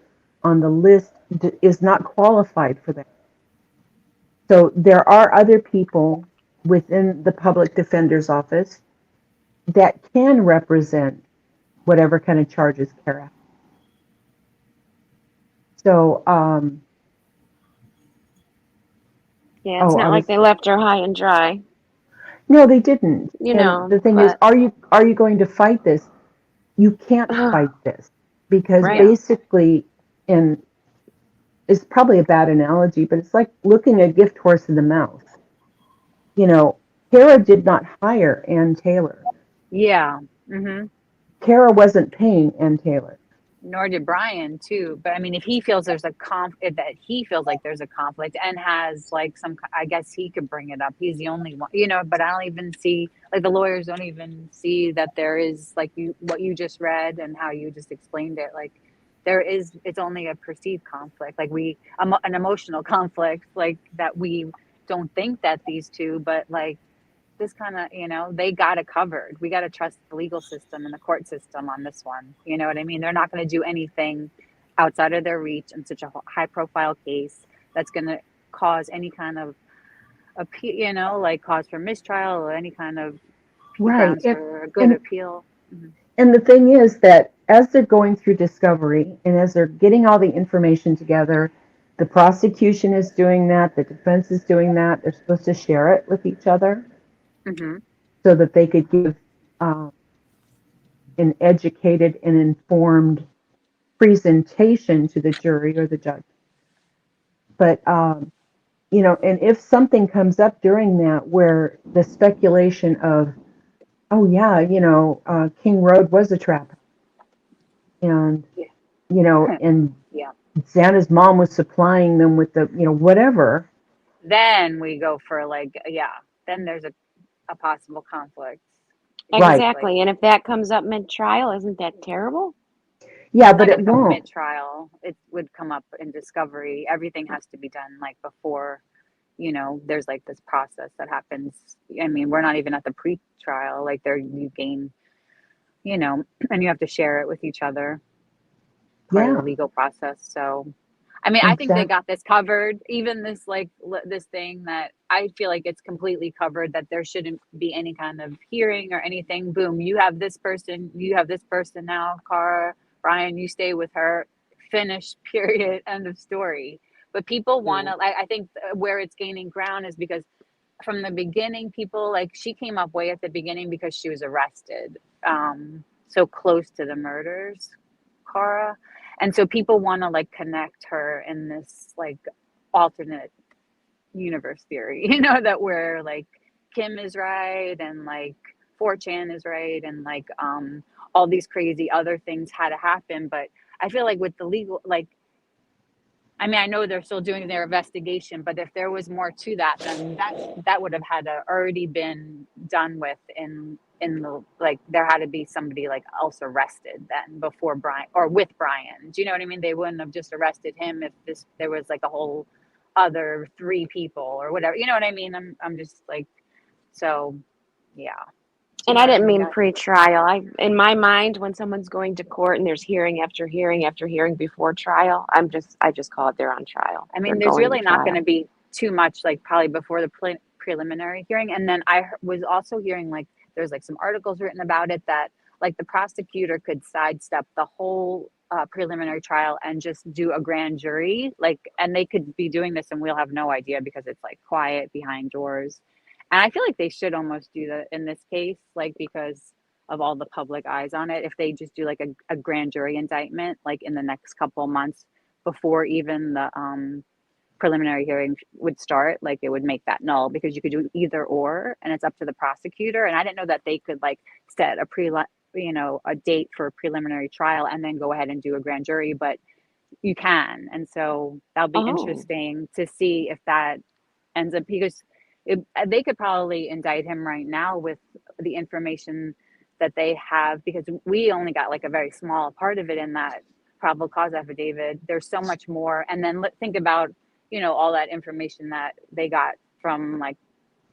the list is not qualified for that. So there are other people within the public defender's office that can represent whatever kind of charges Kara has. So, Yeah, it's not like they left her high and dry. No, they didn't. You And know, the thing is, are you going to fight this? You can't fight this because Right. basically, and it's probably a bad analogy, but it's like looking a gift horse in the mouth. You know, Kara did not hire Ann Taylor. Yeah. Mm-hmm. Kara wasn't paying Ann Taylor. Nor did Brian too. But I mean, if he feels there's a that he feels like there's a conflict and has like some, I guess he could bring it up. He's the only one, you know. But I don't even see, like, the lawyers don't even see that there is, like, what you just read and how you just explained it. Like, there is, it's only a perceived conflict, like an emotional conflict, like that we don't think that these two, but like this kind of, you know, they got it covered. We got to trust the legal system and the court system on this one. You know what I mean? They're not going to do anything outside of their reach in such a high profile case that's going to cause any kind of appeal, you know, like cause for mistrial or any kind of grounds for a good appeal. Mm-hmm. And the thing is that as they're going through discovery and as they're getting all the information together, the prosecution is doing that, the defense is doing that. They're supposed to share it with each other. Mm-hmm. So that they could give an educated and informed presentation to the jury or the judge. But, you know, and if something comes up during that where the speculation of, oh, yeah, you know, King Road was a trap. And, you know, and yeah. Xana's mom was supplying them with the, you know, whatever. Then we go for like, then there's a possible conflict. Exactly. Right. And if that comes up mid-trial, isn't that terrible? Yeah, but it won't. Mid-trial, it would come up in discovery. Everything has to be done like before, you know, there's like this process that happens. I mean, we're not even at the pre-trial, like you gain, you know, and you have to share it with each other part of the legal process. So I mean, I think they got this covered. Even this, like, this thing that I feel like it's completely covered, that there shouldn't be any kind of hearing or anything. Boom, you have this person now, Cara, Brian, you stay with her. Finish, period, end of story. But people want to, I think where it's gaining ground is because from the beginning, people, like, she came up way at the beginning because she was arrested so close to the murders, Cara. And so people want to like connect her in this like alternate universe theory, you know, that where like Kim is right and like 4chan is right and like all these crazy other things had to happen. But I feel like with the legal, like, I mean, I know they're still doing their investigation, but if there was more to that, then that would have had to already been done with in the, like, there had to be somebody like else arrested then before Brian or with Brian. Do you know what I mean? They wouldn't have just arrested him if there was like a whole other 3 people or whatever. You know what I mean? I'm just like, so yeah. And I didn't mean pre-trial. In my mind, when someone's going to court and there's hearing after hearing after hearing before trial, I just call it they're on trial. I mean, there's really not going to be too much, like, probably before the preliminary hearing. And then I was also hearing, like, there's like some articles written about it that like the prosecutor could sidestep the whole preliminary trial and just do a grand jury, like, and they could be doing this and we'll have no idea because it's like quiet behind doors. And I feel like they should almost do that in this case, like, because of all the public eyes on it. If they just do like a grand jury indictment, like in the next couple of months, before even the preliminary hearing would start, like it would make that null, because you could do either or, and it's up to the prosecutor. And I didn't know that they could like set a date for a preliminary trial and then go ahead and do a grand jury, but you can. And so that'll be interesting to see if that ends up, because they could probably indict him right now with the information that they have, because we only got like a very small part of it in that probable cause affidavit. There's so much more. And then think about, all that information that they got from like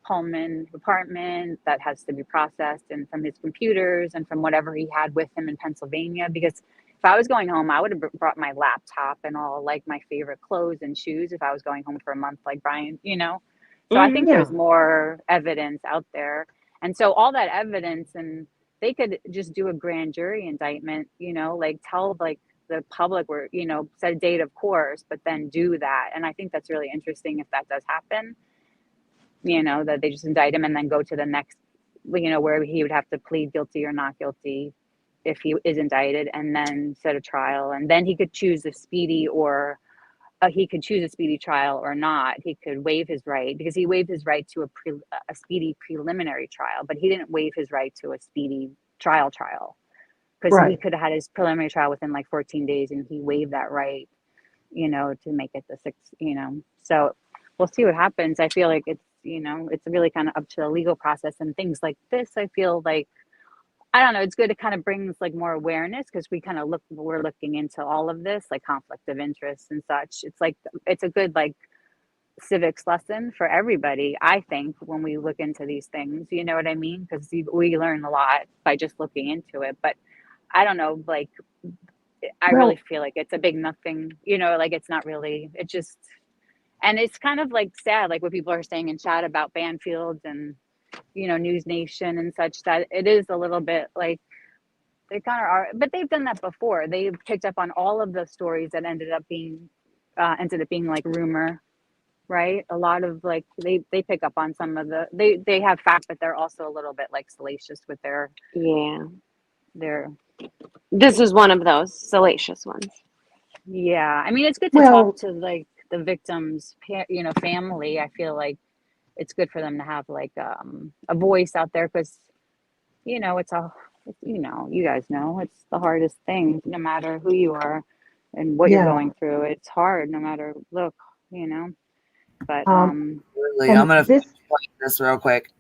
Pullman apartment that has to be processed, and from his computers, and from whatever he had with him in Pennsylvania. Because if I was going home, I would have brought my laptop and all like my favorite clothes and shoes if I was going home for a month, like Brian, So I think there's more evidence out there. And so all that evidence, and they could just do a grand jury indictment, like tell like the public where, set a date, of course, but then do that. And I think that's really interesting if that does happen, that they just indict him and then go to the next, where he would have to plead guilty or not guilty if he is indicted, and then set a trial. And then he could choose a speedy trial or not. He could waive his right, because he waived his right to a speedy preliminary trial, but he didn't waive his right to a speedy trial, because he could have had his preliminary trial within like 14 days, and he waived that right, to make it the 6, So we'll see what happens. I feel like it's, it's really kind of up to the legal process, and things like this, I feel like, I don't know, it's good. It kind of brings like more awareness, because we're looking into all of this, like conflict of interest and such. It's like, it's a good like civics lesson for everybody, I think, when we look into these things, you know what I mean? Because we learn a lot by just looking into it. But I don't know, like, I really feel like it's a big nothing, like it's not really, it just, and it's kind of like sad, like what people are saying in chat about Banfield and, NewsNation and such, that it is a little bit like they kind of are, but they've done that before. They've picked up on all of the stories that ended up being like rumor, right? A lot of like, they pick up on some of they have facts, but they're also a little bit like salacious with their This is one of those salacious ones. Yeah, I mean, it's good to talk to like the victim's family. I feel like it's good for them to have like a voice out there, because you guys know it's the hardest thing, no matter who you are and what you're going through. It's hard no matter but I'm gonna explain this real quick.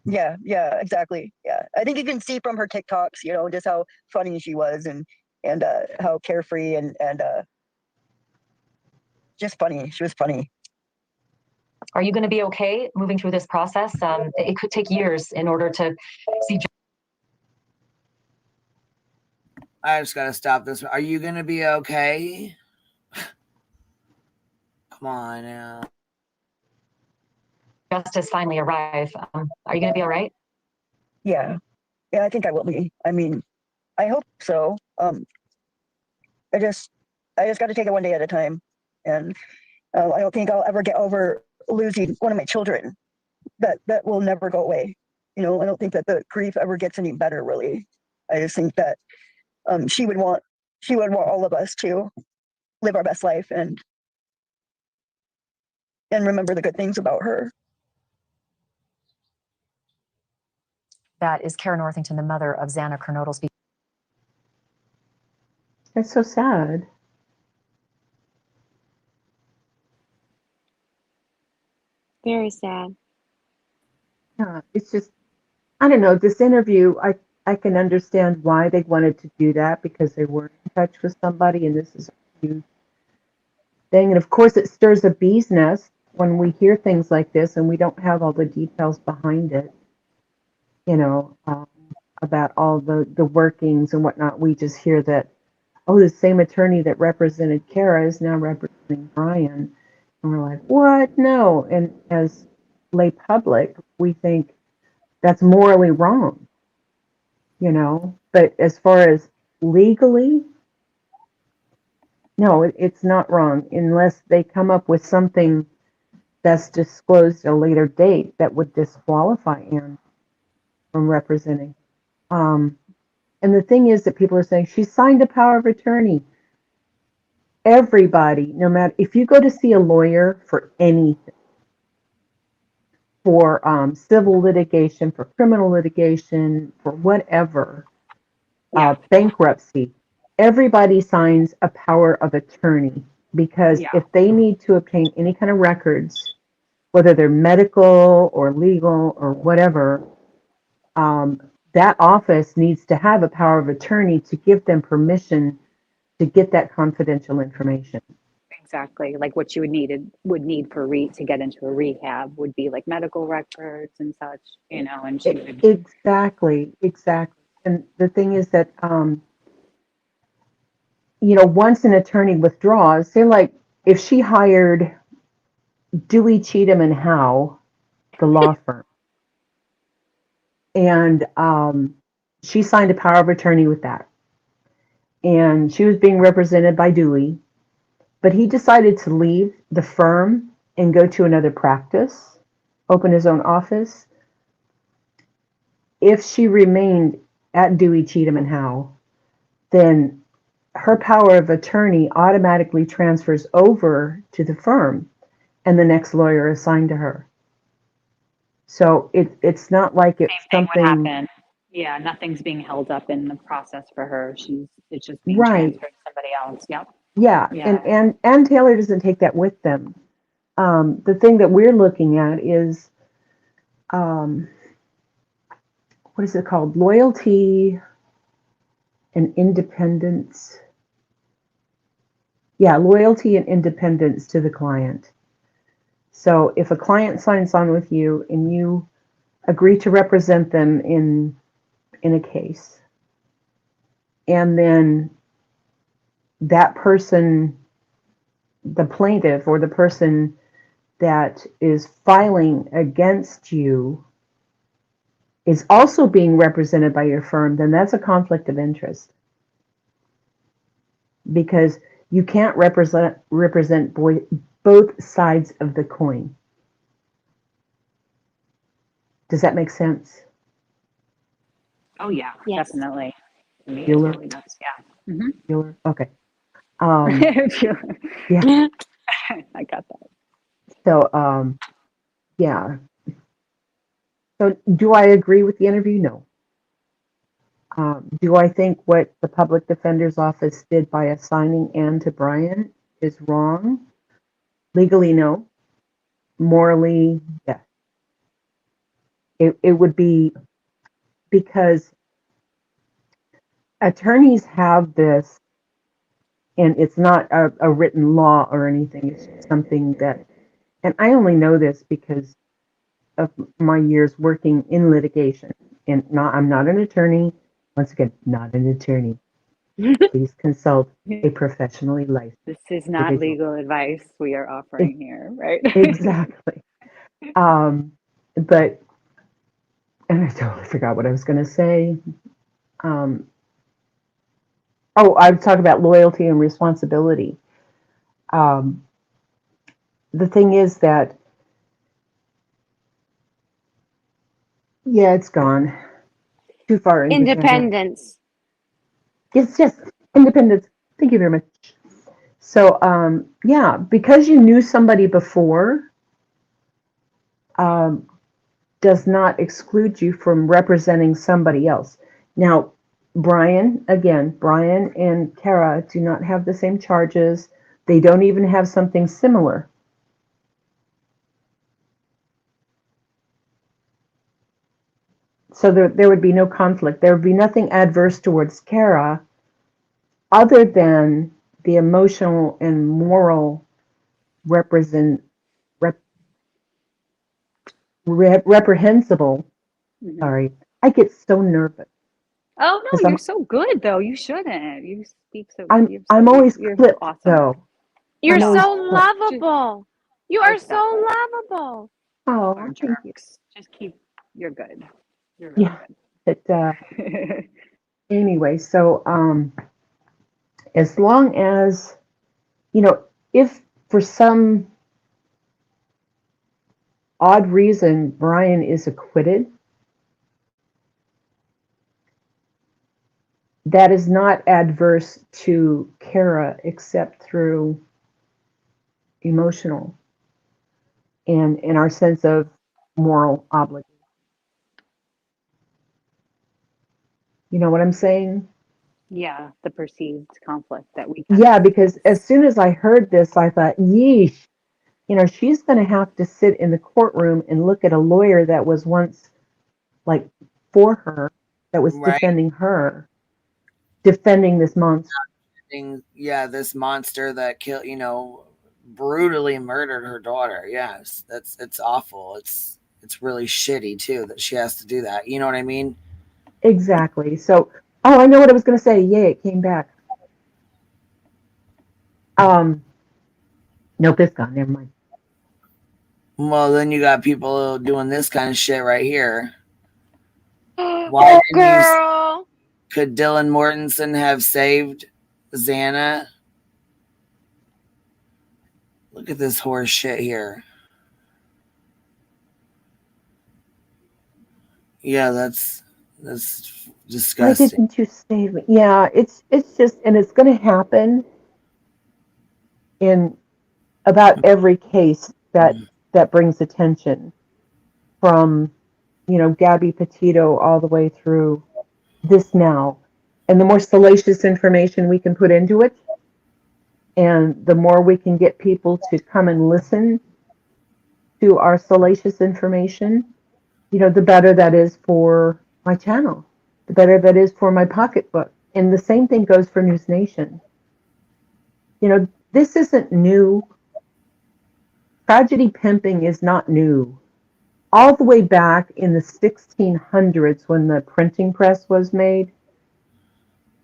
Yeah, exactly. Yeah, I think you can see from her TikToks, just how funny she was, and how carefree and just funny. She was funny. Are you going to be okay moving through this process? It could take years in order to see. I just gotta stop this. Are you gonna be okay? Come on now. Justice finally arrive. Are you going to be all right? Yeah, I think I will be. I mean, I hope so. I just got to take it one day at a time, and I don't think I'll ever get over losing one of my children. That will never go away. I don't think that the grief ever gets any better, really. I just think that she would want all of us to live our best life and remember the good things about her. That is Kara Northington, the mother of Xana Kernodle, speaking. That's so sad. Very sad. Yeah, it's just, I don't know, this interview, I can understand why they wanted to do that, because they were in touch with somebody, and this is a huge thing. And of course, it stirs a bee's nest when we hear things like this and we don't have all the details behind it, about all the workings and whatnot. We just hear that, the same attorney that represented Kara is now representing Brian. And we're like, what? No. And as lay public, we think that's morally wrong, But as far as legally, no, it's not wrong, unless they come up with something that's disclosed at a later date that would disqualify Anne from representing. And And the thing is that people are saying she signed a power of attorney. Everybody, no matter if you go to see a lawyer for anything, for civil litigation, for criminal litigation, for whatever, bankruptcy, everybody signs a power of attorney because if they need to obtain any kind of records, whether they're medical or legal or whatever, that office needs to have a power of attorney to give them permission to get that confidential information. Exactly. Like what you would need for to get into a rehab would be like medical records and such, and she would. Exactly. And the thing is that, once an attorney withdraws, say like if she hired Dewey, Cheatham and Howe, the law firm, and she signed a power of attorney with that, and she was being represented by Dewey, but he decided to leave the firm and go to another practice, open his own office. If she remained at Dewey, Cheatham and Howe, then her power of attorney automatically transfers over to the firm and the next lawyer assigned to her. So it's not like it's Same thing would something. happen. Yeah, nothing's being held up in the process for her. It's just being Right. transferred to somebody else. Yep. Yeah. And Taylor doesn't take that with them. The thing that we're looking at is, what is it called? Loyalty and independence. Yeah, loyalty and independence to the client. So if a client signs on with you and you agree to represent them in a case, and then that person, the plaintiff or the person that is filing against you, is also being represented by your firm, then that's a conflict of interest. Because you can't represent both sides of the coin. Does that make sense? Oh yeah, Yes. definitely. To me, it Bueller? really does. Yeah. Mm-hmm. Bueller? Okay. Yeah. I got that. So, yeah. So, do I agree with the interview? No. Do I think what the public defender's office did by assigning Ann to Brian is wrong? Legally, no. Morally, yes. It would be because attorneys have this, and it's not a written law or anything. It's just something that, and I only know this because of my years working in litigation. And I'm not an attorney. Once again, not an attorney. Please consult a professionally licensed. This is not individual. legal advice we are offering here, right? Exactly. But, and I totally forgot what I was going to say. I was talking about loyalty and responsibility. The thing is that, yeah, it's gone too far into Independence. It's just independence. Thank you very much. So, yeah, because you knew somebody before, does not exclude you from representing somebody else. Now, Brian and Kara do not have the same charges. They don't even have something similar. So there would be no conflict. There would be nothing adverse towards Kara other than the emotional and moral reprehensible. Mm-hmm. Sorry, I get so nervous. Oh no, you're so good though. You shouldn't. You speak so. I'm always you're clipped awesome. though. You're I'm so always lovable. You are so lovable. Oh, Are thank you. jerks. Just keep. You're good. You're really Yeah. But anyway, so as long as if for some odd reason Brian is acquitted, that is not adverse to Kara except through emotional and in our sense of moral obligation. You know what I'm saying? Yeah, the perceived conflict that we kind Yeah, of because as soon as I heard this, I thought, yeesh, you know, she's going to have to sit in the courtroom and look at a lawyer that was once like for her, that was Right. defending this monster. Yeah, this monster that killed, brutally murdered her daughter. Yes, it's awful. It's really shitty too that she has to do that. You know what I mean? Exactly. So, oh, I know what I was going to say. Yay, it came back. Nope, it's gone. Never mind. Well, then you got people doing this kind of shit right here. Oh, girl. Could Dylan Mortensen have saved Xana? Look at this horse shit here. Yeah, that's disgusting. Why didn't you save me? Yeah, it's just, and it's going to happen in about every case that brings attention, from Gabby Petito all the way through this now. And the more salacious information we can put into it, and the more we can get people to come and listen to our salacious information, the better that is for my channel, the better that is for my pocketbook. And the same thing goes for NewsNation. This isn't new. Tragedy pimping is not new. All the way back in the 1600s, when the printing press was made,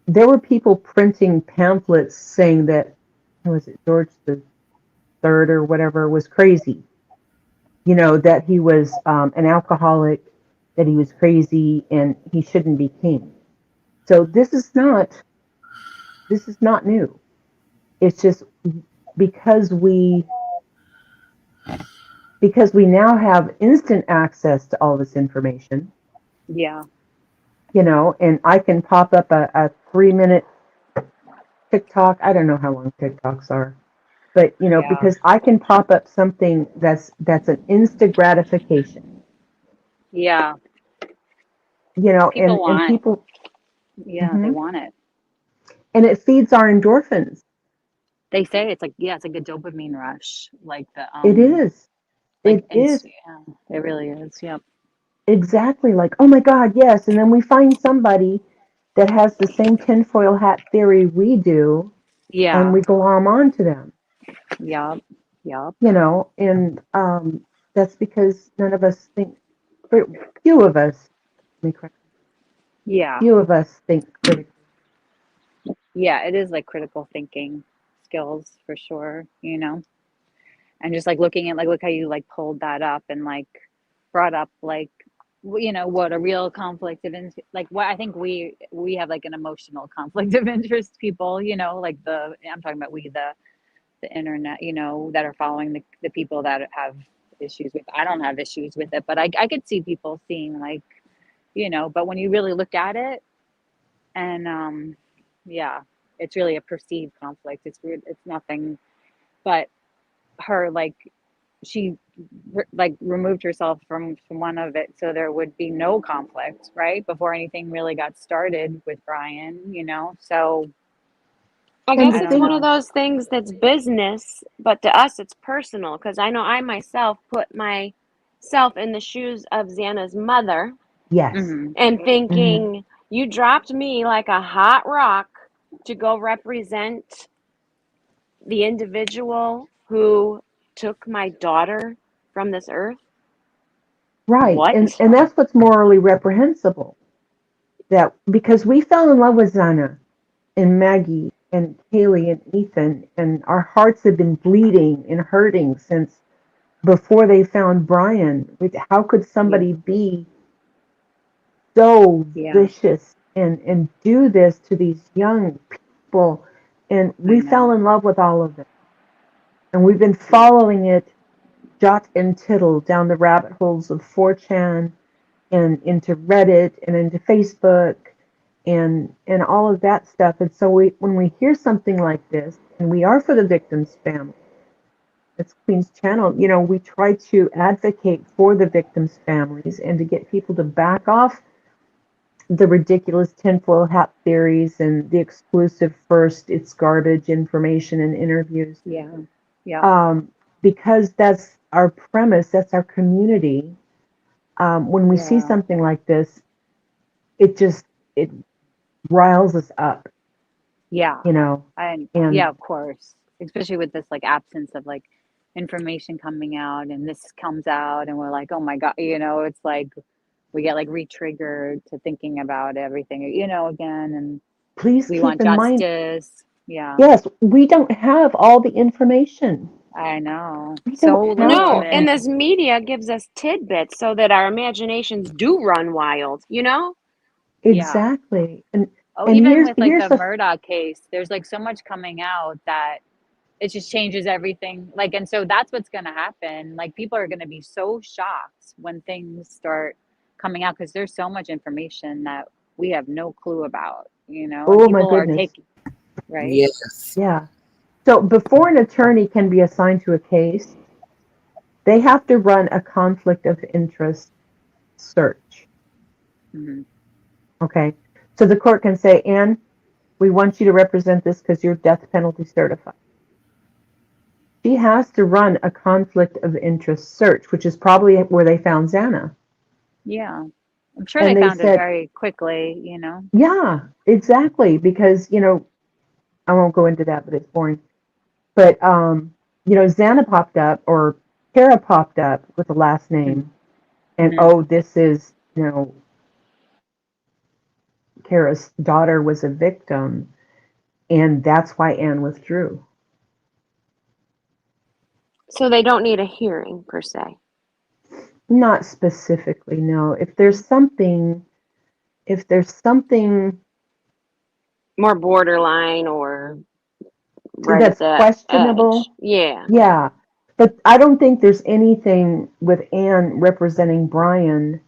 there were people printing pamphlets saying that, was it George the Third or whatever, was crazy. That he was an alcoholic, that he was crazy, and he shouldn't be king. So this is not new. It's just because we now have instant access to all this information. Yeah. And I can pop up a 3-minute TikTok. I don't know how long TikToks are, but because I can pop up something that's an instant gratification. Yeah. People and people. Yeah, they want it. And it feeds our endorphins. They say it's like, it's like a dopamine rush. Like it is. Like it is. Yeah, it really is. Yep. Exactly. Like, oh my God, yes. And then we find somebody that has the same tinfoil hat theory we do. Yeah. And we glom onto them. Yep. And that's because none of us think, few of us, few of us think critically. Yeah, it is like critical thinking skills for sure, and just like looking at, like, look how you like pulled that up and like brought up like, what a real conflict of interest, like what I think we have like an emotional conflict of interest, people, like I'm talking about the internet, that are following the people that have issues with. I don't have issues with it, but I could see people seeing like, but when you really look at it, and yeah, it's really a perceived conflict. It's nothing but her, like, she like removed herself from one of it, so there would be no conflict, right, before anything really got started with Brian, so I guess it's one of those things that's business, but to us it's personal, because I know I myself put myself in the shoes of Xana's mother. Yes. And thinking, you dropped me like a hot rock to go represent the individual who took my daughter from this earth. Right. What? And that's what's morally reprehensible. That because we fell in love with Zana and Maggie and Haley and Ethan, and our hearts have been bleeding and hurting since before they found Brian. How could somebody be so vicious and do this to these young people? And we fell in love with all of them. And we've been following it jot and tittle down the rabbit holes of 4chan and into Reddit and into Facebook and all of that stuff. And so when we hear something like this, and we are for the victim's family, it's Queen's Channel, you know, we try to advocate for the victims' families and to get people to back off the ridiculous tinfoil hat theories and the exclusive first, it's garbage information and interviews. Yeah. Because that's our premise, that's our community. When we see Yeah. something like this, it riles us up, Yeah. you know, And and yeah, of course. Especially with this like absence of like information coming out, and this comes out and we're like, oh my God, you know, it's like we get like re-triggered to thinking about everything, you know, again, and please we keep want in mind, justice. Yeah, yes, we don't have all the information. I know. We So don't have No, limited. and this media gives us tidbits so that our imaginations do run wild, you know? Yeah. exactly. Oh, And even here's with like here's the the Murdoch case, there's like so much coming out that it just changes everything. Like, and so that's what's going to happen. Like, people are going to be so shocked when things start coming out because there's so much information that we have no clue about, you know, and oh my people are goodness. taking, right? Yes. Yeah. So before an attorney can be assigned to a case, they have to run a conflict of interest search. Hmm. Okay. So the court can say, Anne, we want you to represent this because you're death penalty certified. She has to run a conflict of interest search, which is probably where they found Xana. Yeah. I'm sure they And they found it said, very quickly, you know? yeah, exactly. Because, you know, I won't go into that, but it's boring. But, you know, Xana popped up or Kara popped up with the last name. And, Mm-hmm. oh, this is, you know, Kara's daughter was a victim. And that's why Anne withdrew. So they don't need a hearing per se. Not specifically, no. If there's something More borderline or right at that's the edge. questionable, Yeah. yeah. But I don't think there's anything with Anne representing Brian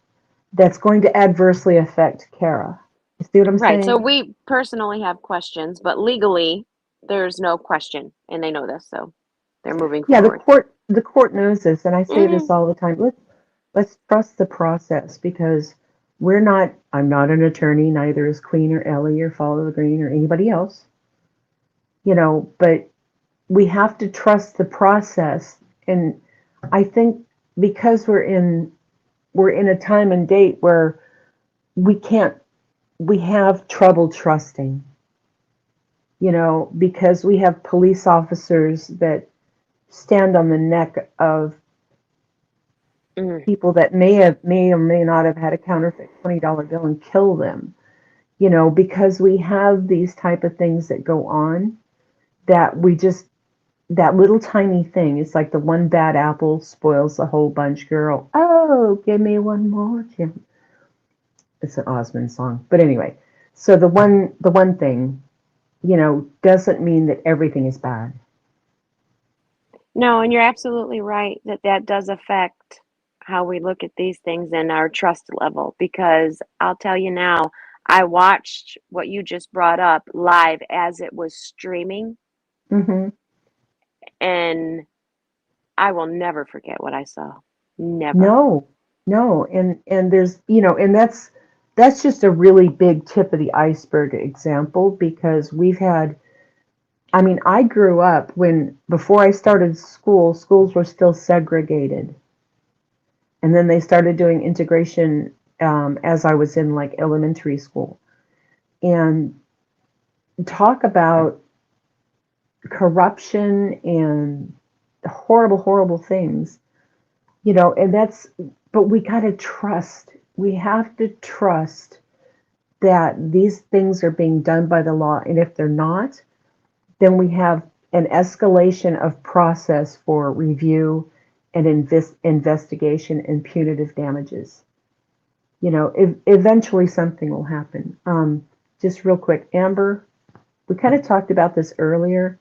that's going to adversely affect Kara. You see what I'm Right. So saying? we personally have questions, but legally there's no question and they know this, so they're moving Yeah, forward. the court knows this, and I say Hmm. this all the time. Let's trust the process because I'm not an attorney, neither is Queen or Ellie or Follow the Green or anybody else. You know, but we have to trust the process. And I think because we're in a time and date where we can't we have trouble trusting, you know, because we have police officers that stand on the neck of Hmm. people that may or may not have had a counterfeit $20 bill and kill them, you know, because we have these type of things that go on that we just that little tiny thing, it's like the one bad apple spoils the whole bunch, girl. Oh, give me one more, Jim. It's an Osmond song. But anyway, so the one thing, you know, doesn't mean that everything is bad. No, and you're absolutely right that that does affect how we look at these things and our trust level. Because I'll tell you now, I watched what you just brought up live as it was streaming, Mm-hmm. and I will never forget what I saw. Never. No, no, and there's, you know, and that's just a really big tip of the iceberg example because we've had. I mean, I grew up when before I started school, schools were still segregated, and then they started doing integration as I was in like elementary school, and talk about corruption and horrible, horrible things, you know, and but we got to trust. We have to trust that these things are being done by the law. And if they're not, then we have an escalation of process for review and investigation and punitive damages. You know, eventually something will happen. Just real quick, Amber, we kind of talked about this earlier,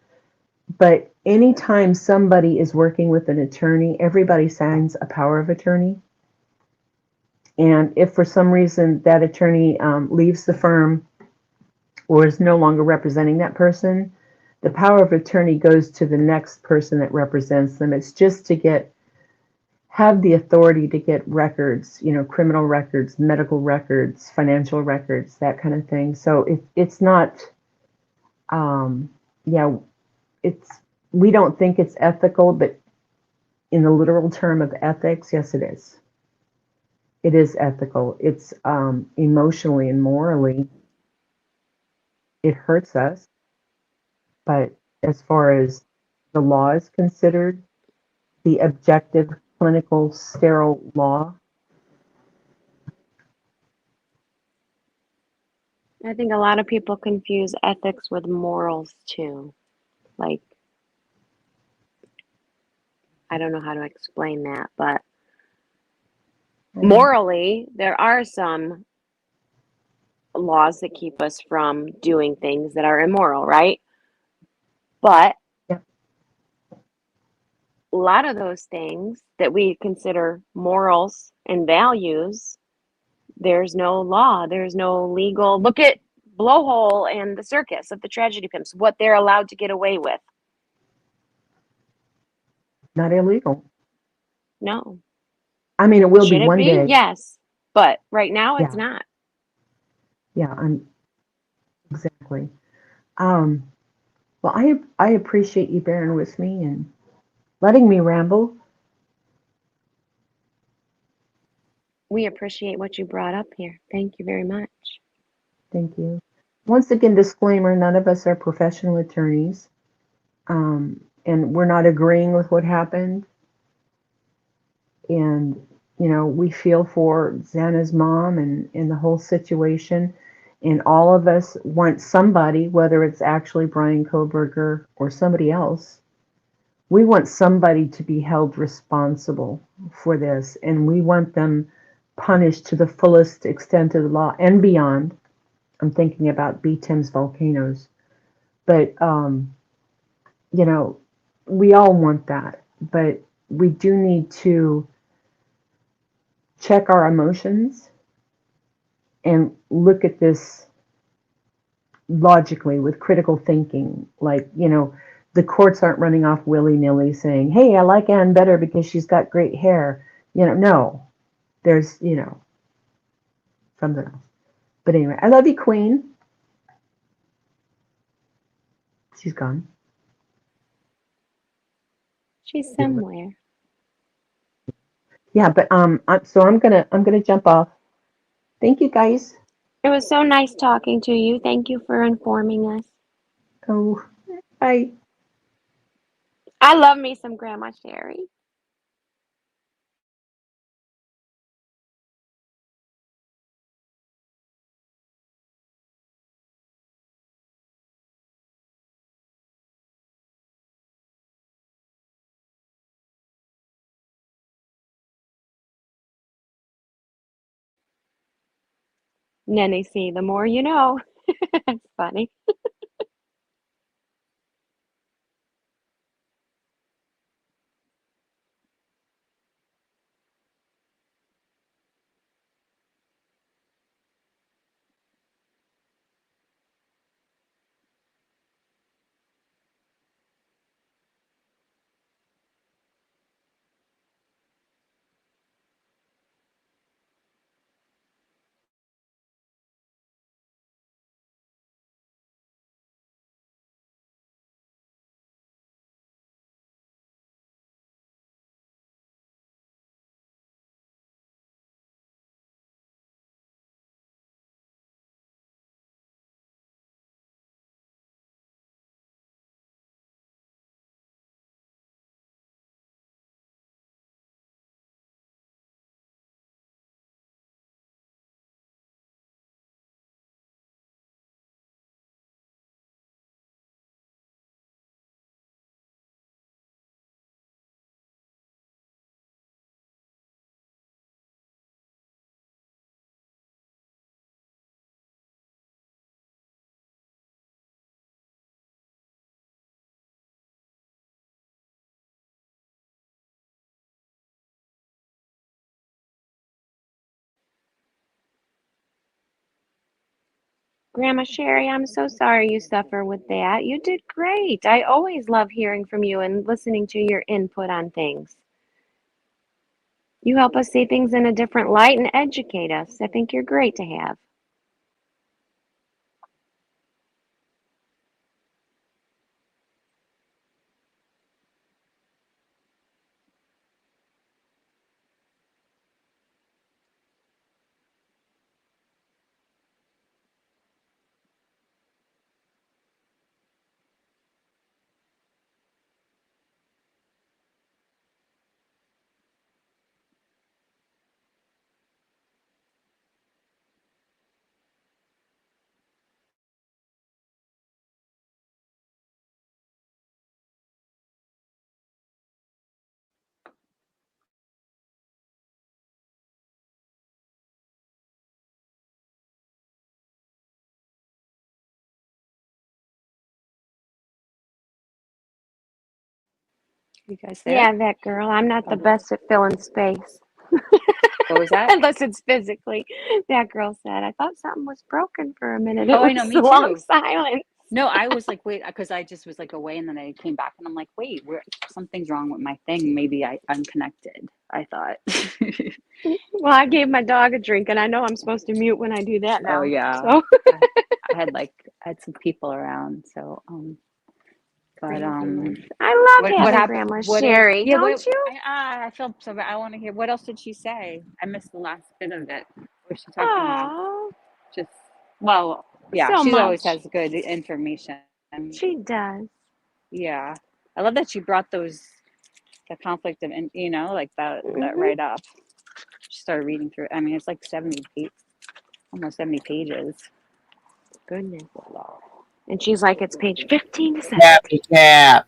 but anytime somebody is working with an attorney, everybody signs a power of attorney. And if for some reason that attorney leaves the firm or is no longer representing that person, the power of attorney goes to the next person that represents them. It's just to have the authority to get records, criminal records, medical records, financial records, that kind of thing. So it's not, yeah, we don't think it's ethical, but in the literal term of ethics, yes, it is. It is ethical. It's emotionally and morally, it hurts us. But as far as the law is considered, the objective, clinical, sterile law, I think a lot of people confuse ethics with morals too. Like, I don't know how to explain that, but morally, there are some laws that keep us from doing things that are immoral, right? But yeah, a lot of those things that we consider morals and values, there's no law, there's no legal. Look at Blowhole and the circus of the tragedy pimps, what they're allowed to get away with. not illegal. No. I mean, it will be Should it one be? day. Yes. But right now it's Yeah, not. yeah, exactly. Well, I appreciate you bearing with me and letting me ramble. We appreciate what you brought up here. Thank you very much. Thank you. Once again, disclaimer: none of us are professional attorneys, and we're not agreeing with what happened. And we feel for Xana's mom and the whole situation. And all of us want somebody, whether it's actually Brian Koberger or somebody else, we want somebody to be held responsible for this, and we want them punished to the fullest extent of the law and beyond. I'm thinking about BTIM's volcanoes, but we all want that, but we do need to check our emotions and look at this logically with critical thinking. Like, the courts aren't running off willy-nilly saying, hey, I like Anne better because she's got great hair. No, there's, something else. But anyway, I love you, Queen. She's gone. She's somewhere. Yeah, but so I'm gonna jump off. Thank you, guys. It was so nice talking to you. Thank you for informing us. Oh, bye. I love me some Grandma Sherry. Nenny C, the more you know. It's funny. Grandma Sherry, I'm so sorry you suffer with that. You did great. I always love hearing from you and listening to your input on things. You help us see things in a different light and educate us. I think you're great to have. You guys there? Yeah, that girl. I'm not the best at filling space. What was that? Unless it's physically. That girl said, I thought something was broken for a minute. It Oh, I was know, me a long too. silence. No, I was like, wait, because I just was like away, and then I came back, and I'm like, wait, something's wrong with my thing. Maybe I'm connected. I thought. Well, I gave my dog a drink, and I know I'm supposed to mute when I do that now. Oh yeah, So I had some people around, so but craziness. I love what having happened? Grandma What Sherry, yeah, don't you? I felt so bad. I want to hear what else did she say? I missed the last bit of it. Was she talking about Aw, just well, yeah, so she always much. has good information. She does. Yeah, I love that she brought the conflict of, like that right up. She started reading through. I mean, it's like 70 almost 70 pages. Goodness. And she's like, it's page 15 to 17. Happy cat.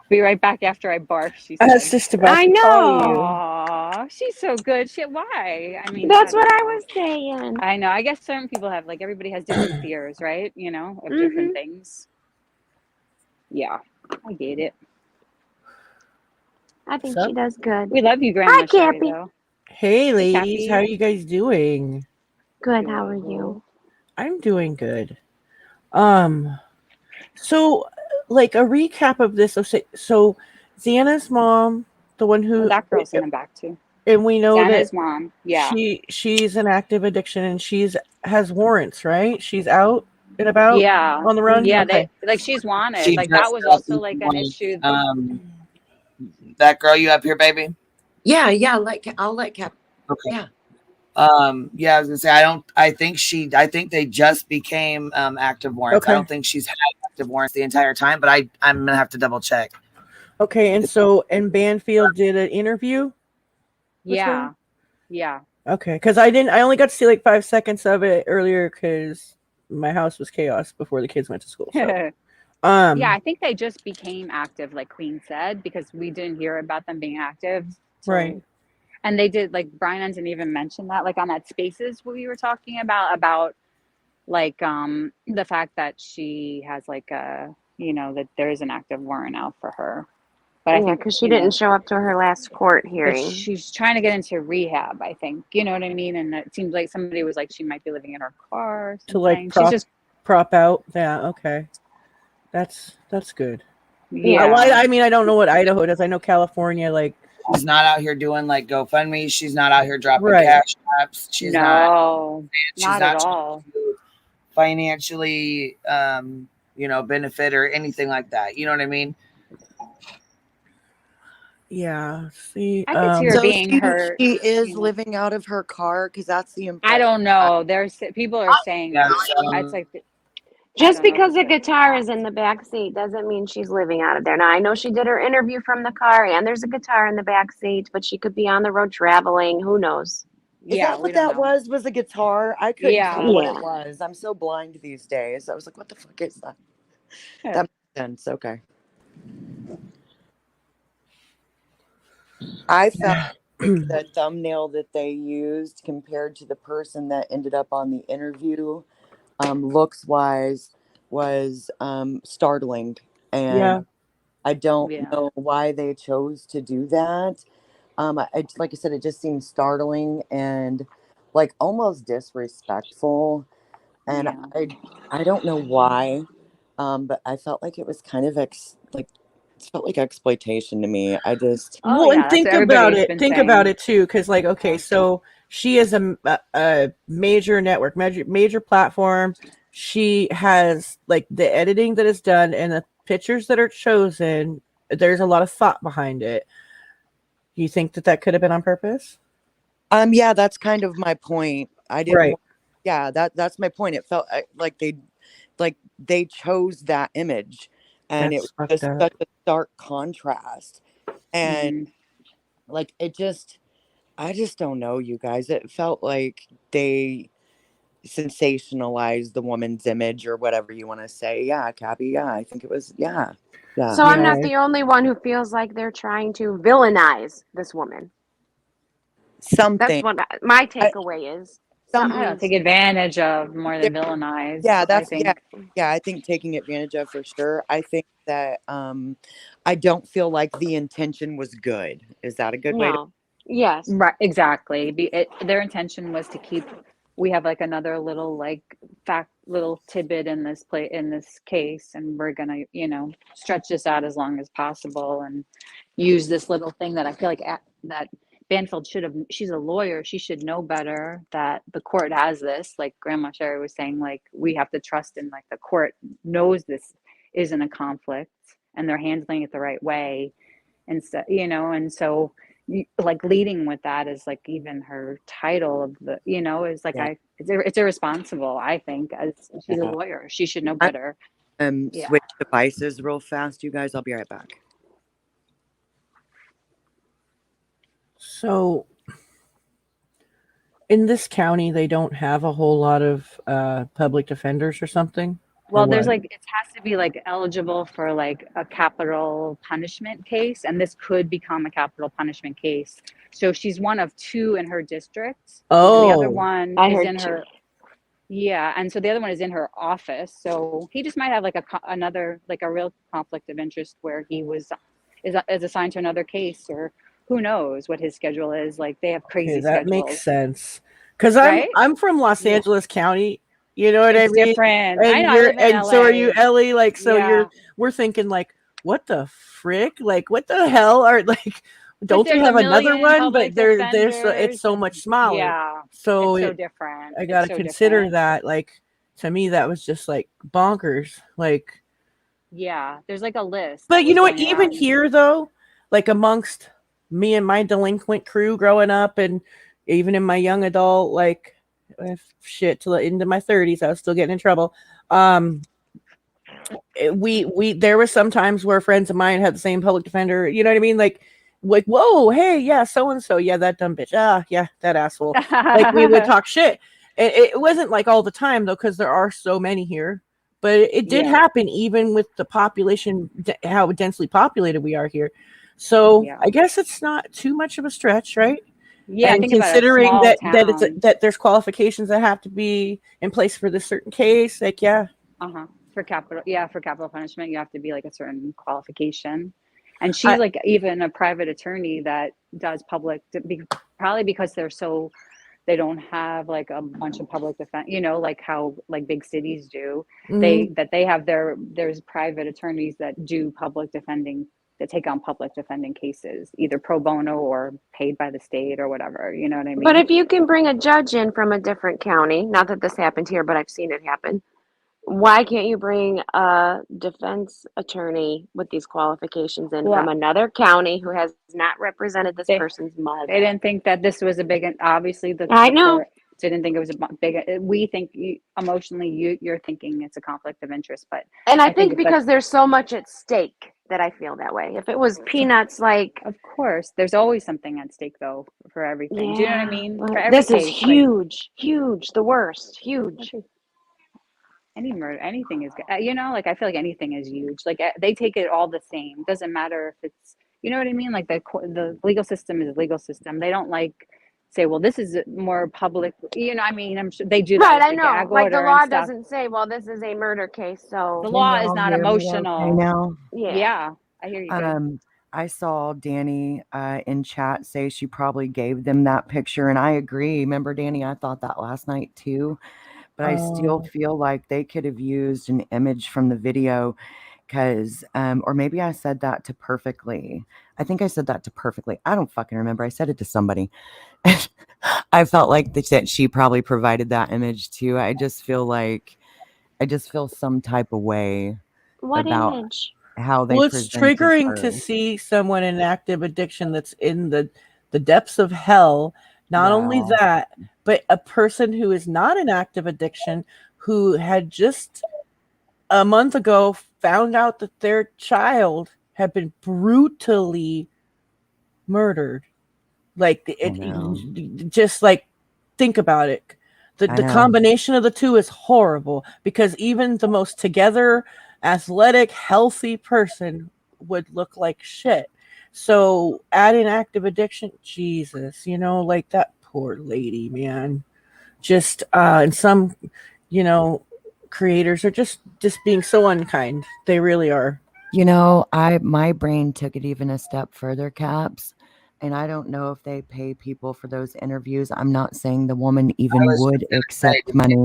Be right back after I barf, she I was said. just about I to call you. know. Aw, she's so good. Why? I mean, I That's don't what I know. was saying. I know. I guess certain people have, like, everybody has different fears, right? Of different things. Yeah, I get it. I think Sup? she does good. We love you, Grandma Sherry, Cappy. though. Hey, ladies, Cappy. how are you guys doing? Good. How are you? I'm doing good. So, like a recap of this. So Xana's mom, the one Oh, who, that girl's in the back, too. and we know that Xana's mom. Yeah. she's an active addiction, and has warrants, right? She's out and about Yeah. on the run. Yeah. Okay. She's wanted. She Like, that just was got also, like, an issue. that girl you up here, baby? Yeah, I'll let Cap. Okay. Yeah. Yeah, I was gonna say I think they just became active warrants. I Okay. don't think she's had active warrants the entire time, but I'm gonna have to double check. Okay, and Banfield did an interview with her? Yeah. Okay, because I only got to see like 5 seconds of it earlier because my house was chaos before the kids went to school. So, Yeah, I think they just became active, like Queen said, because we didn't hear about them being active. right. And they did, like, Brian didn't even mention that, like, on that Spaces we were talking about like the fact that she has like that there is an active warrant out for her. But I Yeah, think because she didn't show up to her last court but hearing. she's trying to get into rehab, I think. You know what I mean? And it seems like somebody was like she might be living in her car or something. To like She's just prop out. Yeah, okay. That's good. yeah. I mean, I don't know what Idaho does. I know California, like She's not out here doing like GoFundMe. She's not out here dropping Right. cash apps. She's No, she's not at all. financially benefit or anything like that. You know what I mean? yeah. See, I could see her So being hurt. she is living out of her car because that's the impression. I don't know. There's people are saying Yeah, that. It's like Just because a guitar is in the back seat doesn't mean she's living out of there. Now, I know she did her interview from the car and there's a guitar in the back seat, but she could be on the road traveling. Who knows? Is that what that was? Was a guitar? I couldn't tell what it was. I'm so blind these days. I was like, what the fuck is that? That makes sense. Okay. I felt like the thumbnail that they used compared to the person that ended up on the interview, looks wise, was startling. And I don't know why they chose to do that. Like I said, it just seems startling and like almost disrespectful. And Yeah. I don't know why, but I felt like it was kind of it felt like exploitation to me. I just Oh Well, and yeah, that's what think about everybody's it. been Think about saying. it too, because like, okay, Yeah. so she is a major network, major platform. She has like the editing that is done and the pictures that are chosen. There's a lot of thought behind it. You think that could have been on purpose? yeah, that's kind of my point. I didn't Right. want, yeah, that's my point. It felt like they chose that image, and it That's was fucked just up. such a stark contrast. And Hmm. like I just don't know, you guys. It felt like they sensationalized the woman's image or whatever you want to say. Yeah, Cabby. Yeah, I think it was. Yeah, yeah. So I'm Yeah. not the only one who feels like they're trying to villainize this woman. That's Something. what my I, takeaway is. I don't Something's take advantage of more there- than villainize. yeah, I that's think. yeah. I think taking advantage of for sure. I think that I don't feel like the intention was good. Is that a good way to? no. Yes. Right, exactly. Their intention was to keep. We have like another little like little tidbit in this case, and we're gonna stretch this out as long as possible and use this little thing that I feel like that Banfield should have. She's a lawyer. She should know better that the court has this. Like Grandma Sherry was saying, like we have to trust in like the court knows this isn't a conflict and they're handling it the right way, and so and so like leading with that is like even her title of the is like Yeah, it's irresponsible. I think as she's a yeah. lawyer she should know I better. Yeah. switch devices real fast, you guys. I'll be right back. So in this county, they don't have a whole lot of public defenders or something, or Well, there's what? like it has to be like eligible for like a capital punishment case, and this could become a capital punishment case. So she's one of two in her district, and the other Oh, one I is heard in too. her. Yeah, and so the other one is in her office. So he just might have like another like a real conflict of interest where he is assigned to another case, or who knows what his schedule is. Like they have okay, crazy that makes schedules, sense. Because right? I'm from Los Yeah, Angeles County. You know what I it's mean? different. I And know. I live in so are you, LA. Ellie? Like, so Yeah, we're thinking like, what the frick? Like, what the hell are like? because Don't they there's a have another million one? But public it's defenders, so and much smaller. yeah, So it's so different. I It's gotta so consider different. that. Like, to me, that was just like bonkers. Like, Yeah, there's like a list but that you was know what? going Even around. here, though, like amongst me and my delinquent crew growing up, and even in my young adult, like shit, till the end of my 30s, I was still getting in trouble. Um, we there were some times where friends of mine had the same public defender. You know what I mean? Like, whoa, hey, yeah, so and so, yeah, that dumb bitch, yeah, that asshole. Like we would talk shit. It wasn't like all the time though, because there are so many here. But it did Yeah, happen even with the population, how densely populated we are here. So yeah, I guess it's not too much of a stretch, right? yeah. And Think about a considering small that town. that there's qualifications that have to be in place for this certain case, like yeah, Uh-huh. For capital punishment, you have to be like a certain qualification. And I she's like even a private attorney that does probably because they don't have like a bunch of public defense, like how like big cities do. mhm. They have there's private attorneys that do that take on public defending cases, either pro bono or paid by the state or whatever. You know what I But mean? if you can bring a judge in from a different county, not that this happened here, but I've seen it happen. Why can't you bring a defense attorney with these qualifications in from Well, another county who has not represented this they person's They mother? didn't think that this was a big, obviously I the know. court didn't think it was a big, we think emotionally you're thinking it's a conflict of interest, but And I I think think it's like, because there's so much at stake that I feel that way. If it was peanuts, like, of course, there's always something at stake though for everything. Do you know what I yeah, mean? For but every this is case, like huge, huge, the worst, huge. every, any murder, anything is, like I feel like anything is huge. Like they take it all the same. Doesn't matter if it's, you know what I mean? Like the legal system is a legal system. They don't like say, well, this is more public. I mean, I'm sure they do that Right, with I the know. gag Like the order and law stuff. doesn't say, well, this is a murder case, The so Can law is y'all not hear me okay emotional. now? yeah. Yeah, I hear you good. I saw Danny in chat say she probably gave them that picture, and I agree. Remember, Danny, I thought that last night too. but I still feel like they could have used an image from the video because, or maybe I said that to Perfectly. I think I said that to Perfectly. I don't fucking remember. I said it to somebody. I felt like that she probably provided that image too. I just feel some type of way What about image? how they Well, it's presented triggering to her. see someone in active addiction that's in the depths of hell. Not only Yeah. that, but a person who is not in active addiction, who had just a month ago found out that their child had been brutally murdered. Like I know. just like think about it. I The know. combination of the two is horrible because even the most together, athletic, healthy person would look like shit. So adding active addiction, Jesus, like that poor lady, man. Just and some, you know, creators are just being so unkind. They really are. My brain took it even a step further, Caps. And I don't know if they pay people for those interviews. I'm not saying the woman even would accept money.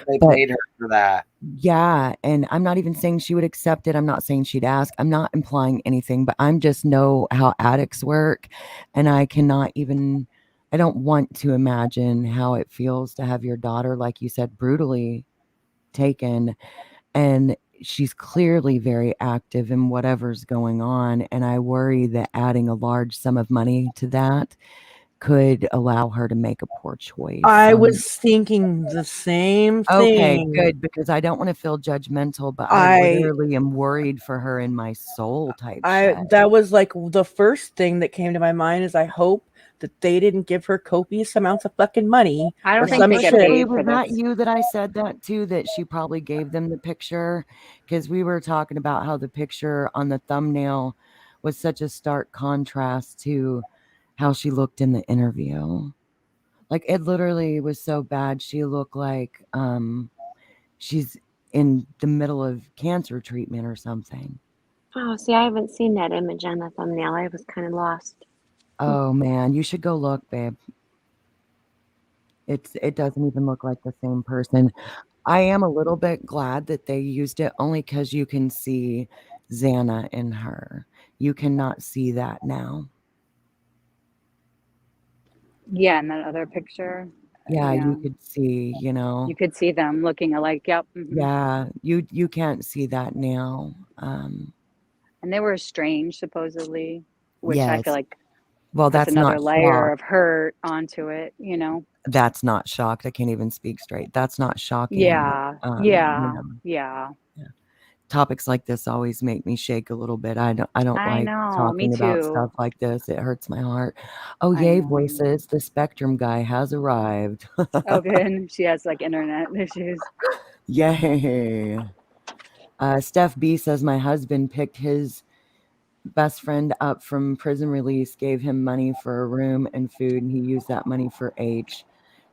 They But paid her for that. yeah, and I'm not even saying she would accept it. I'm not saying she'd ask. I'm not implying anything, but I'm just know how addicts work. And I don't want to imagine how it feels to have your daughter, like you said, brutally taken. And she's clearly very active in whatever's going on. And I worry that adding a large sum of money to that could allow her to make a poor choice. I was thinking the same Okay, thing. good, because I don't want to feel judgmental, but I literally am worried for her in my soul type shit. That was like the first thing that came to my mind is I hope that they didn't give her copious amounts of fucking money. I don't or think some they get shit. paid for Was that this. you that I said that to, that she probably gave them the picture? Because we were talking about how the picture on the thumbnail was such a stark contrast to how she looked in the interview. Like, it literally was so bad. She looked like she's in the middle of cancer treatment or something. Oh, see, I haven't seen that image on the thumbnail. I was kind of lost. Oh man, you should go look, babe. It doesn't even look like the same person. I am a little bit glad that they used it only because you can see Xana in her. You cannot see that now. Yeah, in that other picture. Yeah, Yeah. you could see, You could see them looking alike. Yep. Yeah, you can't see that now. And they were estranged, supposedly, which I feel Yes. like Well, puts that's not another layer shock. of hurt onto it. That's not shocked. I can't even speak straight. That's not shocking. Yeah. Yeah. Yeah. Yeah. Topics like this always make me shake a little bit. I don't I like know. Me talking about stuff too. like this. It hurts my heart. Oh, I yay, know. voices. The Spectrum guy has arrived. Oh, good. She has like internet issues. Yay. Steph B says my husband picked his best friend up from prison release, gave him money for a room and food, and he used that money for H.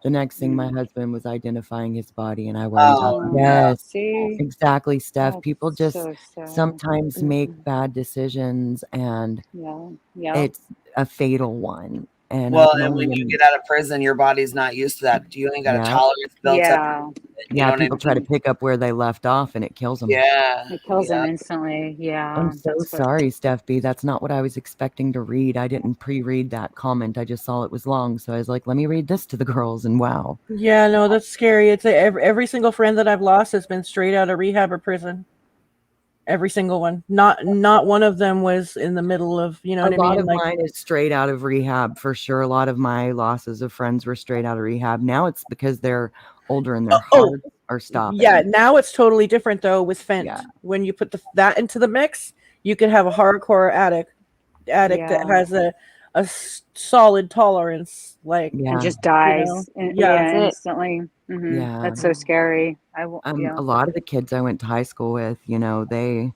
The next thing, my husband was identifying his body, and I worry about Oh, yes, see? exactly, Steph. That's People just so sad. sometimes make bad decisions, and Yeah. Yeah. it's a fatal one. And I Well, can and when only you get out of prison, your body's not used to that. You ain't got a yeah, tolerance built up. Yeah. You know what I people try to mean? pick up where they left off, and it kills them. Yeah. It kills them Yeah. instantly. Yeah. I'm so That's what. sorry, Steph B. That's not what I was expecting to read. I didn't pre-read that comment. I just saw it was long, so I was like, let me read this to the girls, and wow. Yeah, no, that's scary. It's every single friend that I've lost has been straight out of rehab or prison. Every single one. Not one of them was in the middle of, you know what I mean? A lot of mine is straight out of rehab for sure. A lot of my losses of friends were straight out of rehab. Now it's because they're older and their hearts are stopping. Yeah, now it's totally different though with Fent. Yeah. When you put that into the mix, you could have a hardcore addict that has a solid tolerance, like and just dies. yeah, Instantly. Yeah. That's so scary. A lot of the kids I went to high school with, there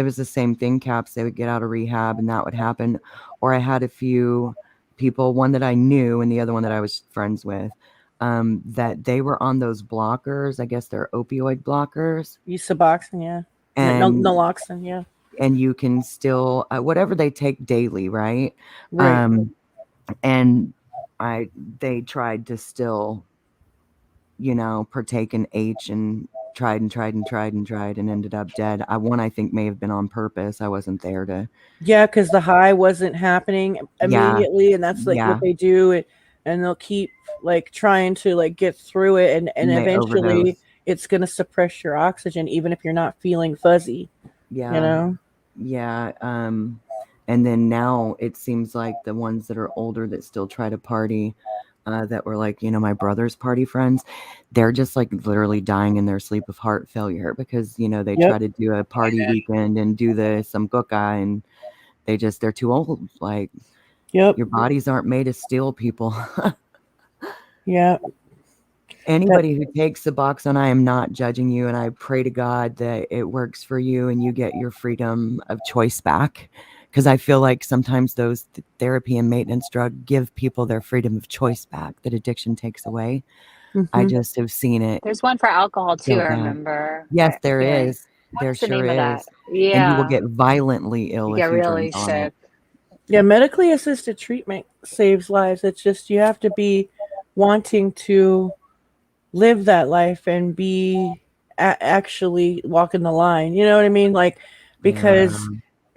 was the same thing, Caps. They would get out of rehab and that would happen. Or I had a few people, one that I knew and the other one that I was friends with, that they were on those blockers. I guess they're opioid blockers. Suboxone, yeah. And naloxone, yeah. And you can still, whatever they take daily, right? Right. And they tried to still partake in H and tried and ended up dead. I think may have been on purpose. I wasn't there to. Yeah, because the high wasn't happening immediately, and that's like Yeah. what they do, and they'll keep like trying to like get through it, and they eventually overdose. it's gonna suppress your oxygen, even if you're not feeling fuzzy. Yeah. Yeah. And then now it seems like the ones that are older that still try to party, that were like, my brother's party friends, they're just like literally dying in their sleep of heart failure because, they try to do a party weekend and do some coca and they're too old. Like, your bodies aren't made of steel, people. Yeah. Anybody who takes Suboxone, I am not judging you, and I pray to God that it works for you and you get your freedom of choice back. Because I feel like sometimes those therapy and maintenance drugs give people their freedom of choice back that addiction takes away. I just have seen it. There's one for alcohol too, so I bad. remember. Yes, there Yeah. is. There What's the sure name of that? is. Yeah. And you will get violently ill You if get you really drink on sick. it. Yeah, medically assisted treatment saves lives. It's just you have to be wanting to live that life and be actually walking the line. You know what I mean? Like, because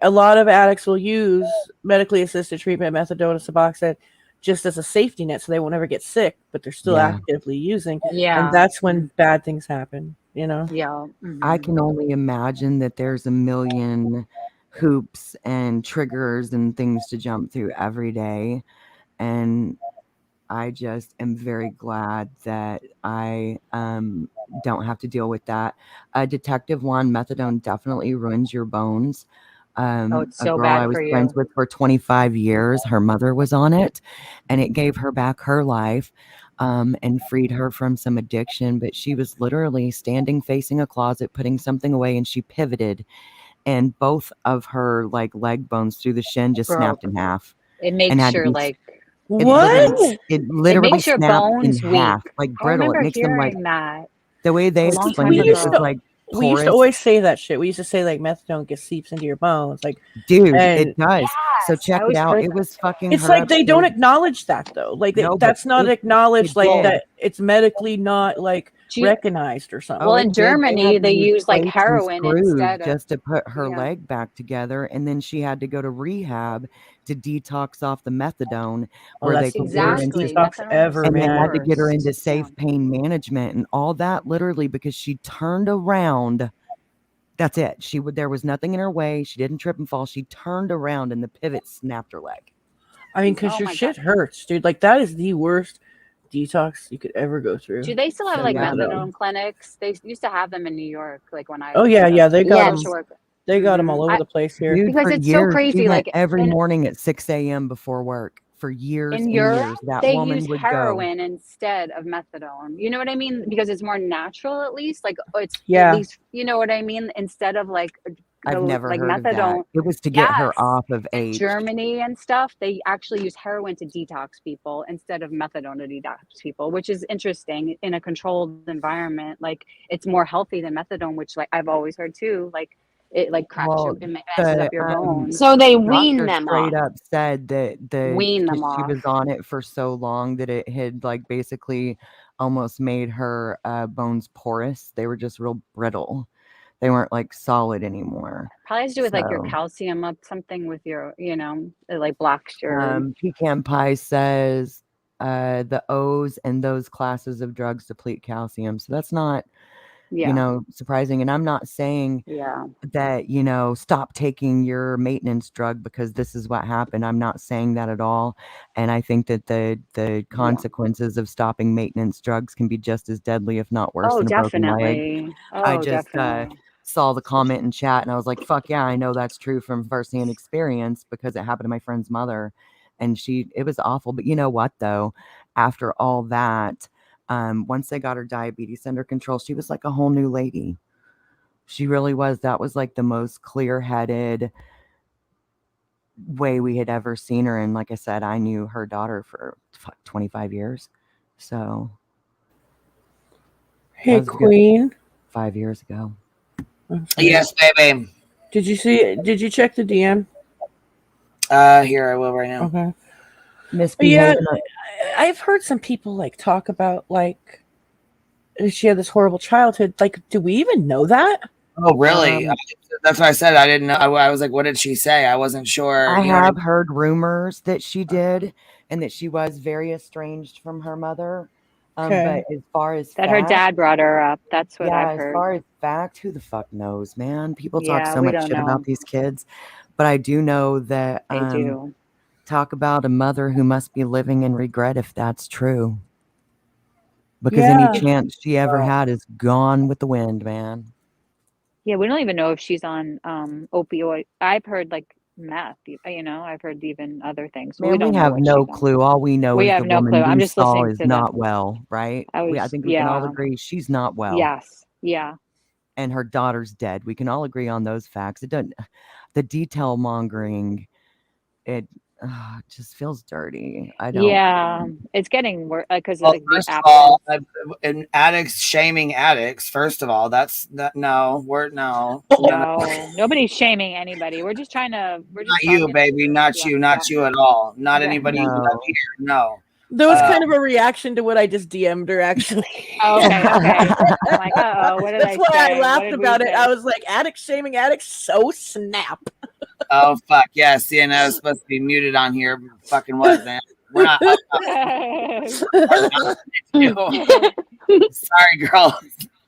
a lot of addicts will use medically assisted treatment, methadone and Suboxone, just as a safety net so they won't ever get sick, but they're still actively using. Yeah. And that's when bad things happen, Yeah. I can only imagine that there's a million hoops and triggers and things to jump through every day. And I just am very glad that I don't have to deal with that. Detective Juan, methadone definitely ruins your bones. It's so a girl bad I was for friends you. with for 25 years, her mother was on it, and it gave her back her life and freed her from some addiction. But she was literally standing facing a closet, putting something away, and she pivoted, and both of her leg bones through the shin just snapped in half. It makes and had to your be what? it literally makes your snapped bones in weak. half, like I brittle. It remember makes them like hearing that the way they a long explained time it. It was ago. like We used to porous. always say that shit. We used to say like methadone seeps into your bones, like, Dude, and it does. So check I it always out. heard It that. was fucking it's her like up they so- don't acknowledge that though. Like No, but that's not acknowledged. Like did. that it's medically not like recognized or something. Well, Oh, in it did. Germany, had to they use use like plates and heroin screws instead of. just to put her Yeah. leg back together, and then she had to go to rehab to detox off the methadone, Oh, where that's they the could get her worst into detox ever, and they man. had to get her worst. into safe pain management and all that, literally because she turned around. That's it. There was nothing in her way. She didn't trip and fall. She turned around and the pivot snapped her leg. I mean, because your shit hurts, dude. Like that is the worst detox you could ever go through. Do they still have like Methadone. methadone clinics? They used to have them in New York, like when I. Oh yeah, they got them. social work. They got them all over the place here. Dude, Because for it's so years, crazy, she went like, every in- morning at 6 a.m. before work. For years In and Europe, years, that they woman use would heroin instead of methadone. You know what I mean? Because it's more natural, at least. Like it's Yeah. at least, you know what I mean? Instead of like I've never like heard of that. methadone. It was to get her off of In H. Germany and stuff, they actually use heroin to detox people instead of methadone to detox people, which is interesting in a controlled environment. Like it's more healthy than methadone, which like I've always heard too. Like it like cracks your, it messes up your bones. So they wean doctor them straight off. up said that Wean them she was off. on it for so long that it had like basically almost made her bones porous. They were just real brittle. They weren't like solid anymore. Probably has to do with like your So, calcium up, something with your, you know, it like blocks your. Pecan Pie says the O's and those classes of drugs deplete calcium. So that's not, surprising. And I'm not saying that, stop taking your maintenance drug because this is what happened. I'm not saying that at all. And I think that the consequences of stopping maintenance drugs can be just as deadly, if not worse, than a broken leg. Definitely. I just saw the comment in chat and I was like, fuck yeah, I know that's true from firsthand experience because it happened to my friend's mother and it was awful. But you know what though? After all that, once they got her diabetes under control, she was like a whole new lady. She really was. That was like the most clear-headed way we had ever seen her. And like I said, I knew her daughter for 25 years. So. Hey, Queen. 5 years ago. Yes, baby. Did you check the DM? Here I will right now. Okay. Miss Yeah, I've heard some people like talk about like she had this horrible childhood. Like, do we even know that? Oh, really? That's what I said. I didn't know. I was like, what did she say? I wasn't sure. I You know what I have mean? heard rumors that she did, and that she was very estranged from her mother. Okay. But as far as That her fact, dad brought her up. That's what yeah, I've as heard. far as fact, who the fuck knows, man? People talk Yeah, so we much don't shit about know. these kids, but I do know that They do. talk about a mother who must be living in regret if that's true. Because Yeah. any chance she ever had is gone with the wind, man. Yeah, we don't even know if she's on opioid. I've heard like meth, I've heard even other things. Man, We we don't know have what no she's on. clue. All we know We is have the no clue. woman I'm we just saw listening is to not well, right? I think we can all agree she's not well. Yes. Yeah. And her daughter's dead. We can all agree on those facts. It doesn't. The detail mongering, it just feels dirty. I don't. Yeah, it's getting worse because Well, like the first of absence. all, and addicts shaming addicts. First of all, that's that. No, we're no. No, nobody's shaming anybody. We're just Not talking. you, baby. Not Yeah, you. Not you at all. Not right. anybody No. up here. No. There was kind of a reaction to what I just DM'd her, actually. Oh, okay. I'm like, uh-oh, what did I That's why say? I What laughed did we about it. say? I was like, addict shaming addicts, so snap. Oh fuck yeah! CNN is supposed to be muted on here. Fucking what, man? We're not. Sorry, girl.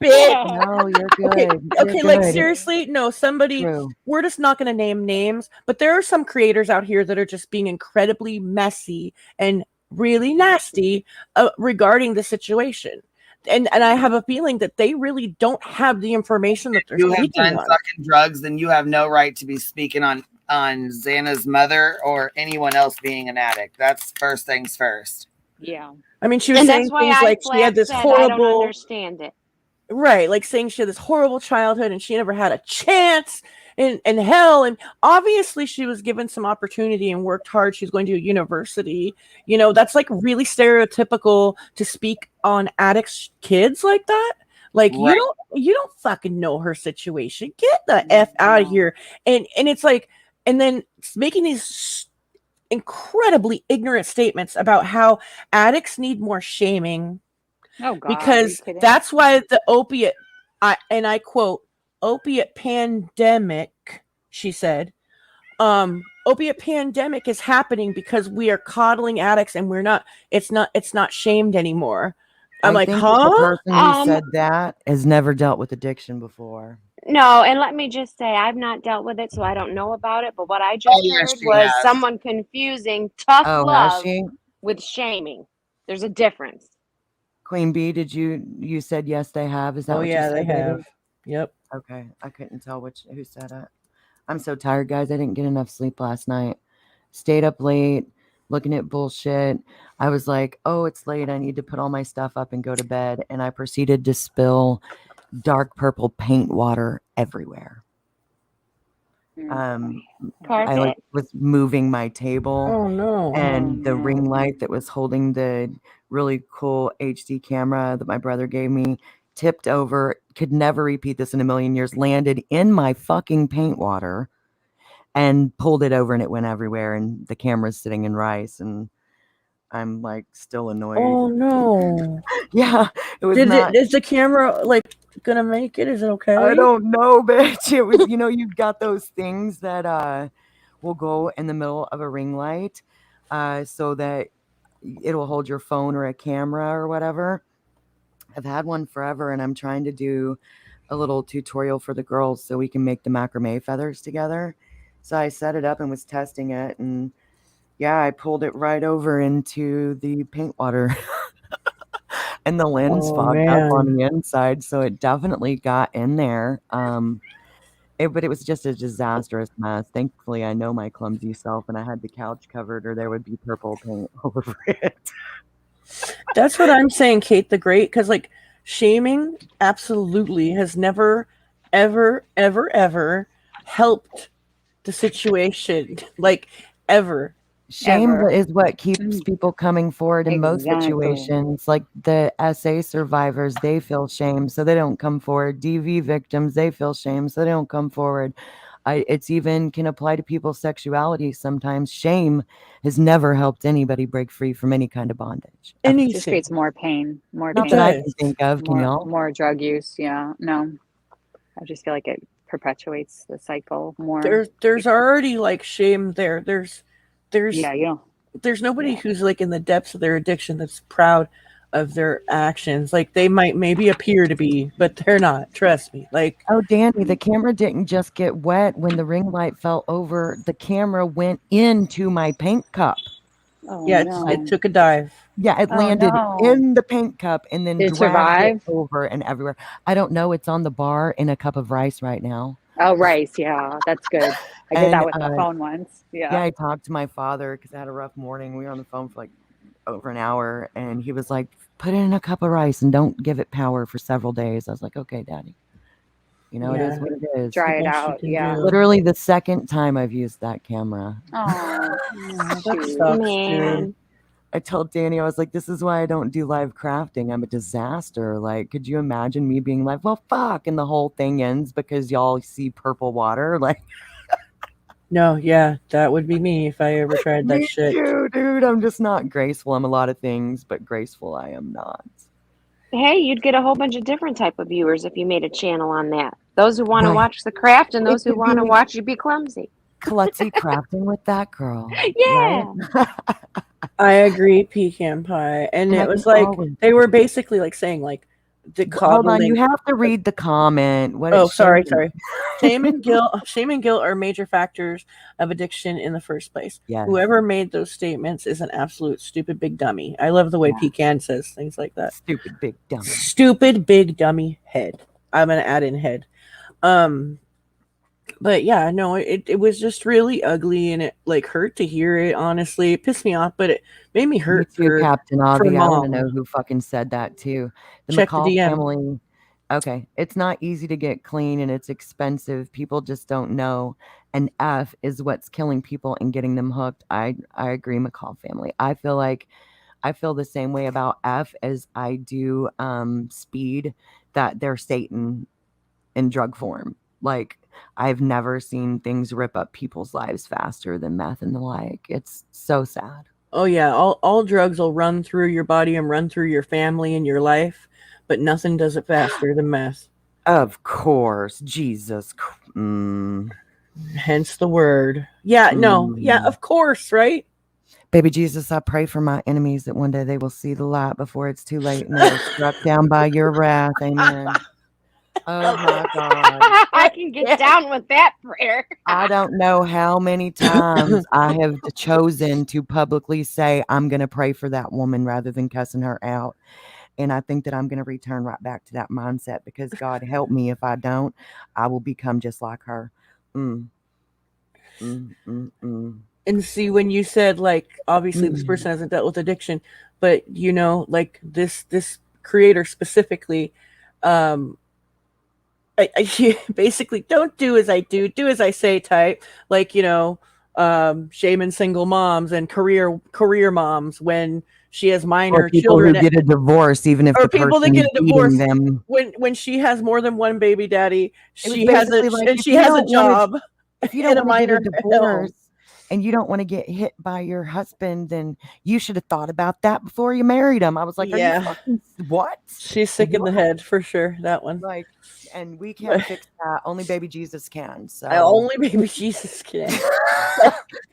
No, you're good. You're Okay, like good. seriously, no, somebody, True. we're just not going to name names, but there are some creators out here that are just being incredibly messy and really nasty regarding the situation. And I have a feeling that they really don't have the information that they're You have speaking done on. fucking drugs, then you have no right to be speaking on Xana's mother or anyone else being an addict. That's first things first. Yeah. I mean, she was And saying that's why things I like she had flat this said I don't horrible, understand it. right, like saying she had this horrible childhood and she never had a chance in hell. And obviously she was given some opportunity and worked hard. She's going to a university. You know, that's like really stereotypical to speak on addicts' kids like that. Like Right. you don't fucking know her situation. Get the F out of here. And it's like, and then making these incredibly ignorant statements about how addicts need more shaming. Oh God. Because that's why the opiate, I quote, opiate pandemic, she said, opiate pandemic is happening because we are coddling addicts and it's not shamed anymore. I'm like, think huh? The person who said that has never dealt with addiction before. No, and let me just say, I've not dealt with it, so I don't know about it. But what I just heard was someone confusing tough love with shaming. There's a difference. QueenBee, did you said yes, they have? Is that what you said? They have. Yep. Okay, I couldn't tell who said it. I'm so tired, guys. I didn't get enough sleep last night. Stayed up late, looking at bullshit. I was like, oh, it's late. I need to put all my stuff up and go to bed. And I proceeded to spill dark purple paint water everywhere. I was moving my table. Oh no. And the ring light that was holding the really cool HD camera that my brother gave me tipped over, could never repeat this in a million years, landed in my fucking paint water and pulled it over, and it went everywhere, and the camera's sitting in rice, and I'm like still annoyed. Oh no. Yeah, it was is the camera like gonna make it? Is it okay? I don't know, bitch. It was, you've got those things that will go in the middle of a ring light so that it'll hold your phone or a camera or whatever. I've had one forever, and I'm trying to do a little tutorial for the girls so we can make the macrame feathers together. So I set it up and was testing it, and yeah, I pulled it right over into the paint water. And the lens fogged up on the inside, so it definitely got in there. But it was just a disastrous mess. Thankfully, I know my clumsy self, and I had the couch covered, or there would be purple paint over it. That's what I'm saying, Kate the Great, because like shaming absolutely has never, ever, ever, ever helped the situation. Like ever. Shame is what keeps people coming forward in most situations. Like the SA survivors, they feel shame, so they don't come forward. DV victims, they feel shame, so they don't come forward. It's even can apply to people's sexuality. Sometimes shame has never helped anybody break free from any kind of bondage. It just Anything. creates more pain, more Not pain, that I does. can think of. Can y'all? more drug use. Yeah, no, I just feel like it perpetuates the cycle more. There's already like shame there. There's Yeah, you know, there's nobody Yeah. who's like in the depths of their addiction that's proud of their actions. Like they might maybe appear to be, but they're not. Trust me. Like, Oh, Danny, the camera didn't just get wet when the ring light fell over. The camera went into my paint cup. oh yeah, no, it took a dive. Yeah, it Oh, landed no. in the paint cup and then Did it dragged survive? it over and everywhere. I don't know. It's on the bar in a cup of rice right now. Oh, rice. Yeah, that's good. I did And that with the phone once. yeah, I talked to my father because I had a rough morning. We were on the phone for like over an hour, and he was like, "Put it in a cup of rice and don't give it power for several days." I was like, "Okay, Daddy." You know, it is Yeah. what it is. Dry it best you out. can Yeah. do. Literally the second time I've used that camera. Oh, That shoot. sucks, dude. Man. I told Danny, I was like, this is why I don't do live crafting. I'm a disaster. Like, could you imagine me being like, well, fuck, and the whole thing ends because y'all see purple water? Like, No, yeah, that would be me if I ever tried that me shit. too, dude. I'm just not graceful. I'm a lot of things, but graceful I am not. Hey, you'd get a whole bunch of different type of viewers if you made a channel on that. Those who want to Right. watch the craft and It those who could want to be watch you be clumsy. klutzy crafting with that girl. Yeah. Right? I agree, pecan pie. And And I it was can like always they were basically like saying like the hold on, you coddling. have to read the comment. What Oh, it's sorry. shame. Shame and guilt are major factors of addiction in the first place. Yes. Whoever made those statements is an absolute stupid big dummy. I love the way Yeah. Pecan says things like that. Stupid big dummy. Stupid big dummy head. I'm gonna add in head. But yeah, no, it was just really ugly and it like hurt to hear it, honestly. It pissed me off, but it made me Me hurt too, for Captain Avi. I want to mom. know who fucking said that too. The Check the McCall DM. family. Okay, it's not easy to get clean and it's expensive. People just don't know. And F is what's killing people and getting them hooked. I agree, McCall family. I feel the same way about F as I do speed, that they're Satan in drug form. Like, I've never seen things rip up people's lives faster than meth and the like. It's so sad. Oh yeah, all drugs will run through your body and run through your family and your life, but nothing does it faster than meth. Of course, Jesus. Hence the word. Yeah, no, yeah, of course, right? Baby Jesus, I pray for my enemies that one day they will see the light before it's too late and they're struck down by your wrath. Amen. Oh my God. I can get down with that prayer. I don't know how many times I have chosen to publicly say I'm going to pray for that woman rather than cussing her out. And I think that I'm going to return right back to that mindset because God help me if I don't, I will become just like her. And see, when you said like, obviously this person hasn't dealt with addiction, but you know, like this creator specifically, I basically don't do as I do as I say type, like, you know, shaming single moms and career moms when she has minor or people children who get a divorce, even if or the people that person get a divorce beating them. when she has more than one baby daddy, she has basically like, and she has a job. If you in don't a want to get a minor divorce and you don't want to get hit by your husband, then you should have thought about that before you married him. I was like, are you fucking what? She's sick in the head for sure, that one. Like, and we can't fix that. Only baby Jesus can. So only baby Jesus can.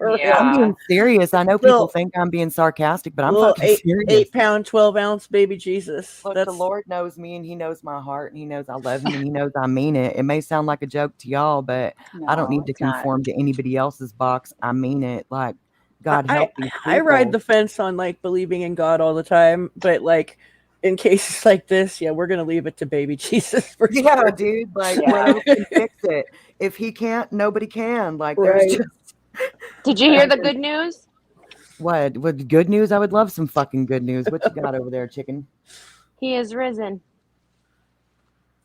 I'm being serious. I know people think I'm being sarcastic, but I'm fucking serious. 8 pound, 12 ounce baby Jesus. Look, the Lord knows me and he knows my heart and he knows I love him and he knows I mean it. It may sound like a joke to y'all, but I don't need to conform to anybody else's box. I mean it. Like, God help these people. I ride the fence on like believing in God all the time, but like in cases like this, we're gonna leave it to baby Jesus for sure. Dude. Like, what else can fix it? If he can't, nobody can. Like, there's just. Did you hear the good news? What good news? I would love some fucking good news. What you got over there, chicken? He is risen.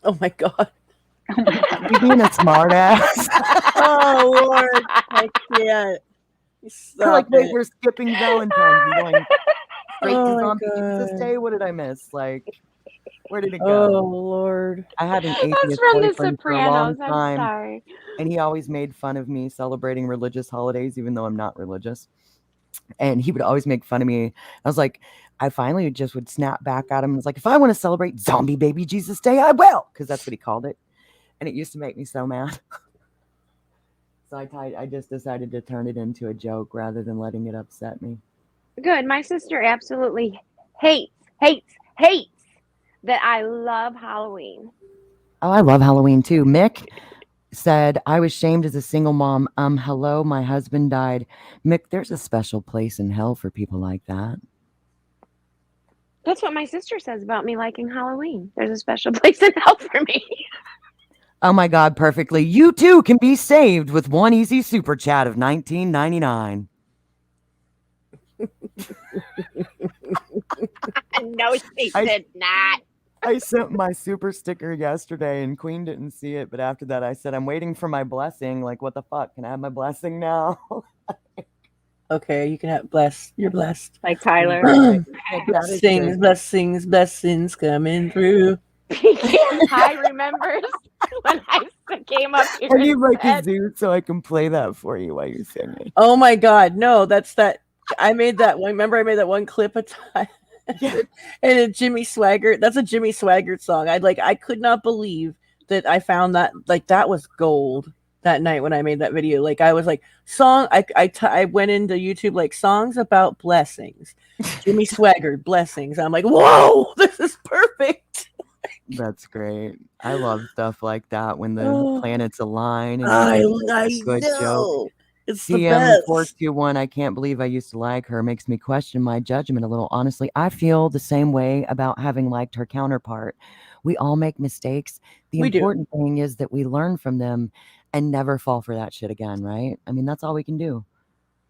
Oh my God. You being a smart ass. Oh Lord, I can't. Like, wait, we're skipping Valentine's and going straight to Oh my Zombie Jesus God. Day. What did I miss? Like, Where did it go? Oh Lord. I had an That's atheist from The boyfriend for a long Sopranos. I'm time, sorry. and he always made fun of me celebrating religious holidays, even though I'm not religious. And he would always make fun of me. I was like, I finally just would snap back at him and was like, if I want to celebrate Zombie Baby Jesus Day, I will, because that's what he called it. And it used to make me so mad. So I just decided to turn it into a joke rather than letting it upset me. Good. My sister absolutely hates that I love Halloween. Oh, I love Halloween too. Mick said, I was shamed as a single mom. Hello, my husband died. Mick, there's a special place in hell for people like that. That's what my sister says about me liking Halloween. There's a special place in hell for me. Oh my God, perfectly. You too can be saved with one easy super chat of $19.99. No, she did not. I sent my super sticker yesterday and Queen didn't see it, but after that I said, I'm waiting for my blessing. Like, what the fuck? Can I have my blessing now? Okay, you can have blessed. You're blessed. Like Tyler. Blessings coming through. Pecan Pie remembers when I came up here. I need my and said, kazoo so I can play that for you while you're singing. Oh my God, no, that's that. I made that one. Remember, I made that one clip of time. Yeah. And a Jimmy Swaggart. That's a Jimmy Swaggart song. I could not believe that I found that. Like, that was gold that night when I made that video. Like, I was like, I went into YouTube, like, songs about blessings. Jimmy Swaggart, blessings. I'm like, whoa, this is perfect. That's great. I love stuff like that when the planets align and I good know. joke. It's the best. CM421, I can't believe I used to like her. Makes me question my judgment a little. Honestly, I feel the same way about having liked her counterpart. We all make mistakes. The important thing is that we learn from them and never fall for that shit again, right? I mean, that's all we can do.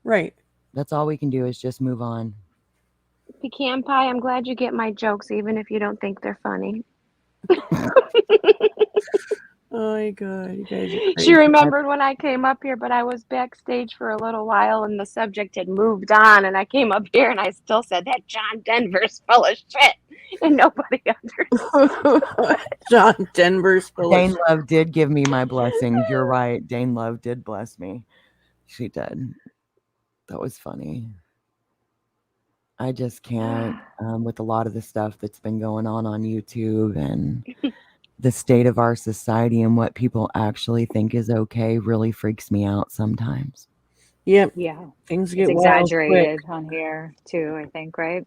Right. That's all we can do is just move on. Pecan Pie, I'm glad you get my jokes, even if you don't think they're funny. Oh my God, you guys are crazy. She remembered when I came up here, but I was backstage for a little while and the subject had moved on, and I came up here and I still said that John Denver's full of shit, and nobody understood. John Denver's full of Dane shit. Love did give me my blessing. You're right. Dane Love did bless me. She did. That was funny. I just can't with a lot of the stuff that's been going on YouTube and the state of our society and what people actually think is okay really freaks me out sometimes. Yep. Yeah. Things get It's wild exaggerated quick. on here too, I think, right?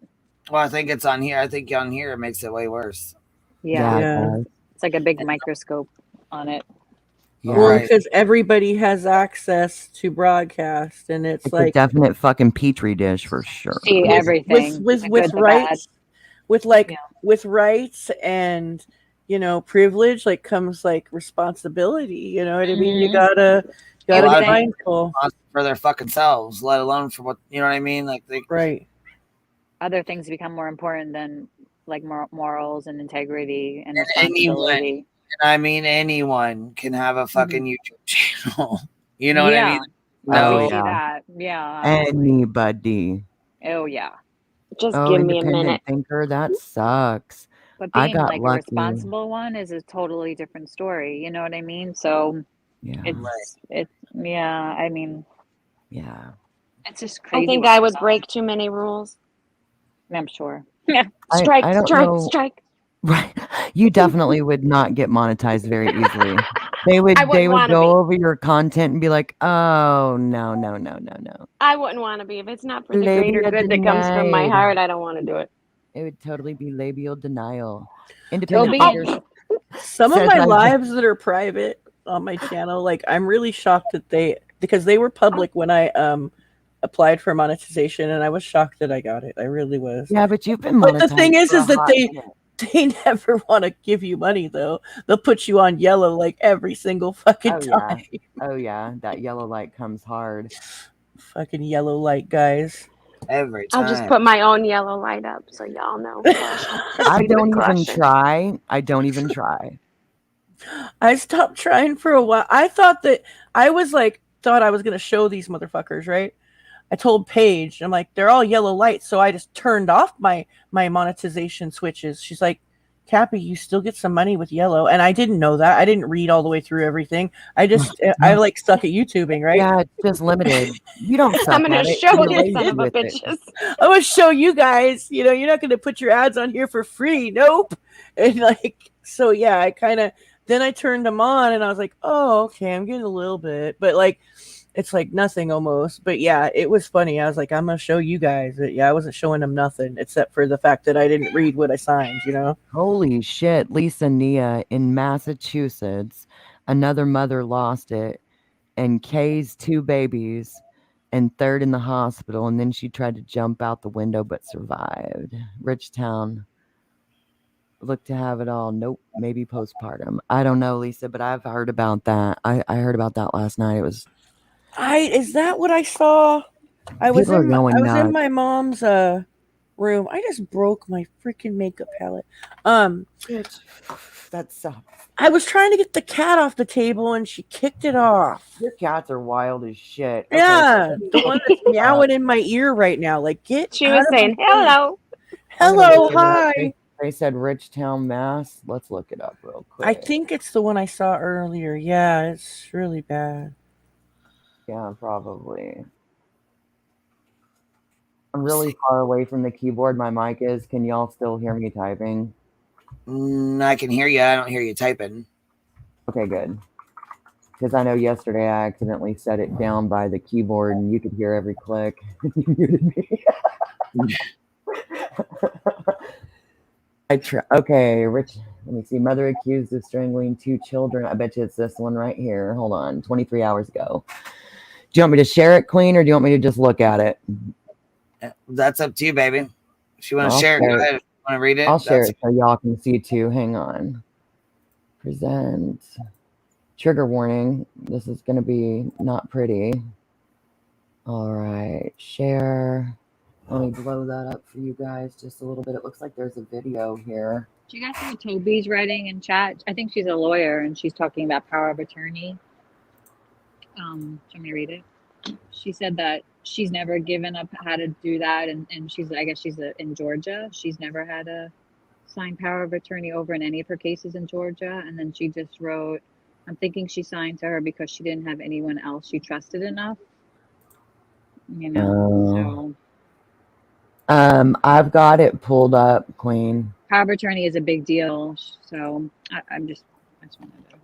Well, I think it's on here. I think on here it makes it way worse. Yeah. It's like a big microscope on it. Yeah. Well, because everybody has access to broadcast, and it's like a definite fucking petri dish for sure. See everything with rights, with rights and privilege, like comes like responsibility. You know what I mean? You gotta be mindful for their fucking selves, let alone for what you know what I mean. Like right. Other things become more important than like morals and integrity and responsibility. I mean, anyone can have a fucking YouTube channel. You know what I mean? No, see that. Yeah. Anybody. Oh yeah. Just give me a minute. Thinker, that sucks. But being like lucky. a responsible one is a totally different story. You know what I mean? So it's I mean, yeah. It's just crazy. I think I would break too many rules. I'm sure. Yeah. Strike. Right. You definitely would not get monetized very easily. They would go over your content and be like, oh no. I wouldn't want to be. If it's not for the greater good that comes from my heart, I don't want to do it. It would totally be labial denial. Some of my lives that are private on my channel, like I'm really shocked that because they were public when I applied for monetization, and I was shocked that I got it. I really was. Yeah, but you've been monetized. But the thing is that they never want to give you money though. They'll put you on yellow like every single fucking time. Oh yeah, that yellow light comes hard. Fucking yellow light, guys. Every time. I'll just put my own yellow light up so y'all know. I don't even try. I stopped trying for a while. I thought I was gonna show these motherfuckers, right? I told Paige, I'm like, they're all yellow lights, so I just turned off my monetization switches. She's like, Cappy, you still get some money with yellow. And I didn't know that. I didn't read all the way through everything. I like suck at YouTubing, right? Yeah, it's just limited. You don't suck I'm going at to it. show You're the lazy son of a with it. bitches. I'm going to show you guys, you're not going to put your ads on here for free. Nope. And so yeah, then I turned them on and I was like, oh, okay, I'm getting a little bit, but it's like nothing almost. But yeah, it was funny. I was like, I'm going to show you guys that. Yeah, I wasn't showing them nothing except for the fact that I didn't read what I signed, Holy shit. Lisa Nia in Massachusetts, another mother lost it, and Kay's 2 babies and 3rd in the hospital. And then she tried to jump out the window but survived. Richtown. Look to have it all. Nope. Maybe postpartum. I don't know, Lisa, but I've heard about that. I heard about that last night. It was. Is that what I saw? I was People are going in nuts. my mom's room. I just broke my freaking makeup palette. That sucks. I was trying to get the cat off the table and she kicked it off. Your cats are wild as shit. Okay. Yeah, the one that's meowing in my ear right now. Get She out was of saying, my face. hello. Hello, hi. They said Richtown, Mass. Let's look it up real quick. I think it's the one I saw earlier. Yeah, it's really bad. Yeah, probably. I'm really far away from the keyboard. My mic is. Can y'all still hear me typing? I can hear you. I don't hear you typing. Okay, good. Because I know yesterday I accidentally set it down by the keyboard and you could hear every click. You muted me. Okay, Rich. Let me see. Mother accused of strangling 2 children. I bet you it's this one right here. Hold on. 23 hours ago. Do you want me to share it, Queen, or do you want me to just look at it? That's up to you, baby. If you want to share it, go ahead. If you want to read it, I'll share it so y'all can see too. Hang on. Present. Trigger warning. This is going to be not pretty. All right. Share. Let me blow that up for you guys just a little bit. It looks like there's a video here. Do you guys see what Toby's writing in chat? I think she's a lawyer and she's talking about power of attorney. Do you want me to read it? She said that she's never given up how to do that, and I guess she's in Georgia. She's never had a signed power of attorney over in any of her cases in Georgia. And then she just wrote, I'm thinking she signed to her because she didn't have anyone else she trusted enough. So I've got it pulled up, Queen. power of attorney is a big deal. So I just wanted to.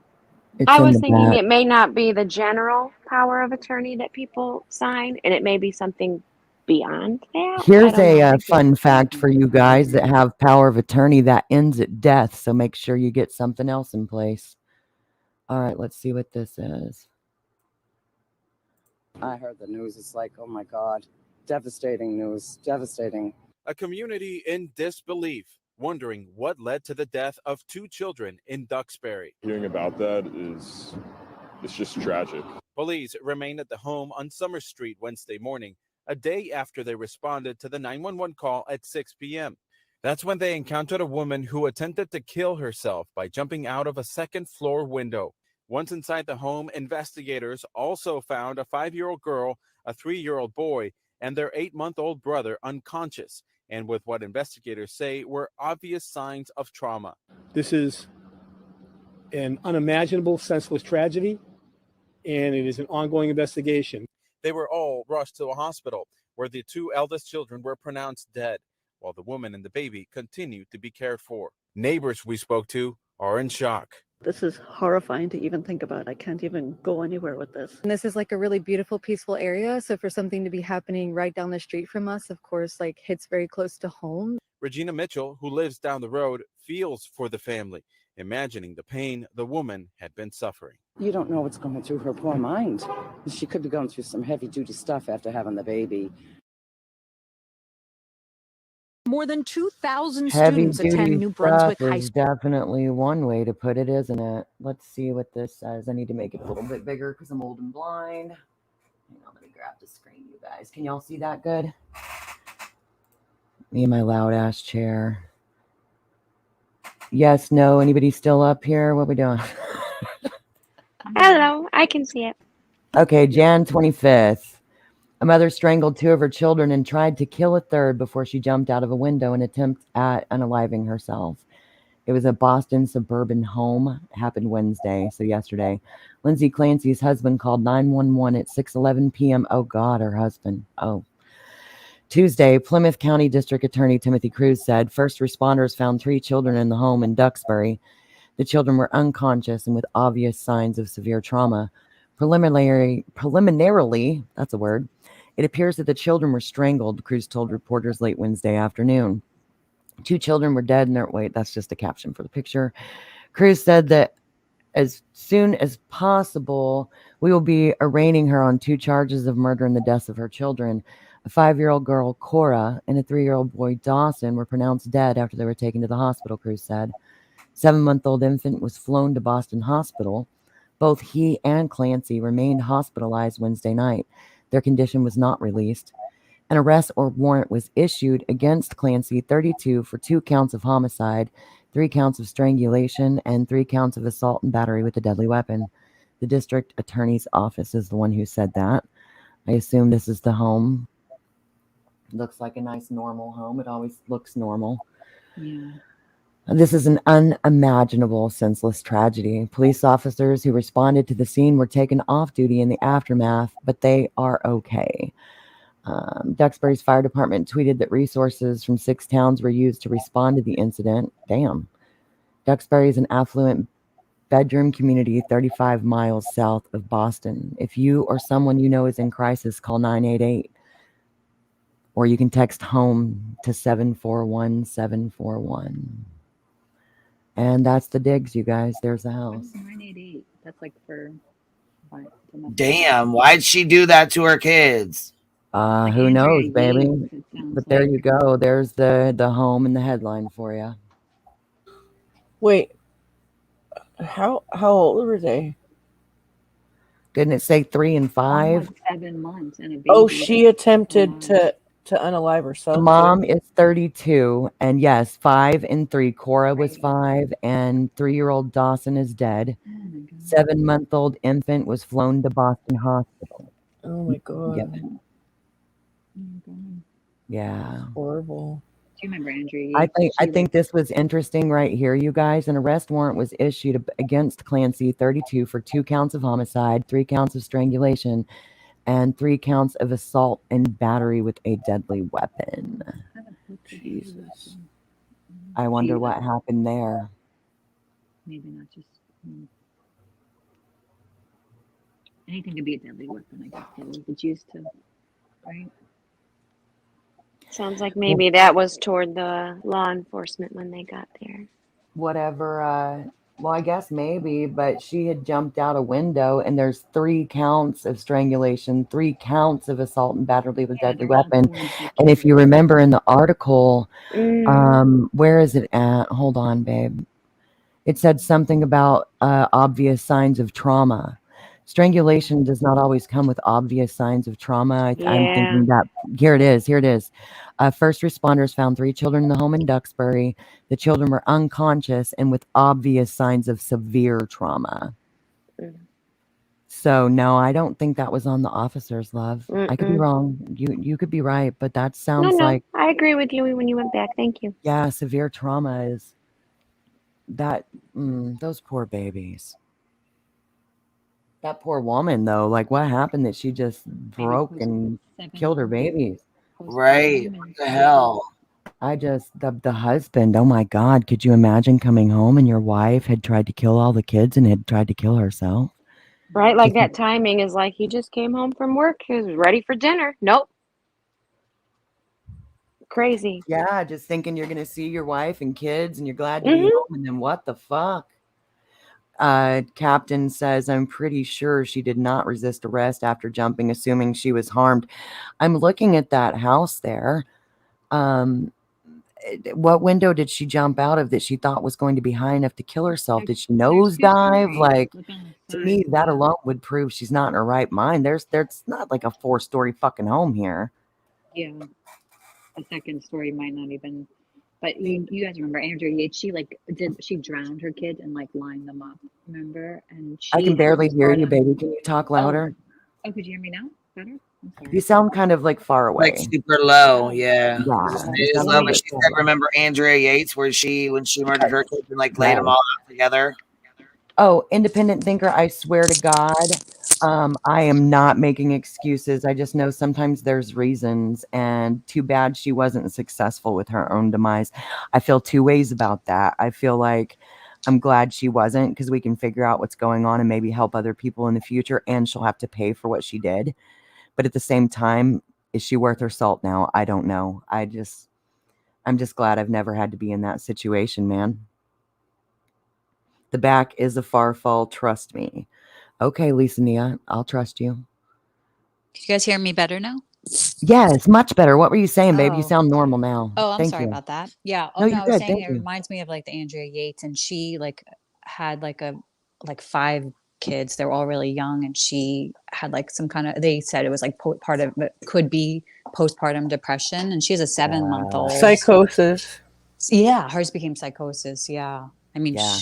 I was thinking it may not be the general power of attorney that people sign, and it may be something beyond that. Here's a fun fact for you guys that have power of attorney that ends at death. So make sure you get something else in place. All right, let's see what this is. I heard the news. It's like, oh my God, devastating news, devastating. A community in disbelief, wondering what led to the death of 2 children in Duxbury. Hearing about that it's just tragic. Police remained at the home on Summer Street Wednesday morning, a day after they responded to the 911 call at 6 p.m. That's when they encountered a woman who attempted to kill herself by jumping out of a second-floor window. Once inside the home, investigators also found a 5-year-old girl, a 3-year-old boy, and their 8-month-old brother unconscious, and with what investigators say were obvious signs of trauma. This is an unimaginable, senseless tragedy, and it is an ongoing investigation. They were all rushed to a hospital where the 2 eldest children were pronounced dead, while the woman and the baby continued to be cared for. Neighbors we spoke to are in shock. This is horrifying to even think about. I can't even go anywhere with this. And this is like a really beautiful, peaceful area. So for something to be happening right down the street from us, of course, hits very close to home. Regina Mitchell, who lives down the road, feels for the family, imagining the pain the woman had been suffering. You don't know what's going through her poor mind. She could be going through some heavy-duty stuff after having the baby. More than 2,000 students attend New Brunswick High School. Definitely one way to put it, isn't it? Let's see what this says. I need to make it a little bit bigger because I'm old and blind. Hang on, let me grab the screen, you guys. Can y'all see that good? Me and my loud ass chair. Yes, no, anybody still up here? What we doing? Hello, I can see it. Okay, Jan 25th. A mother strangled 2 of her children and tried to kill a third before she jumped out of a window in an attempt at unaliving herself. It was a Boston suburban home. It happened Wednesday, so yesterday. Lindsay Clancy's husband called 911 at 6:11 p.m. Oh, God, her husband. Oh. Tuesday, Plymouth County District Attorney Timothy Cruz said first responders found 3 children in the home in Duxbury. The children were unconscious and with obvious signs of severe trauma. Preliminarily, that's a word, it appears that the children were strangled, Cruz told reporters late Wednesday afternoon. 2 children were dead in their wait, that's just a caption for the picture. Cruz said that as soon as possible, we will be arraigning her on 2 charges of murder and the deaths of her children. A 5-year-old girl, Cora, and a 3-year-old boy, Dawson, were pronounced dead after they were taken to the hospital, Cruz said. 7-month-old infant was flown to Boston Hospital. Both he and Clancy remained hospitalized Wednesday night. Their condition was not released. An arrest or warrant was issued against Clancy, 32, for 2 counts of homicide, 3 counts of strangulation, and 3 counts of assault and battery with a deadly weapon. The district attorney's office is the one who said that. I assume this is the home. Looks like a nice normal home. It always looks normal. Yeah. This is an unimaginable, senseless tragedy. Police officers who responded to the scene were taken off duty in the aftermath, but they are okay. Duxbury's fire department tweeted that resources from 6 towns were used to respond to the incident. Damn. Duxbury is an affluent bedroom community 35 miles south of Boston. If you or someone you know is in crisis, call 988. Or you can text HOME to 741-741. And that's the digs, you guys. There's the house. 988. That's like for... Damn, why'd she do that to her kids? Who knows, baby? But there you go. There's the home and the headline for you. Wait, how old were they? Didn't it say 3 and 5? 7 months and a baby. Oh, she attempted to unalive herself. The mom is 32, and yes, 5 and 3. Cora was 5, and 3-year-old Dawson is dead. 7-month-old infant was flown to Boston Hospital. Oh my God. Yep. Yeah. That's horrible. Do you remember, Andrew? I think this was interesting right here, you guys. An arrest warrant was issued against Clancy, 32, for 2 counts of homicide, 3 counts of strangulation, and 3 counts of assault and battery with a deadly weapon. Jesus. I wonder what happened there. Maybe not just... anything could be a deadly weapon, I guess. It's used to, right? Sounds like maybe that was toward the law enforcement when they got there. Whatever. Well, I guess maybe, but she had jumped out a window, and there's 3 counts of strangulation, 3 counts of assault and battery with deadly weapon. And if you remember in the article, where is it at? Hold on, babe. It said something about obvious signs of trauma. Strangulation does not always come with obvious signs of trauma. I'm thinking that here it is. First responders found 3 children in the home in Duxbury. The children were unconscious and with obvious signs of severe trauma. So no, I don't think that was on the officers, love. I could be wrong. You could be right, but that sounds like... I agree with you when you went back. Thank you. Yeah, severe trauma is that. Those poor babies. That poor woman, though, like what happened that she just broke and killed her babies? Right. What the hell? The husband, oh my God, could you imagine coming home and your wife had tried to kill all the kids and had tried to kill herself? Right, like that timing is like he just came home from work. He was ready for dinner. Nope. Crazy. Yeah, just thinking you're going to see your wife and kids and you're glad to be home, and then what the fuck? Captain says, I'm pretty sure she did not resist arrest after jumping, assuming she was harmed. I'm looking at that house there. What window did she jump out of that she thought was going to be high enough to kill herself? Did she nosedive? Like, to me, that alone would prove she's not in her right mind. There's not like a 4-story fucking home here. Yeah. A second story might not even... But you guys remember, Andrew, she drowned her kids and like lined them up, remember? And I can barely hear you, baby. Can you talk louder? Oh, could you hear me now? Better? You sound kind of like far away. Like super low, yeah. Yeah. Just You is sound a low, little but bit she far said, away. remember Andrea Yates, where when she murdered her kids and like laid them Right. all out together? Oh, independent thinker, I swear to God, I am not making excuses. I just know sometimes there's reasons, and too bad she wasn't successful with her own demise. I feel two ways about that. I feel like I'm glad she wasn't, because we can figure out what's going on and maybe help other people in the future, and she'll have to pay for what she did. But at the same time, is she worth her salt now? I don't know. I'm just glad I've never had to be in that situation, man. The back is a far fall, trust me. Okay, Lisa Nia, I'll trust you. Can you guys hear me better now? Yes, much better. What were you saying, babe? You Oh. sound normal now. Oh, I'm Thank sorry you. about that. Yeah. Oh No, no, you're I was good. saying Thank it you. reminds me of like the Andrea Yates, and she like had like 5 kids. They were all really young, and she had like some kind of, they said it was like part of it could be postpartum depression, and she has a 7-month-old. Psychosis. Yeah, hers became psychosis. Yeah. I mean, Yeah.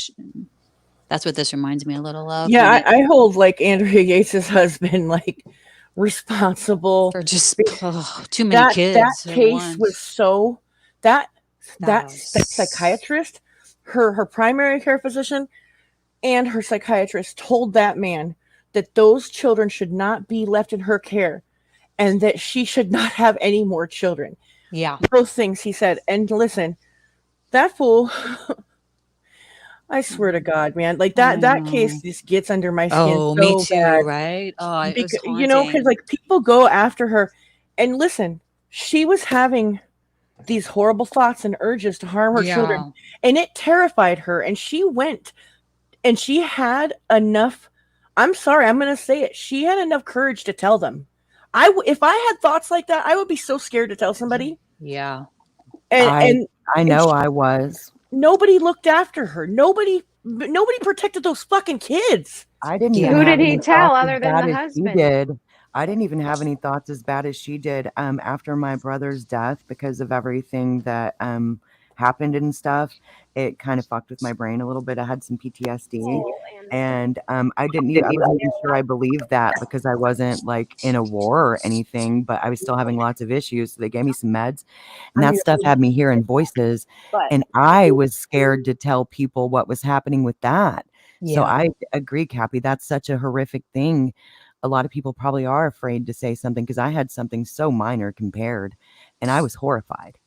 that's what this reminds me a little of. Yeah, I hold like Andrea Yates's husband like responsible for just too many kids. That case was so that psychiatrist, her primary care physician, and her psychiatrist told that man that those children should not be left in her care, and that she should not have any more children. Yeah, those things he said. And listen, that fool. I swear to God, man, like that case just gets under my skin. Oh, so me too, bad. right? Oh, it was haunting. You know, because like people go after her, and listen, she was having these horrible thoughts and urges to harm her children, and it terrified her. And she went, and she had enough. I'm sorry, I'm going to say it. She had enough courage to tell them. If I had thoughts like that, I would be so scared to tell somebody. Yeah, and I know I was. Nobody looked after her. Nobody protected those fucking kids. I didn't even Who have did he any tell thoughts other as than bad the as she husband? did. I didn't even have any thoughts as bad as she did after my brother's death, because of everything that happened and stuff. It kind of fucked with my brain a little bit. I had some PTSD, and I wasn't even sure I believed that, because I wasn't like in a war or anything, but I was still having lots of issues. So they gave me some meds, and that stuff had me hearing voices, and I was scared to tell people what was happening with that. So I agree, Cappy. That's such a horrific thing. A lot of people probably are afraid to say something, because I had something so minor compared, and I was horrified.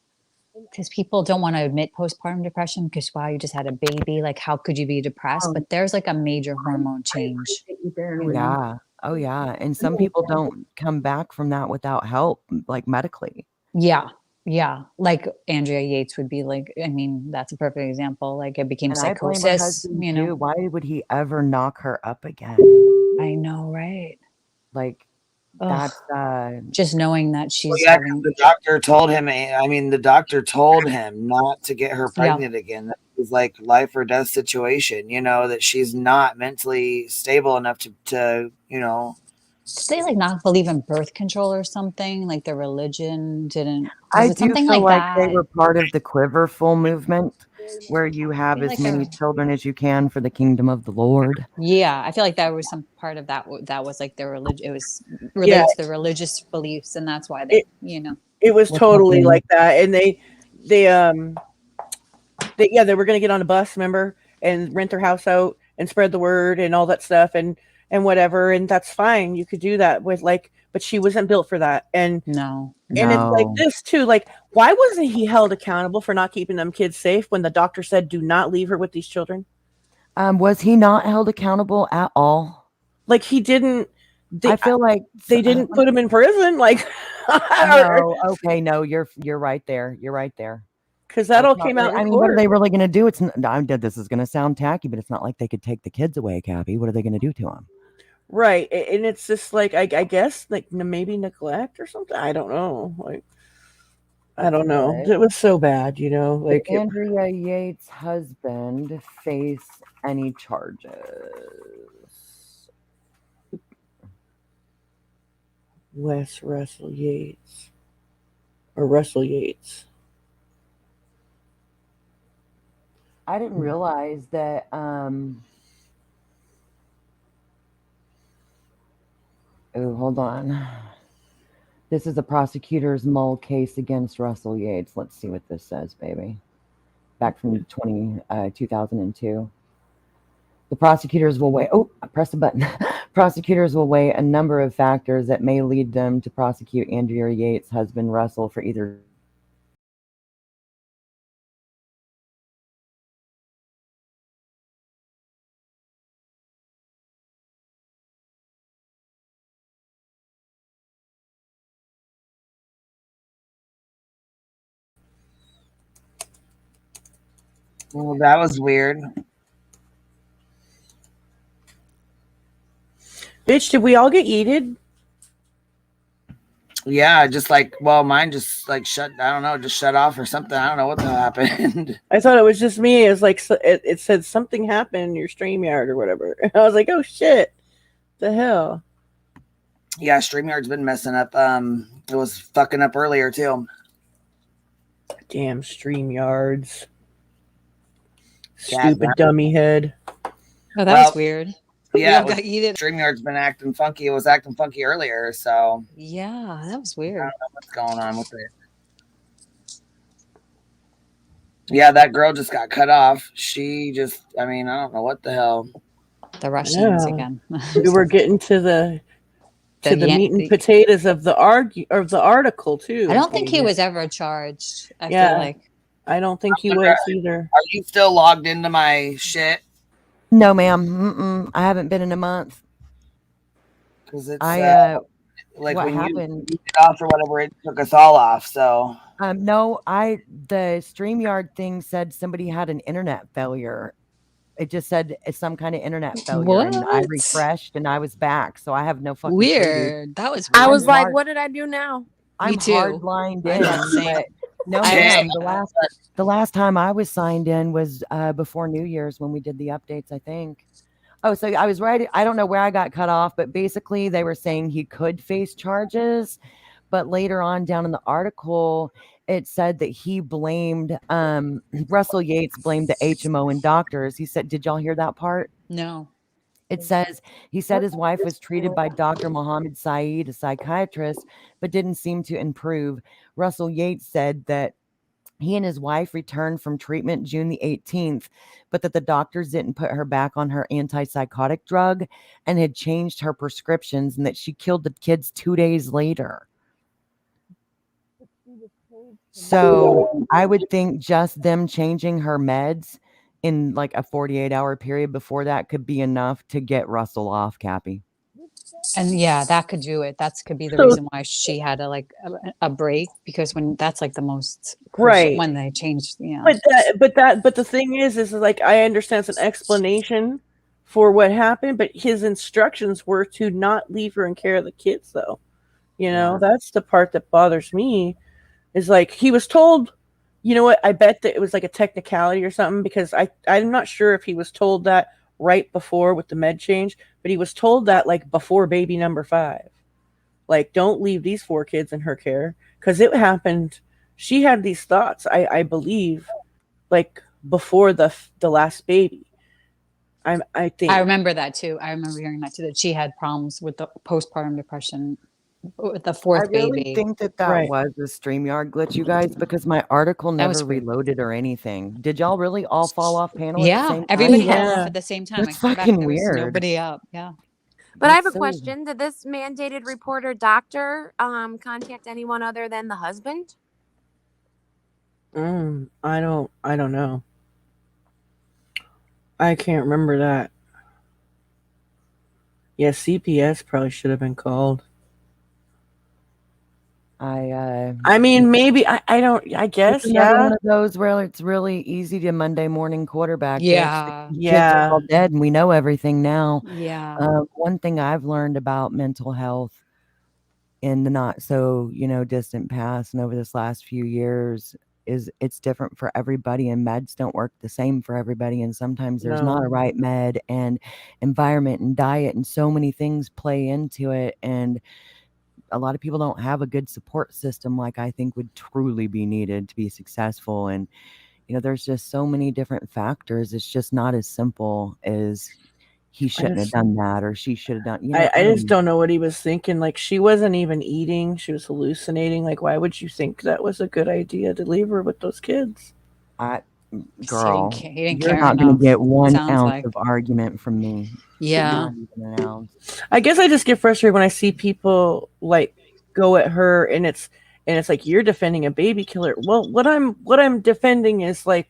Because people don't want to admit postpartum depression because, wow, you just had a baby. Like, how could you be depressed? But there's like a major hormone change. Yeah. Oh, yeah. And some people don't come back from that without help, like medically. Yeah. Yeah. Like Andrea Yates would be like, I mean, that's a perfect example. Like it became And I blame her psychosis, husband you too. know? Why would he ever knock her up again? I know, right? Like, Ugh. that's just knowing that she's yeah, having. the doctor told him. I mean, the doctor told him not to get her pregnant again. That was like life or death situation. You know, that she's not mentally stable enough to you know. Did they like not believe in birth control or something? Like their religion didn't. I Was it do something feel like like they that? were part of the Quiverful movement, where you have feel as like many they're- children as you can for the kingdom of the Lord. Yeah, I feel like that was some part of that. That was like their religion. It was related to their religious beliefs, and that's why they, you know. It was What's totally happening? like that, and they were going to get on a bus, remember, and rent their house out and spread the word and all that stuff, and whatever, and that's fine. You could do that with like, but she wasn't built for that, and no, and it's like this too. Like, why wasn't he held accountable for not keeping them kids safe when the doctor said, "Do not leave her with these children"? Was he not held accountable at all? Like he didn't. I feel like they didn't put him in prison. Like, no, okay, no, you're right there. You're right there. Because that all came out in I mean, court. what are they really going to do? This is going to sound tacky, but it's not like they could take the kids away, Cappy. What are they going to do to them? Right, and it's just like I guess like maybe neglect or something. I don't know. Like, I don't know. It was so bad, you know. Like Did Andrea Yates' husband face any charges? Wes Russell Yates or Russell Yates. I didn't realize that. Oh, hold on. This is a prosecutor's Mull case against Russell Yates. Let's see what this says, baby. Back from 2002. The prosecutors will weigh, oh, I pressed a button. Prosecutors will weigh a number of factors that may lead them to prosecute Andrea Yates' husband, Russell, for either Well, that was weird. Bitch, did we all get yeeted? Yeah, just like, well, mine just like shut, I don't know, just shut off or something. I don't know what the hell happened. I thought it was just me. It was like, it said something happened in your StreamYard or whatever. I was like, oh shit. The hell? Yeah, StreamYard's been messing up. It was fucking up earlier too. Damn StreamYards. Stupid dummy head. Oh, that was weird. Yeah, We all got yeeted. StreamYard's been acting funky. It was acting funky earlier, so Yeah, that was I weird. don't know what's going on with it. Yeah, that girl just got cut off. She just, I mean, I don't know what the hell. The Russians again. We were getting to the meat and potatoes of the article too. I don't think he was ever charged. I feel like. I don't think he was either. Are you still logged into my shit? No, ma'am. I haven't been in a month. Because it's like what when happened? you get off or whatever, it took us all off. So no, the StreamYard thing said somebody had an internet failure. It just said it's some kind of internet failure, and I What? refreshed and I was back. So I have no fucking clue, dude. Weird. That was weird. I was like, what did I do now? I'm Me too. hard lined I in, thought the same. but no, ma'am. The last time I was signed in was before New Year's when we did the updates, I think. Oh, so I was right. I don't know where I got cut off, but basically they were saying he could face charges. But later on down in the article, it said that he blamed Russell Yates blamed the HMO and doctors. He said, did y'all hear that part? No. It says he said his wife was treated by Dr. Mohammed Saeed, a psychiatrist, but didn't seem to improve. Russell Yates said that he and his wife returned from treatment June the 18th, but that the doctors didn't put her back on her antipsychotic drug and had changed her prescriptions, and that she killed the kids 2 days later. So I would think just them changing her meds in like a 48-hour period before that could be enough to get Russell off, Cappy. And yeah, that could do it. That could be the reason why she had a break, because when that's like the most crucial, Right. when they changed, yeah. But the thing is like, I understand it's an explanation for what happened, but his instructions were to not leave her in care of the kids, though. You know, that's the part that bothers me. Is like, he was told, you know what? I bet that it was like a technicality or something, because I'm not sure if he was told that right before with the med change, but he was told that like before baby number 5. Like, don't leave these 4 kids in her care, because it happened. She had these thoughts, I believe, like before the last baby. I think I remember that too. I remember hearing that too, that she had problems with the postpartum depression with the 4th I really baby. think that was a StreamYard glitch, you guys, because my article That was never weird. reloaded or anything. Did y'all really all fall off panel at the Yeah, same time? everybody fell off at the same time. That's I came back, fucking there was weird. nobody up. Yeah. But I have a so- question. Did this mandated reporter doctor contact anyone other than the husband? I don't know. I can't remember that. Yeah, CPS probably should have been called. I mean, maybe I guess, it's another one of those where it's really easy to Monday morning quarterback. Yeah. Bitch. The kids are all dead, and we know everything now. Yeah. One thing I've learned about mental health in the not so distant past and over this last few years is it's different for everybody, and meds don't work the same for everybody, and sometimes there's not a right med, and environment and diet and so many things play into it, and a lot of people don't have a good support system like I think would truly be needed to be successful. And there's just so many different factors. It's just not as simple as he shouldn't have done that, or she should have done. I just don't know what he was thinking. Like, she wasn't even eating; she was hallucinating. Like, why would you think that was a good idea to leave her with those kids? Girl, he didn't you're care not going to enough, get 1 sounds ounce like. of argument from me. Yeah. Not even an ounce. I guess I just get frustrated when I see people like go at her, and it's like, you're defending a baby killer. Well, what I'm defending is like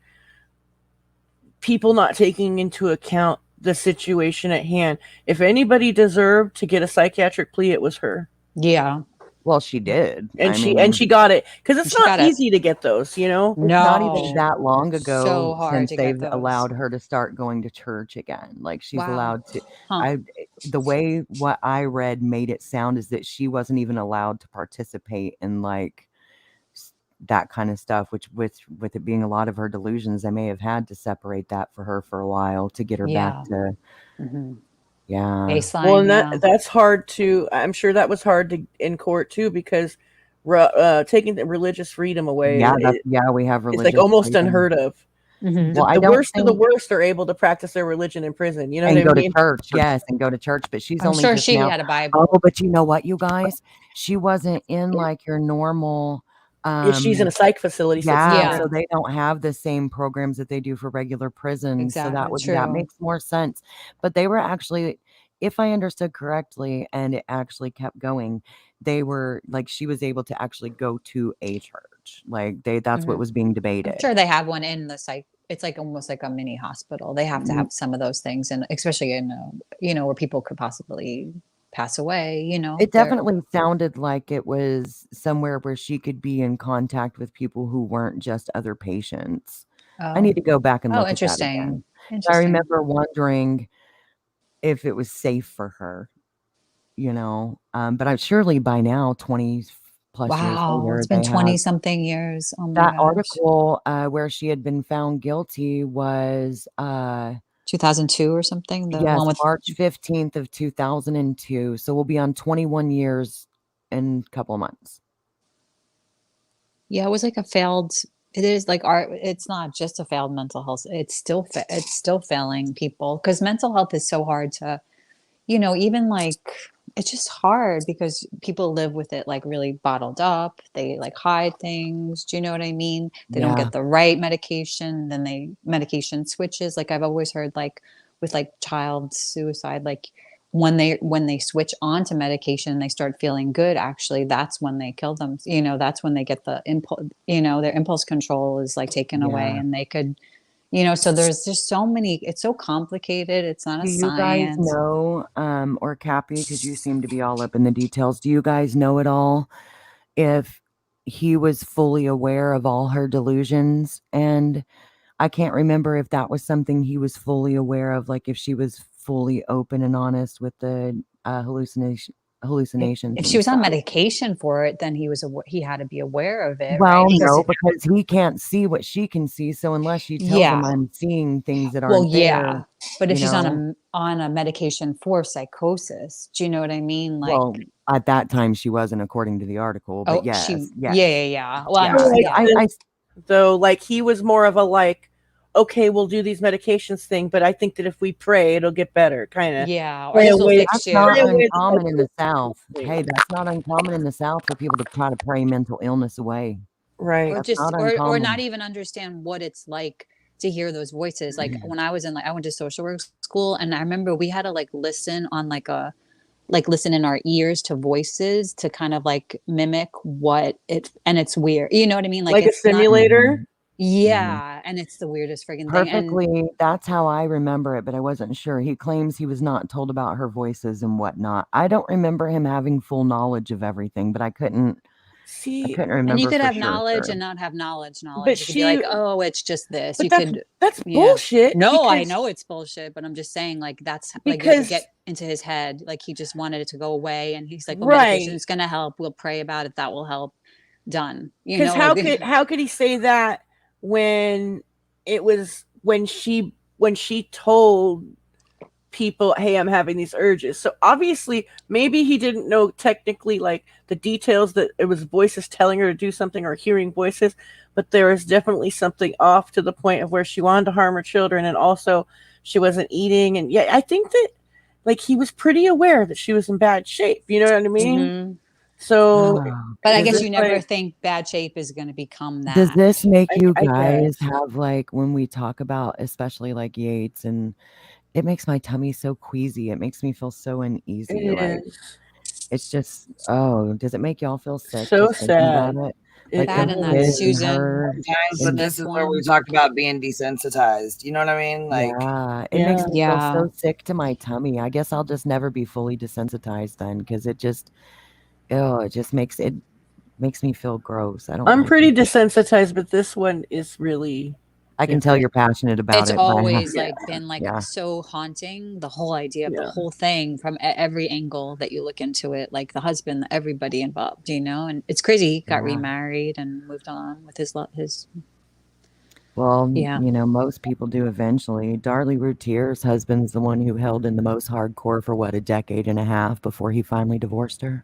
people not taking into account the situation at hand. If anybody deserved to get a psychiatric plea, it was her. Yeah. Well, she did. And she got it, because it's not it. easy to get those, you know? It's not even that long So ago hard since to get they've those. allowed her to start going to church again. Like, she's Wow. allowed to. Huh. The way what I read made it sound is that she wasn't even allowed to participate in like that kind of stuff, which with it being a lot of her delusions, they may have had to separate that for her for a while to get her back to baseline. Well, and that's hard to, I'm sure that was hard to in court too, because taking the religious freedom away, we have religious it's like almost freedom. unheard of. Well, The worst of the worst are able to practice their religion in prison. You know what I mean? To church, yes, and go to church. But she's I'm only sure just she now. had a Bible. Oh, but you know what, you guys? She wasn't in like your normal. She's in a psych facility. So So they don't have the same programs that they do for regular prisons. Exactly, So that makes more sense. But they were actually, if I understood correctly, and it actually kept going, they were like, she was able to actually go to a church. Like that's what was being debated. I'm sure they have one in the psych. It's like almost like a mini hospital. They have to have some of those things, and especially in where people could possibly pass away. It definitely sounded like it was somewhere where she could be in contact with people who weren't just other patients. I need to go back and look at that again. I remember wondering if it was safe for her, but I'm surely by now 20 plus years later. It's been 20 something years. Oh my that gosh. article where she had been found guilty was 2002 or something. The yes, one with March 15th of 2002. So we'll be on 21 years in a couple of months. Yeah, it was like a failed. It is like art. It's not just a failed mental health. It's still failing people, because mental health is so hard to, even like, it's just hard because people live with it like really bottled up. They like hide things. Do you know what I mean? They don't get the right medication. Then medication switches. Like I've always heard, like with like child suicide, like when they switch onto medication and they start feeling good, actually that's when they kill them. That's when they get the impulse, their impulse control is like taken away, and they could, so there's just so many, it's so complicated. It's not a science. Do you guys know, or Cappy, because you seem to be all up in the details, do you guys know at all if he was fully aware of all her delusions? And I can't remember if that was something he was fully aware of, like if she was fully open and honest with the hallucinations. If she was on medication for it, then he had to be aware of it. Well, right? no, because he can't see what she can see. So unless she tells him, I'm seeing things that aren't there. But if she's on a medication for psychosis, do you know what I mean? Like, well, at that time she wasn't, according to the article. But yes. Well, though, like he was more of a like, okay, we'll do these medications thing, but I think that if we pray, it'll get better, kind of. Yeah, that's not uncommon in the South. Hey, that's not uncommon in the South for people to try to pray mental illness away. Right. Or just, or not even understand what it's like to hear those voices. Like when I was I went to social work school, and I remember we had to like listen on listen in our ears to voices to kind of like mimic and it's weird. You know what I mean? Like a simulator? Yeah, and it's the weirdest friggin' thing. Perfectly. That's how I remember it, but I wasn't sure. He claims he was not told about her voices and whatnot. I don't remember him having full knowledge of everything, but I couldn't remember. And you could have knowledge and not have knowledge. But you could be like, oh, it's just this. But that's bullshit. No, I know it's bullshit, but I'm just saying, like, that's like you get into his head. Like he just wanted it to go away, and he's like, well, medication is going to help. We'll pray about it. That will help. Done. Because how could he say that when it was when she told people, hey, I'm having these urges? So obviously maybe he didn't know technically like the details, that it was voices telling her to do something or hearing voices, but there was definitely something off to the point of where she wanted to harm her children, and also she wasn't eating. And I think that like he was pretty aware that she was in bad shape. You know what I mean? Mm-hmm. So, but I is guess this you never like, think bad shape is going to become that. Does this make you I guys guess. have like when we talk about especially like Yates, and it makes my tummy so queasy. It makes me feel so uneasy. It Like is. it's just, oh, does it make y'all feel sick So just thinking about sad. it? Like That the and that kids and Susan her. Sometimes, but And this Smith is where we one. talk about being desensitized. You know what I mean? Like, yeah, it makes me feel Yeah. so sick to my tummy. I guess I'll just never be fully desensitized then, because it just, oh, it just makes me feel gross. I don't I'm like pretty it. desensitized, but this one is really I can tell you're passionate about It's it by always Yeah. like been like yeah. so haunting, the whole idea of the Yeah. whole thing from every angle that you look into it, like the husband, everybody involved, you know. And it's crazy he got Yeah. remarried and moved on with his Well, Yeah. you know, most people do eventually. Darlie Routier's husband's the one who held in the most hardcore for what, a decade and a half before he finally divorced her.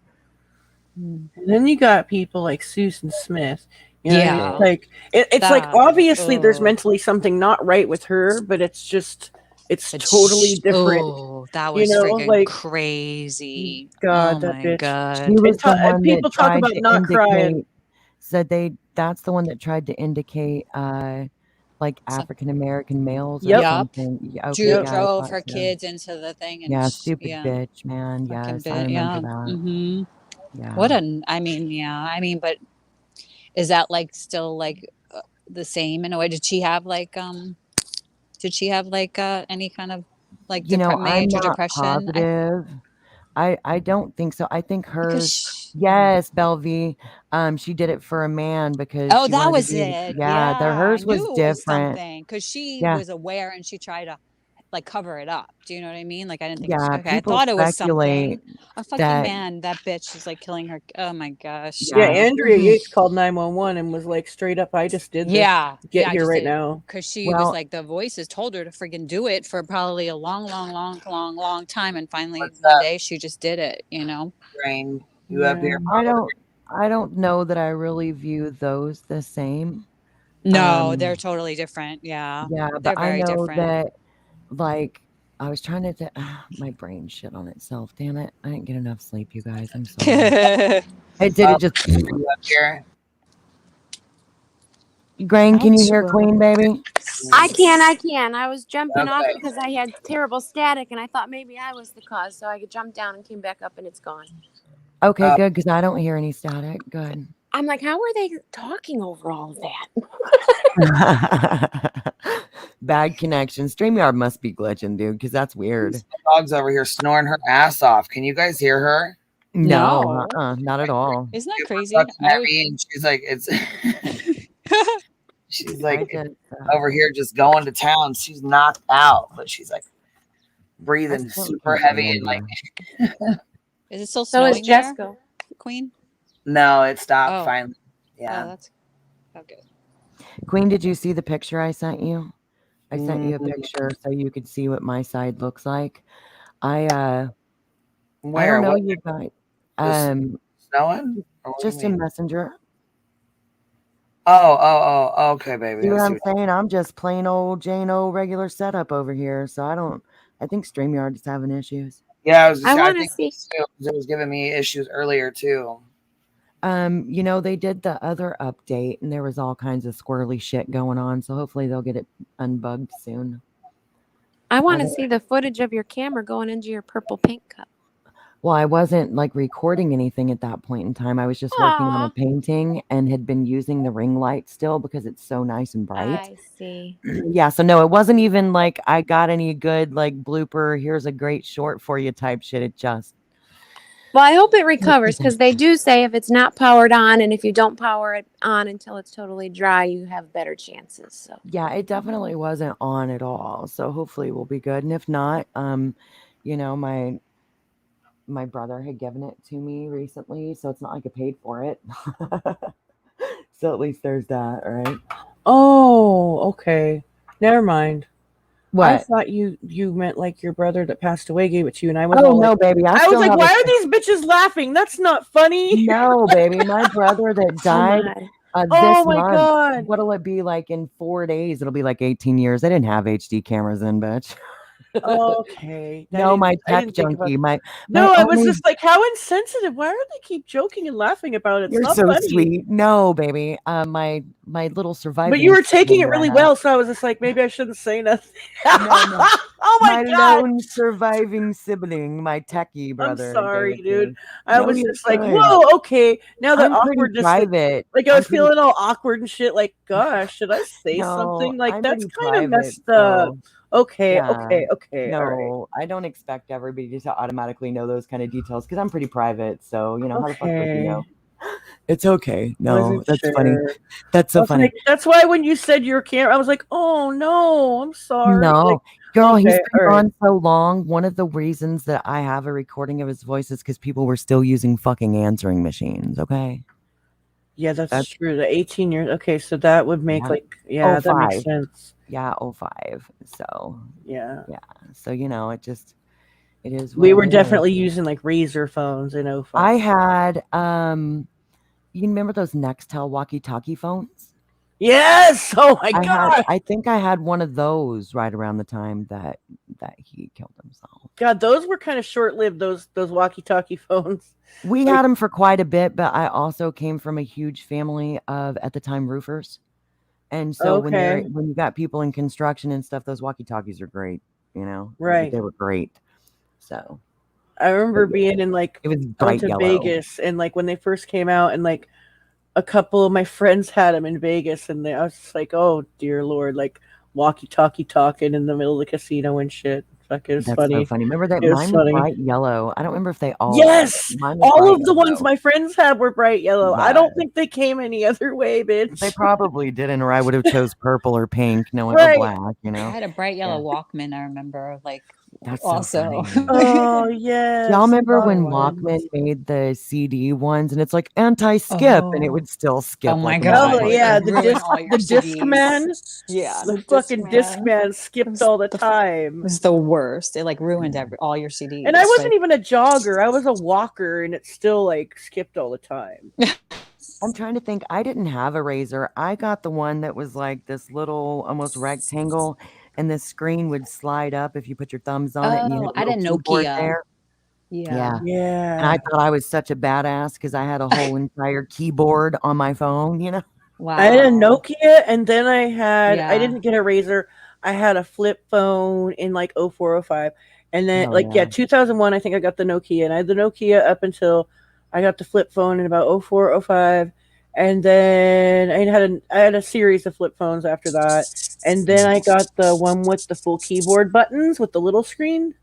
And then you got people like Susan Smith. You know what I mean? Yeah. Like it's like That obviously there's oh mentally something not right with her, but it's just it's totally different. Oh, that You was know, friggin' like crazy. God, Oh that my bitch. god. She was the one People that talk tried about to not crying. indicate, that's the one that tried to indicate like Some- African American males or Yep. something. Yeah, okay, yeah, I Drove thought her so. kids into the thing and Yeah, stupid yeah. bitch, man. Fucking Yes, I bit, remember yeah. that. Mm-hmm. Yeah. What I mean, yeah. I mean, but is that like still like the same in a way? Did she have like any kind of like You know, I'm major not depression? positive. I don't think so. I think hers, Because yes, Belvie, she did it for a man because oh, she that wanted to was be, it. yeah, Yeah, I hers was knew it was different. something because she Yeah. was aware and she tried to like cover it up. Do you know what I mean? Like I didn't think. Yeah, Okay, I people thought it was speculate something. A fucking that, man. That bitch is like killing her. Oh my gosh. Yeah, yeah, Andrea Yates called 911 and was like straight up, I just did this. Yeah, Get I here just right did it now. because she was well, like the voices told her to freaking do it for probably a long time, and finally what's one up, day she just did it. You know. Brain? You up here? I don't know that I really view those the same. No, they're totally different. Yeah, Yeah, but they're I very know different. that, like, I was trying to, my brain shit on itself. Damn it. I didn't get enough sleep, you guys. I'm sorry. It did it just. You up here? Grain, can you hear Queen, baby? I can. I was jumping off Okay. because I had terrible static and I thought maybe I was the cause. So I jumped down and came back up and it's gone. Okay, good, because I don't hear any static. Good. I'm like, how are they talking over all of that? Bad connection. StreamYard must be glitching, dude, because that's weird. The dog's over here snoring her ass off. Can you guys hear her? No, not at all. Isn't that crazy? Fucking heavy, and she's like, it's. She's like over here just going to town. She's knocked out, but she's like breathing super heavy and like. Is it still So snowing is Jessica. there, Queen? No, it stopped Oh. finally. Yeah. Oh, that's okay. Queen, did you see the picture I sent you? I sent you a picture so you could see what my side looks like. I don't know What? you guys. Snowing? Just in Messenger. Oh, okay, baby. See what I I'm saying? I'm just plain old Jane O regular setup over here. So I think StreamYard is having issues. Yeah, I want to think see. it was giving me issues earlier too. You know, they did the other update and there was all kinds of squirrely shit going on. So hopefully they'll get it unbugged soon. I want to see the footage of your camera going into your purple paint cup. Well, I wasn't like recording anything at that point in time. I was just working on a painting and had been using the ring light still because it's so nice and bright. I see. Yeah, so no, it wasn't even like I got any good like blooper, here's a great short for you type shit. It just. Well, I hope it recovers because they do say if it's not powered on and if you don't power it on until it's totally dry, you have better chances. So yeah, it definitely wasn't on at all. So hopefully we'll be good. And if not, you know, my brother had given it to me recently, so it's not like I paid for it. So at least there's that, right? Oh, okay. Never mind. What? I thought you meant like your brother that passed away gave it to you, and I was no, like, baby. I was like, why are these bitches laughing? That's not funny. No, baby. My brother that died this oh my month. God. What'll it be like in 4 days? It'll be like 18 years. They didn't have HD cameras then, bitch. Okay. No, my I tech didn't think about. junkie. My No, I was only. just like, how insensitive. Why do they keep joking and laughing about it? It's You're not so funny. sweet. No, baby. My little But you surviving were taking sibling it that I really have. well, so I was just like, maybe I shouldn't say nothing. No. Oh my God. lone surviving sibling, my techie brother, I'm gave sorry, it to dude. me. I No, was you're just like, fine. whoa, okay. Now the I'm pretty awkwardness, private. like I I'm was pretty. feeling all awkward and shit. Like, gosh, should I say No, something? Like, I'm that's pretty kind of private. messed up. So Okay, yeah. okay. All right. No, I don't expect everybody to automatically know those kind of details because I'm pretty private. So how the fuck would you know? It's okay. No, Wasn't that's sure. funny. That's I so was funny. like, that's why when you said your camera, I was like, oh no, I'm sorry. No, Like, girl, he's okay, been all right. gone so long. One of the reasons that I have a recording of his voice is because people were still using fucking answering machines. Okay. Yeah, that's true. The 18 years. Okay, so that would make that makes 05. sense. Yeah, 05. So Yeah. So it is what We were it is. definitely using like Razor phones in 05. I had you remember those Nextel walkie-talkie phones? Yes. Oh my God. I think I had one of those right around the time that he killed himself. God, those were kind of short-lived. Those walkie-talkie phones. We had them for quite a bit, but I also came from a huge family of at the time roofers, and so when you got people in construction and stuff, those walkie-talkies are great. Right? They were great. So I remember being in like it was I went bright to yellow. Vegas, and like when they first came out, and like a couple of my friends had them in Vegas, and I was just like, oh dear Lord, like walkie-talkie talking in the middle of the casino and shit. Fuck, it was That's funny. so funny. Remember that It was mine was funny. bright yellow. I don't remember if they all. Yes, mine was all bright of the ones yellow. my friends had were bright yellow. I Yeah. don't think they came any other way, bitch. They probably didn't, or I would have chose purple or pink, or Right. black. I had a bright yellow Walkman. I remember, like, That's also. so funny. Oh yes. Y'all remember when One. Walkman made the CD ones, and it's like anti-skip, and it would still skip. Oh my like God. Oh yeah, It ruined all your the disc CDs. man. Yeah, The fucking disc man skipped all the time. It was the worst. It like ruined all your CDs. And I wasn't even a jogger. I was a walker, and it still like skipped all the time. I'm trying to think. I didn't have a razor. I got the one that was like this little almost rectangle, and the screen would slide up if you put your thumbs on it. And you had I had a keyboard Nokia. there. Yeah. And I thought I was such a badass because I had a whole entire keyboard on my phone. Wow. I had a Nokia, and then I had I Yeah. didn't get a razor. I had a flip phone in like 0405. And then 2001 I think I got the Nokia, and I had the Nokia up until I got the flip phone in about 04, 05. And then I had a series of flip phones after that. And then I got the one with the full keyboard buttons with the little screen.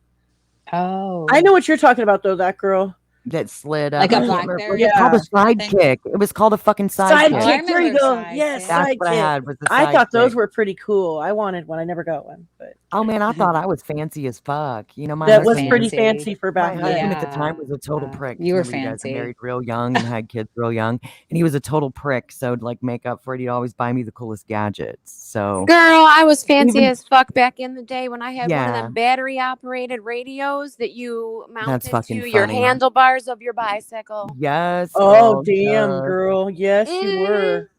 Oh. I know what you're talking about though, that girl. That slid up. Like a I can't remember. BlackBerry? It's called a sidekick. It was called a fucking sidekick. Sidekick. There you go. Yes, That's what I sidekick. had. Was the I thought those sidekick. were pretty cool. I wanted one. I never got one, but Oh man, I thought I was fancy as fuck. My that was husband pretty fancy for My back husband then. at the time was a total prick. You were Remember you guys fancy. married real young and had kids real young, and he was a total prick. So to like make up for it, he'd always buy me the coolest gadgets. So Girl, I was fancy Even- as fuck back in the day when I had one of Yeah. them battery operated radios that you mounted to fucking your funny. handlebars of your bicycle. yes. Oh damn, yes. girl. Yes, you were.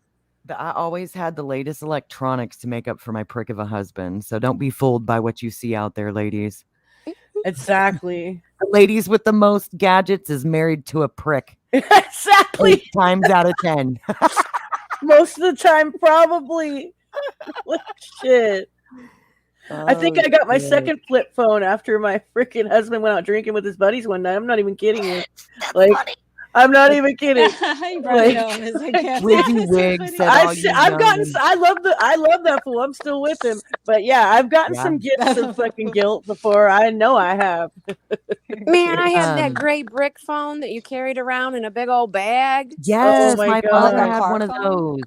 But I always had the latest electronics to make up for my prick of a husband. So don't be fooled by what you see out there, ladies. Exactly. The ladies with the most gadgets is married to a prick. Exactly. 8 times out of 10. Most of the time, probably. Like, shit. I think I got my second flip phone after my freaking husband went out drinking with his buddies one night. I'm not even kidding you. Like, funny. I'm not even kidding. You brought it home as a gift. Wiggy Wig said all you I've young gotten. and- I love that fool. I'm still with him. But yeah, I've gotten Yeah. some gifts of fucking guilt before. I know I have. Man, I had that Um, gray brick phone that you carried around in a big old bag. Yes, my my God. brother Like a had car one of phone? those.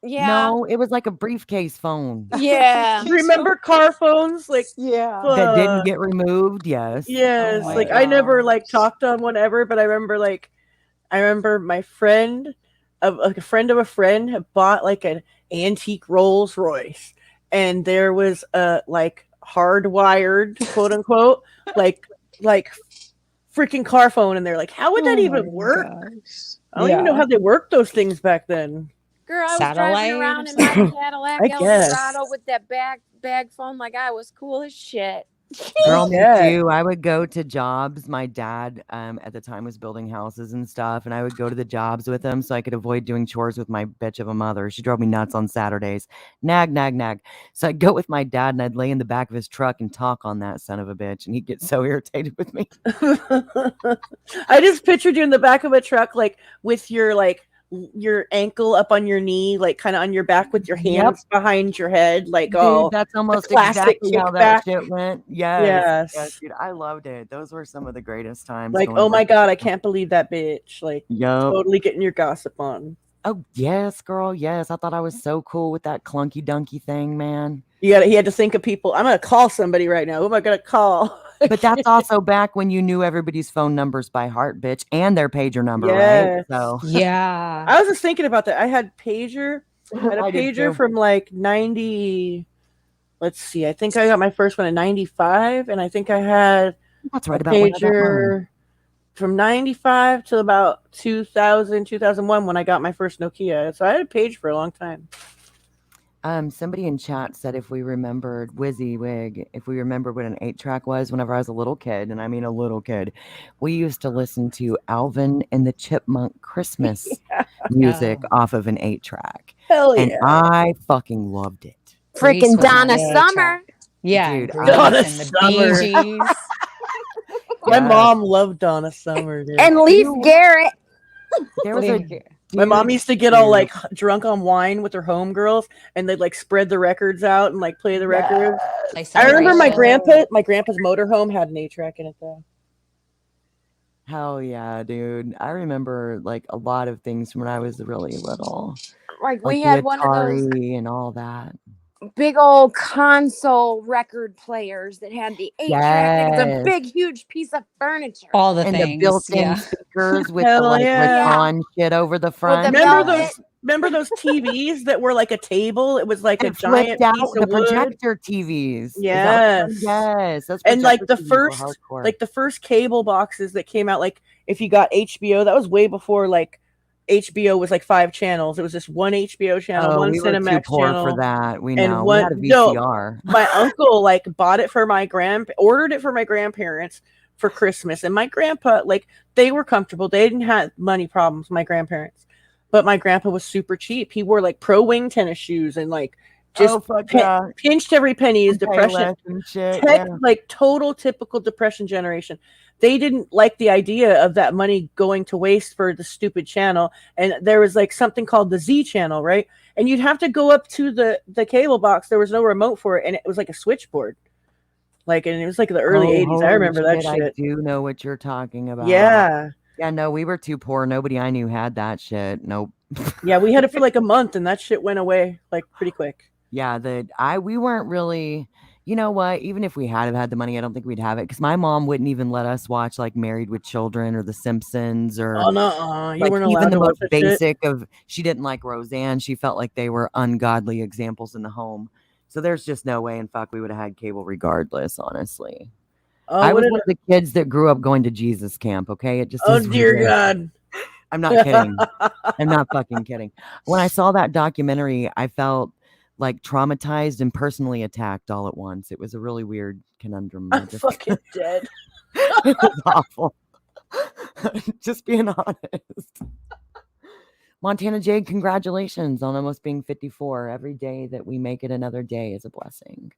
Yeah. No, it was like a briefcase phone Yeah. Remember car phones? Like, Yeah. that didn't get removed. Yes. Yes, Oh my like I never like gosh. talked on one ever, but I remember my friend of like a friend of a friend had bought like an antique Rolls Royce, and there was a like hardwired quote unquote like freaking car phone in there. Like, how would that even work? I don't even know how they worked those things back then. Girl, I was Satellite driving around in or my something? Cadillac I guess. Eldorado with that bag phone like I was cool as shit. Girl, me Yeah. too. I would go to jobs. My dad at the time was building houses and stuff, and I would go to the jobs with him so I could avoid doing chores with my bitch of a mother. She drove me nuts on Saturdays. Nag, nag, nag. So I'd go with my dad and I'd lay in the back of his truck and talk on that son of a bitch, and he'd get so irritated with me. I just pictured you in the back of a truck, like with your ankle up on your knee, like kind of on your back with your hands behind your head, like Dude, that's almost classic exactly how kickback. that shit went. Yes, Yes. dude, I loved it. Those were some of the greatest times. Like, going oh to my work. God, I can't believe that bitch. Like, Yup. totally getting your gossip on. Oh yes, girl. Yes, I thought I was so cool with that clunky dunky thing, man. He had to think of people. I'm gonna call somebody right now. Who am I gonna call? But that's also back when you knew everybody's phone numbers by heart, bitch, and their pager number, Yes. right? So Yeah. I was just thinking about that. I had a I did pager too. from like 90. Let's see. I think I got my first one in 95, and I think I had That's a right about when I got mine. pager from 95 to about 2000, 2001 when I got my first Nokia. So I had a page for a long time. Somebody in chat said if we remembered WYSIWYG, if we remember what an 8-track was whenever I was a little kid, and I mean a little kid, we used to listen to Alvin and the Chipmunk Christmas music off of an 8-track. Hell And yeah. I fucking loved it. Freaking Donna Summer. Yeah, Dude, Grease Donna and the Summer. Bee Gees. My Yes. mom loved Donna Summer, dude. And Leaf Garrett. There was a My mom dude used to get all who- like drunk on wine with her homegirls, and they'd like spread the records out and like play the records. I remember my grandpa's motorhome had an 8-track in it though. Hell yeah, dude. I remember like a lot of things from when I was really little. Like we the had one of those Atari and all that. big old console record players that had the 8-track. It was a Yes. big, huge piece of furniture. All the And things. the built-in Yeah. speakers with the Hell like yeah. Raton shit over the front. Remember those TVs that were like a table? It was like And a giant flipped out piece the of wood. projector TVs. Yes. Yes. Those And like projector the TVs were first hardcore. the first cable boxes that came out, like if you got HBO, that was way before like HBO was like 5 channels. It was just one HBO channel, Oh, one we were too Cinemax poor channel. for that. We and know. one We had a VCR. No, my uncle like bought it for ordered it for my grandparents for Christmas. And my grandpa, like, they were comfortable. They didn't have money problems, my grandparents. But my grandpa was super cheap. He wore like pro wing tennis shoes and like just pinched every penny. His depression, and shit, yeah. like total typical depression generation. They didn't like the idea of that money going to waste for the stupid channel. And there was like something called the Z channel, right? And you'd have to go up to the cable box. There was no remote for it, and it was like a switchboard. Like, and it was like the early 80s. I holy remember that shit. I do know what you're talking about. Yeah. Yeah, no, we were too poor. Nobody I knew had that shit. Nope. Yeah, we had it for like a month, and that shit went away like pretty quick. Yeah, we weren't really, you know what? Even if we had the money, I don't think we'd have it because my mom wouldn't even let us watch like Married with Children or The Simpsons or Oh no, you like weren't even allowed the to watch most that shit? basic of. She didn't like Roseanne. She felt like they were ungodly examples in the home. So there's just no way in fuck we would have had cable regardless. Honestly, I was one of the kids that grew up going to Jesus camp. Okay, it just Oh is what dear it is. God. I'm not kidding. I'm not fucking kidding. When I saw that documentary, I felt like traumatized and personally attacked all at once. It was a really weird conundrum. I'm fucking dead. It was awful. Just being honest. Montana Jade, congratulations on almost being 54. Every day that we make it another day is a blessing.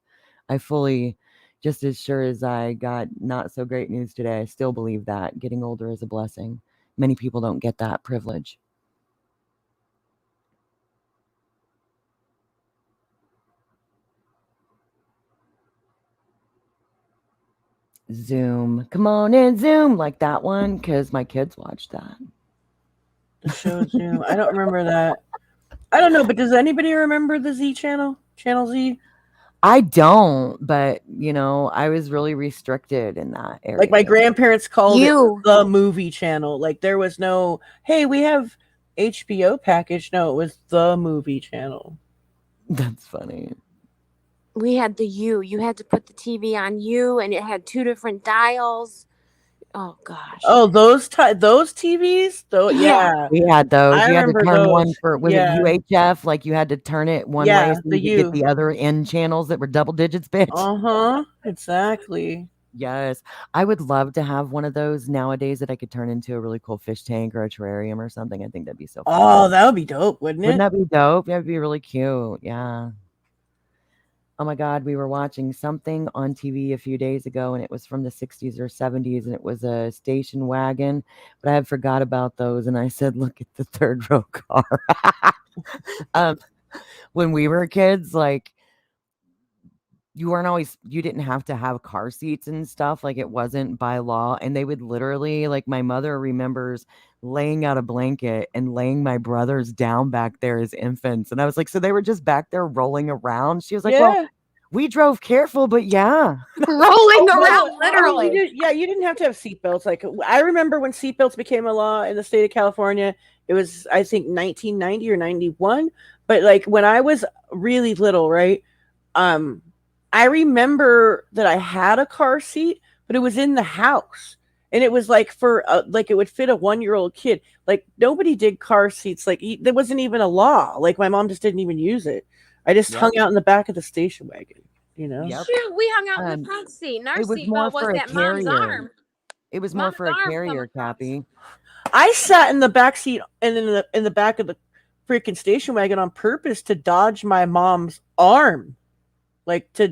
I fully, just as sure as I got not so great news today, I still believe that getting older is a blessing. Many people don't get that privilege. Zoom. Come on in, Zoom, like that one, because my kids watch that. The show Zoom. I don't remember that. I don't know, but does anybody remember the Z channel? Channel Z? I don't, but you know, I was really restricted in that area. Like my grandparents called it the movie channel. Like there was no, hey, we have HBO package. No, it was the movie channel. That's funny. We had the U. You had to put the TV on U, and it had 2 different dials. Oh gosh. Oh, those TVs? Though, yeah. We had those. I You had to remember turn one those. for, was it UHF? Like you had to turn it one way so the you could get the other end channels that were double digits, bitch. Exactly. Yes. I would love to have one of those nowadays that I could turn into a really cool fish tank or a terrarium or something. I think that'd be so fun. Oh, that would be dope, wouldn't it? Wouldn't that be dope? That'd be really cute. Yeah. Oh my God, we were watching something on TV a few days ago and it was from the 60s or 70s and it was a station wagon, but I had forgot about those and I said, look at the third row car. When we were kids, like you didn't have to have car seats and stuff. Like it wasn't by law. And they would literally, like my mother remembers laying out a blanket and laying my brothers down back there as infants. And I was like, so they were just back there rolling around. She was like, well, we drove careful, but yeah. Rolling around, literally. You didn't have to have seatbelts. Like I remember when seatbelts became a law in the state of California, it was, I think, 1990 or 91. But like when I was really little, right? I remember that I had a car seat, but it was in the house. And it was like for like it would fit a 1-year-old kid. Like nobody did car seats. Like there wasn't even a law. Like my mom just didn't even use it. I just hung out in the back of the station wagon, you know? Shoot, we hung out in the front seat. And our seatbelt was that mom's arm. It was more for a carrier, Cappy. I sat in the back seat and in the back of the freaking station wagon on purpose to dodge my mom's arm. Like to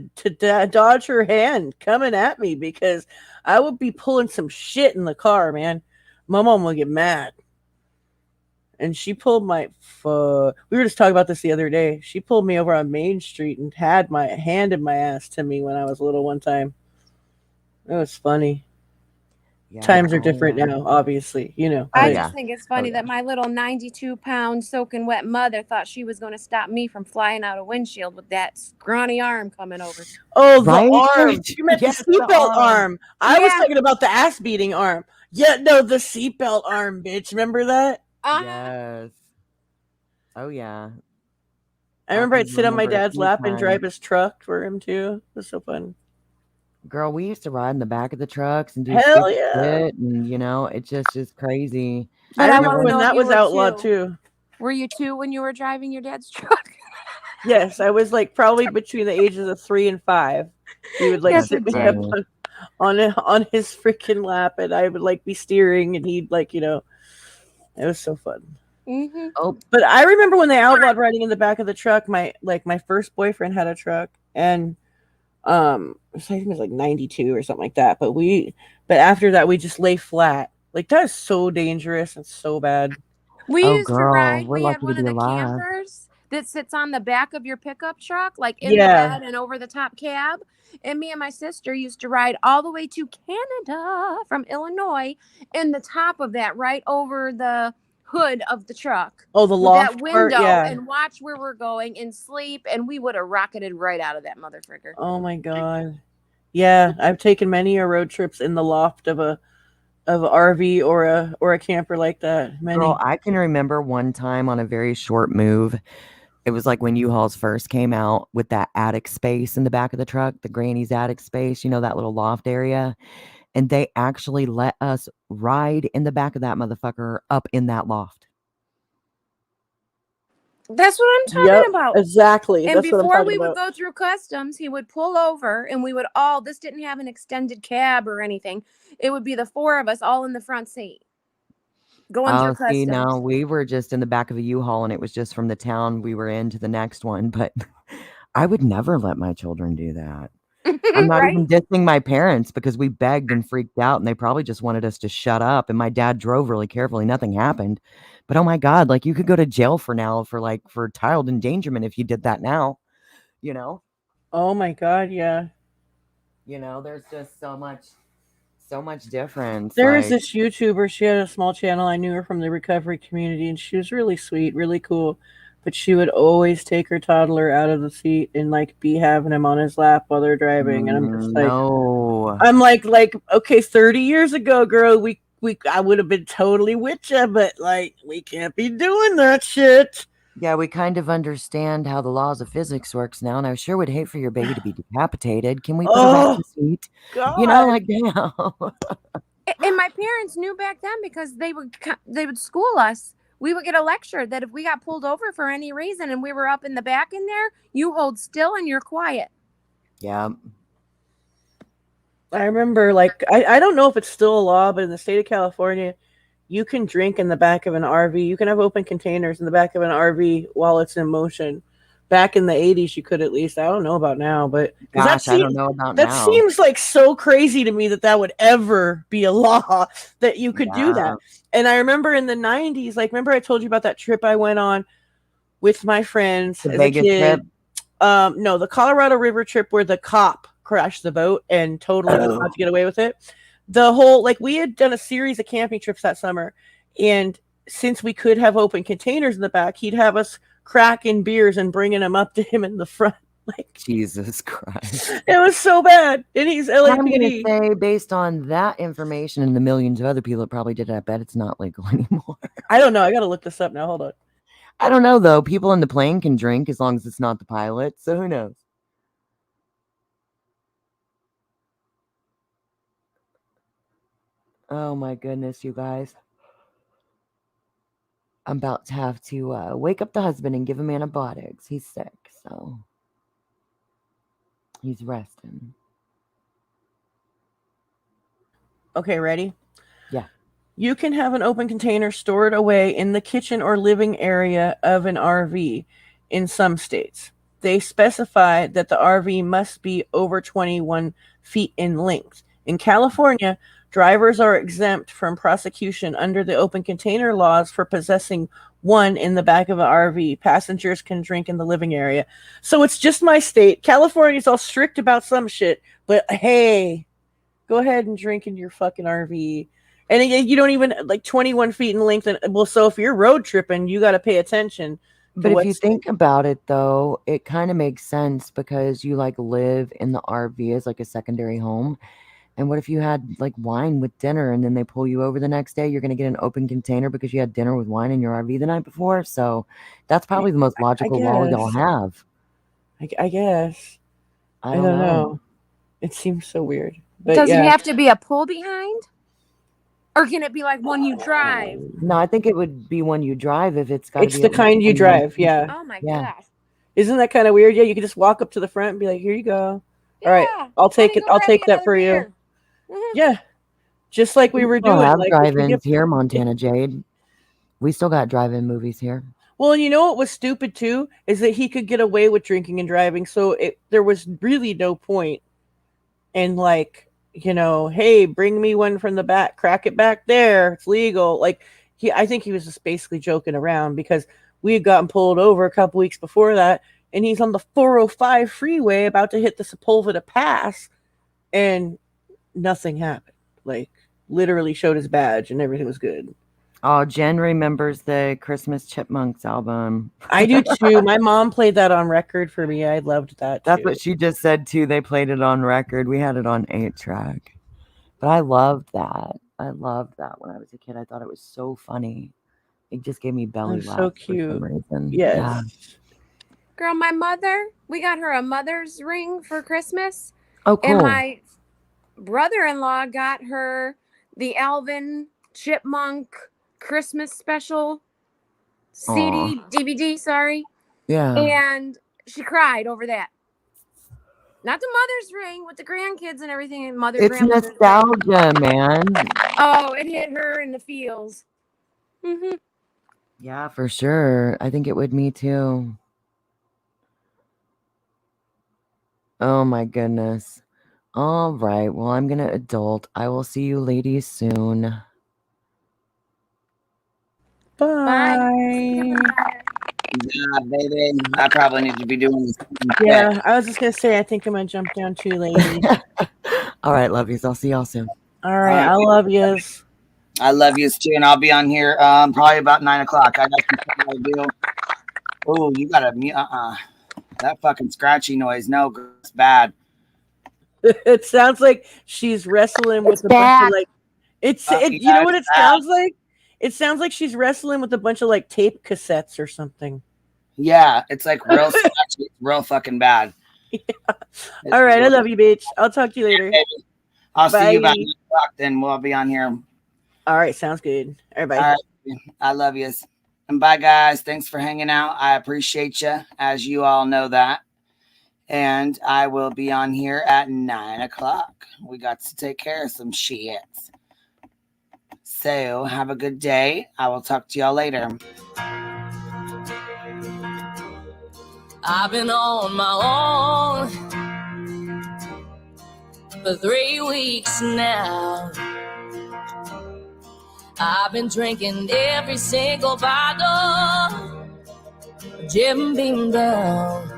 dodge her hand coming at me because I would be pulling some shit in the car, man. My mom would get mad. And she pulled my we were just talking about this the other day. She pulled me over on Main Street and had my hand in my ass to me when I was little one time. It was funny. Yeah, times are different now, obviously, you know. I just think it's funny that my little 92-pound soaking wet mother thought she was going to stop me from flying out a windshield with that scrawny arm coming over. Oh, the arm. You meant the seatbelt arm. I was talking about the ass beating arm. Yeah, no, the seatbelt arm, bitch. Remember that? Yes. Oh, yeah. I remember I'd sit on my dad's lap and drive his truck for him, too. It was so fun. Girl, we used to ride in the back of the trucks and do hell yeah, shit, and you know, it's just crazy. I remember when that was outlawed too. Were you 2 when you were driving your dad's truck? Yes, I was like probably between the ages of 3 and 5. He would like sit me up on his freaking lap, and I would like be steering, and he'd like, you know, it was so fun. Mm-hmm. Oh, but I remember when they outlawed riding in the back of the truck. My first boyfriend had a truck, and I think it was like 92 or something like that. But after that, we just lay flat. Like that is so dangerous and so bad. We used to ride. We had one of the campers that sits on the back of your pickup truck, like in the bed and over the top cab. And me and my sister used to ride all the way to Canada from Illinois in the top of that, right over the hood of the truck. Oh, the loft that window and watch where we're going and sleep, and we would have rocketed right out of that motherfucker. Oh my god. Yeah, I've taken many road trips in the loft of a RV or a camper like that. Many. Girl, I can remember one time on a very short move. It was like when U-Hauls first came out with that attic space in the back of the truck, the granny's attic space, you know, that little loft area. And they actually let us ride in the back of that motherfucker up in that loft. That's what I'm talking about. Exactly. And That's what I'm before talking we would about. go through customs, he would pull over and we would this didn't have an extended cab or anything. It would be the 4 of us all in the front seat going through customs. See, no, we were just in the back of a U-Haul and it was just from the town we were in to the next one. But I would never let my children do that. I'm not even dissing my parents because we begged and freaked out and they probably just wanted us to shut up. And my dad drove really carefully. Nothing happened. But oh my God, like you could go to jail for child endangerment if you did that now, you know? Oh my God, yeah. You know, there's just so much difference. There is this YouTuber, she had a small channel. I knew her from the recovery community and she was really sweet, really cool. But she would always take her toddler out of the seat and like be having him on his lap while they're driving. And I'm just like, no. I'm like, okay, 30 years ago, girl, I would have been totally with you, but like, we can't be doing that shit. Yeah, we kind of understand how the laws of physics works now, and I sure would hate for your baby to be decapitated. Can we put her back in the seat? God. You know, like, damn. And my parents knew back then because they would school us. We would get a lecture that if we got pulled over for any reason and we were up in the back in there, you hold still and you're quiet. Yeah. I remember, like, I don't know if it's still a law, but in the state of California, you can drink in the back of an RV. You can have open containers in the back of an RV while it's in motion. Back in the 80s, you could at least. I don't know about now, but Gosh, I don't know about that now. seems like so crazy to me that would ever be a law that you could do that. And I remember in the 90s, like, remember I told you about that trip I went on with my friends The as Vegas a kid? trip? No, the Colorado River trip where the cop crashed the boat and totally was about to get away with it. The whole, like, we had done a series of camping trips that summer, and since we could have open containers in the back, he'd have us cracking beers and bringing them up to him in the front. Like, Jesus Christ. It was so bad. And he's LAPD. I'm going to say, based on that information and the millions of other people that probably did it, I bet it's not legal anymore. I don't know. I got to look this up now. Hold on. I don't know, though. People in the plane can drink as long as it's not the pilot. So who knows? Oh, my goodness, you guys. I'm about to have to wake up the husband and give him antibiotics. He's sick, so he's resting. Okay, ready? Yeah. You can have an open container stored away in the kitchen or living area of an RV in some states. They specify that the RV must be over 21 feet in length. In California, drivers are exempt from prosecution under the open container laws for possessing one in the back of an RV. Passengers can drink in the living area. So it's just my state. California's all strict about some shit, but hey, go ahead and drink in your fucking RV. And you don't even, like, 21 feet in length. And, well, so if you're road tripping, you got to pay attention. But if you think about it, though, it kind of makes sense because you, like, live in the RV as, like, a secondary home. And what if you had, like, wine with dinner and then they pull you over the next day? You're going to get an open container because you had dinner with wine in your RV the night before. So that's probably the most logical law y'all have. I guess. I don't know. It seems so weird. But does it have to be a pull behind? Or can it be like one you drive? No, I think it would be one you drive if it's got to be. It's the kind you drive, yeah. Oh my gosh. Isn't that kind of weird? Yeah, you can just walk up to the front and be like, here you go. All right, I'll take it. I'll take that for you. Yeah. Just like we were doing. Have like drive-ins here, Montana Jade. We still got drive-in movies here. Well, and you know what was stupid too? Is that he could get away with drinking and driving. So there was really no point in, like, you know, hey, bring me one from the back, crack it back there. It's legal. Like, I think he was just basically joking around because we had gotten pulled over a couple weeks before that, and he's on the 405 freeway about to hit the Sepulveda Pass, and nothing happened. Like, literally showed his badge and everything was good. Oh, Jen remembers the Christmas Chipmunks album. I do too. My mom played that on record for me. I loved that. That's what she just said too. They played it on record. We had it on 8-track. But I loved that. I loved that when I was a kid. I thought it was so funny. It just gave me belly laughs so cute. for some reason. Yes. Yeah. Girl, my mother, we got her a mother's ring for Christmas. Oh, cool. And my brother-in-law got her the Alvin Chipmunk Christmas special CD, DVD, sorry. Yeah. And she cried over that. Not the mother's ring with the grandkids and everything. And It's nostalgia, man. Oh, it hit her in the feels. Mm-hmm. Yeah, for sure. I think it would me too. Oh my goodness. All right. Well, I'm going to adult. I will see you ladies soon. Bye. Yeah, baby. I probably need to be doing this. Yeah, I was just going to say, I think I'm going to jump down too, lady. All right, lovies. I'll see y'all soon. All right. I love yous. I love yous too, and I'll be on here probably about 9 o'clock. I got some stuff to do. Oh, you got to that fucking scratchy noise. No, it's bad. It sounds like she's wrestling with a bunch of, like, you know what it sounds like? It sounds like she's wrestling with a bunch of, like, tape cassettes or something. Yeah, it's like real scratchy, real fucking bad. Yeah. All right, I love you, bitch. I'll talk to you later. I'll see you about Bye. 9 o'clock. Then we'll be on here. All right, sounds good. Everybody. All right. I love you. And bye, guys. Thanks for hanging out. I appreciate you, as you all know that. And I will be on here at 9 o'clock. We got to take care of some shit. So have a good day. I will talk to y'all later. I've been on my own for 3 weeks now. I've been drinking every single bottle, Jim Beam down.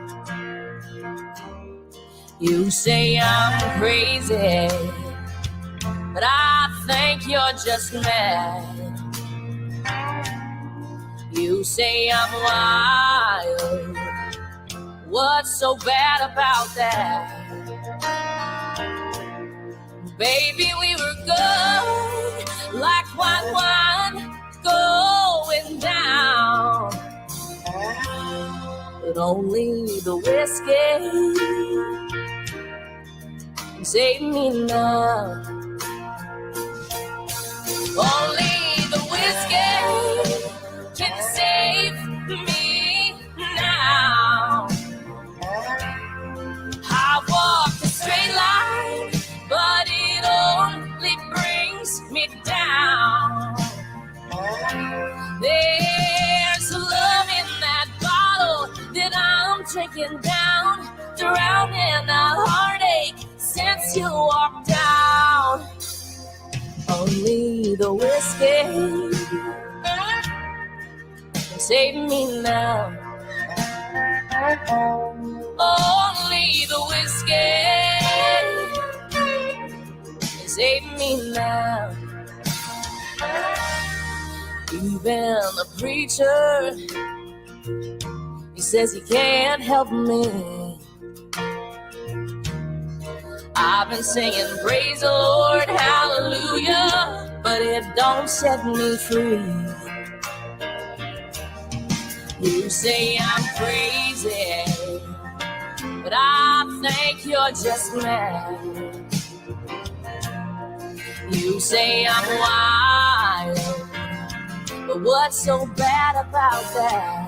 You say I'm crazy, but I think you're just mad. You say I'm wild, what's so bad about that? Baby, we were good, like wine going down. But only the whiskey can save me now. Only the whiskey can save me now. I walk a straight line, but it only brings me down. There's love in that bottle that I'm drinking down, drowning a heartache since you walked out. Only the whiskey can save me now. Only the whiskey can save me now. Even the preacher, he says he can't help me. I've been singing praise the Lord, hallelujah, but it don't set me free. You say I'm crazy, but I think you're just mad. You say I'm wild, but what's so bad about that?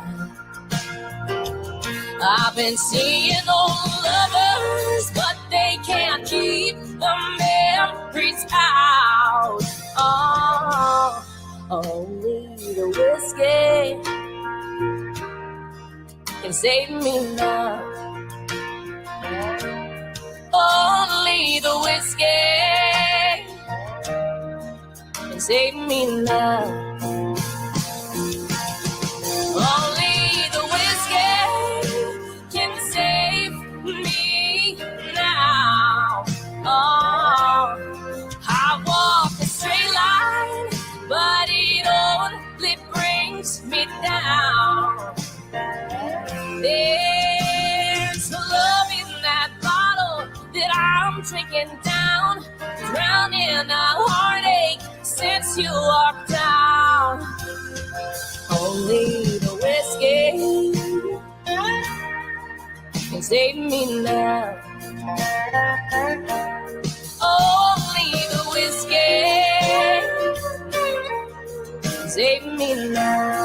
I've been seeing old lovers, but they can't keep the memories out. Oh, only the whiskey can save me now. Only the whiskey can save me now. Only the whiskey can save me now. Oh, I walk a straight line, but it only brings me down. There's love in that bottle that I'm drinking down, drowning a heartache since you walked out. Only the whiskey can save me now. Only the whiskey can save me now.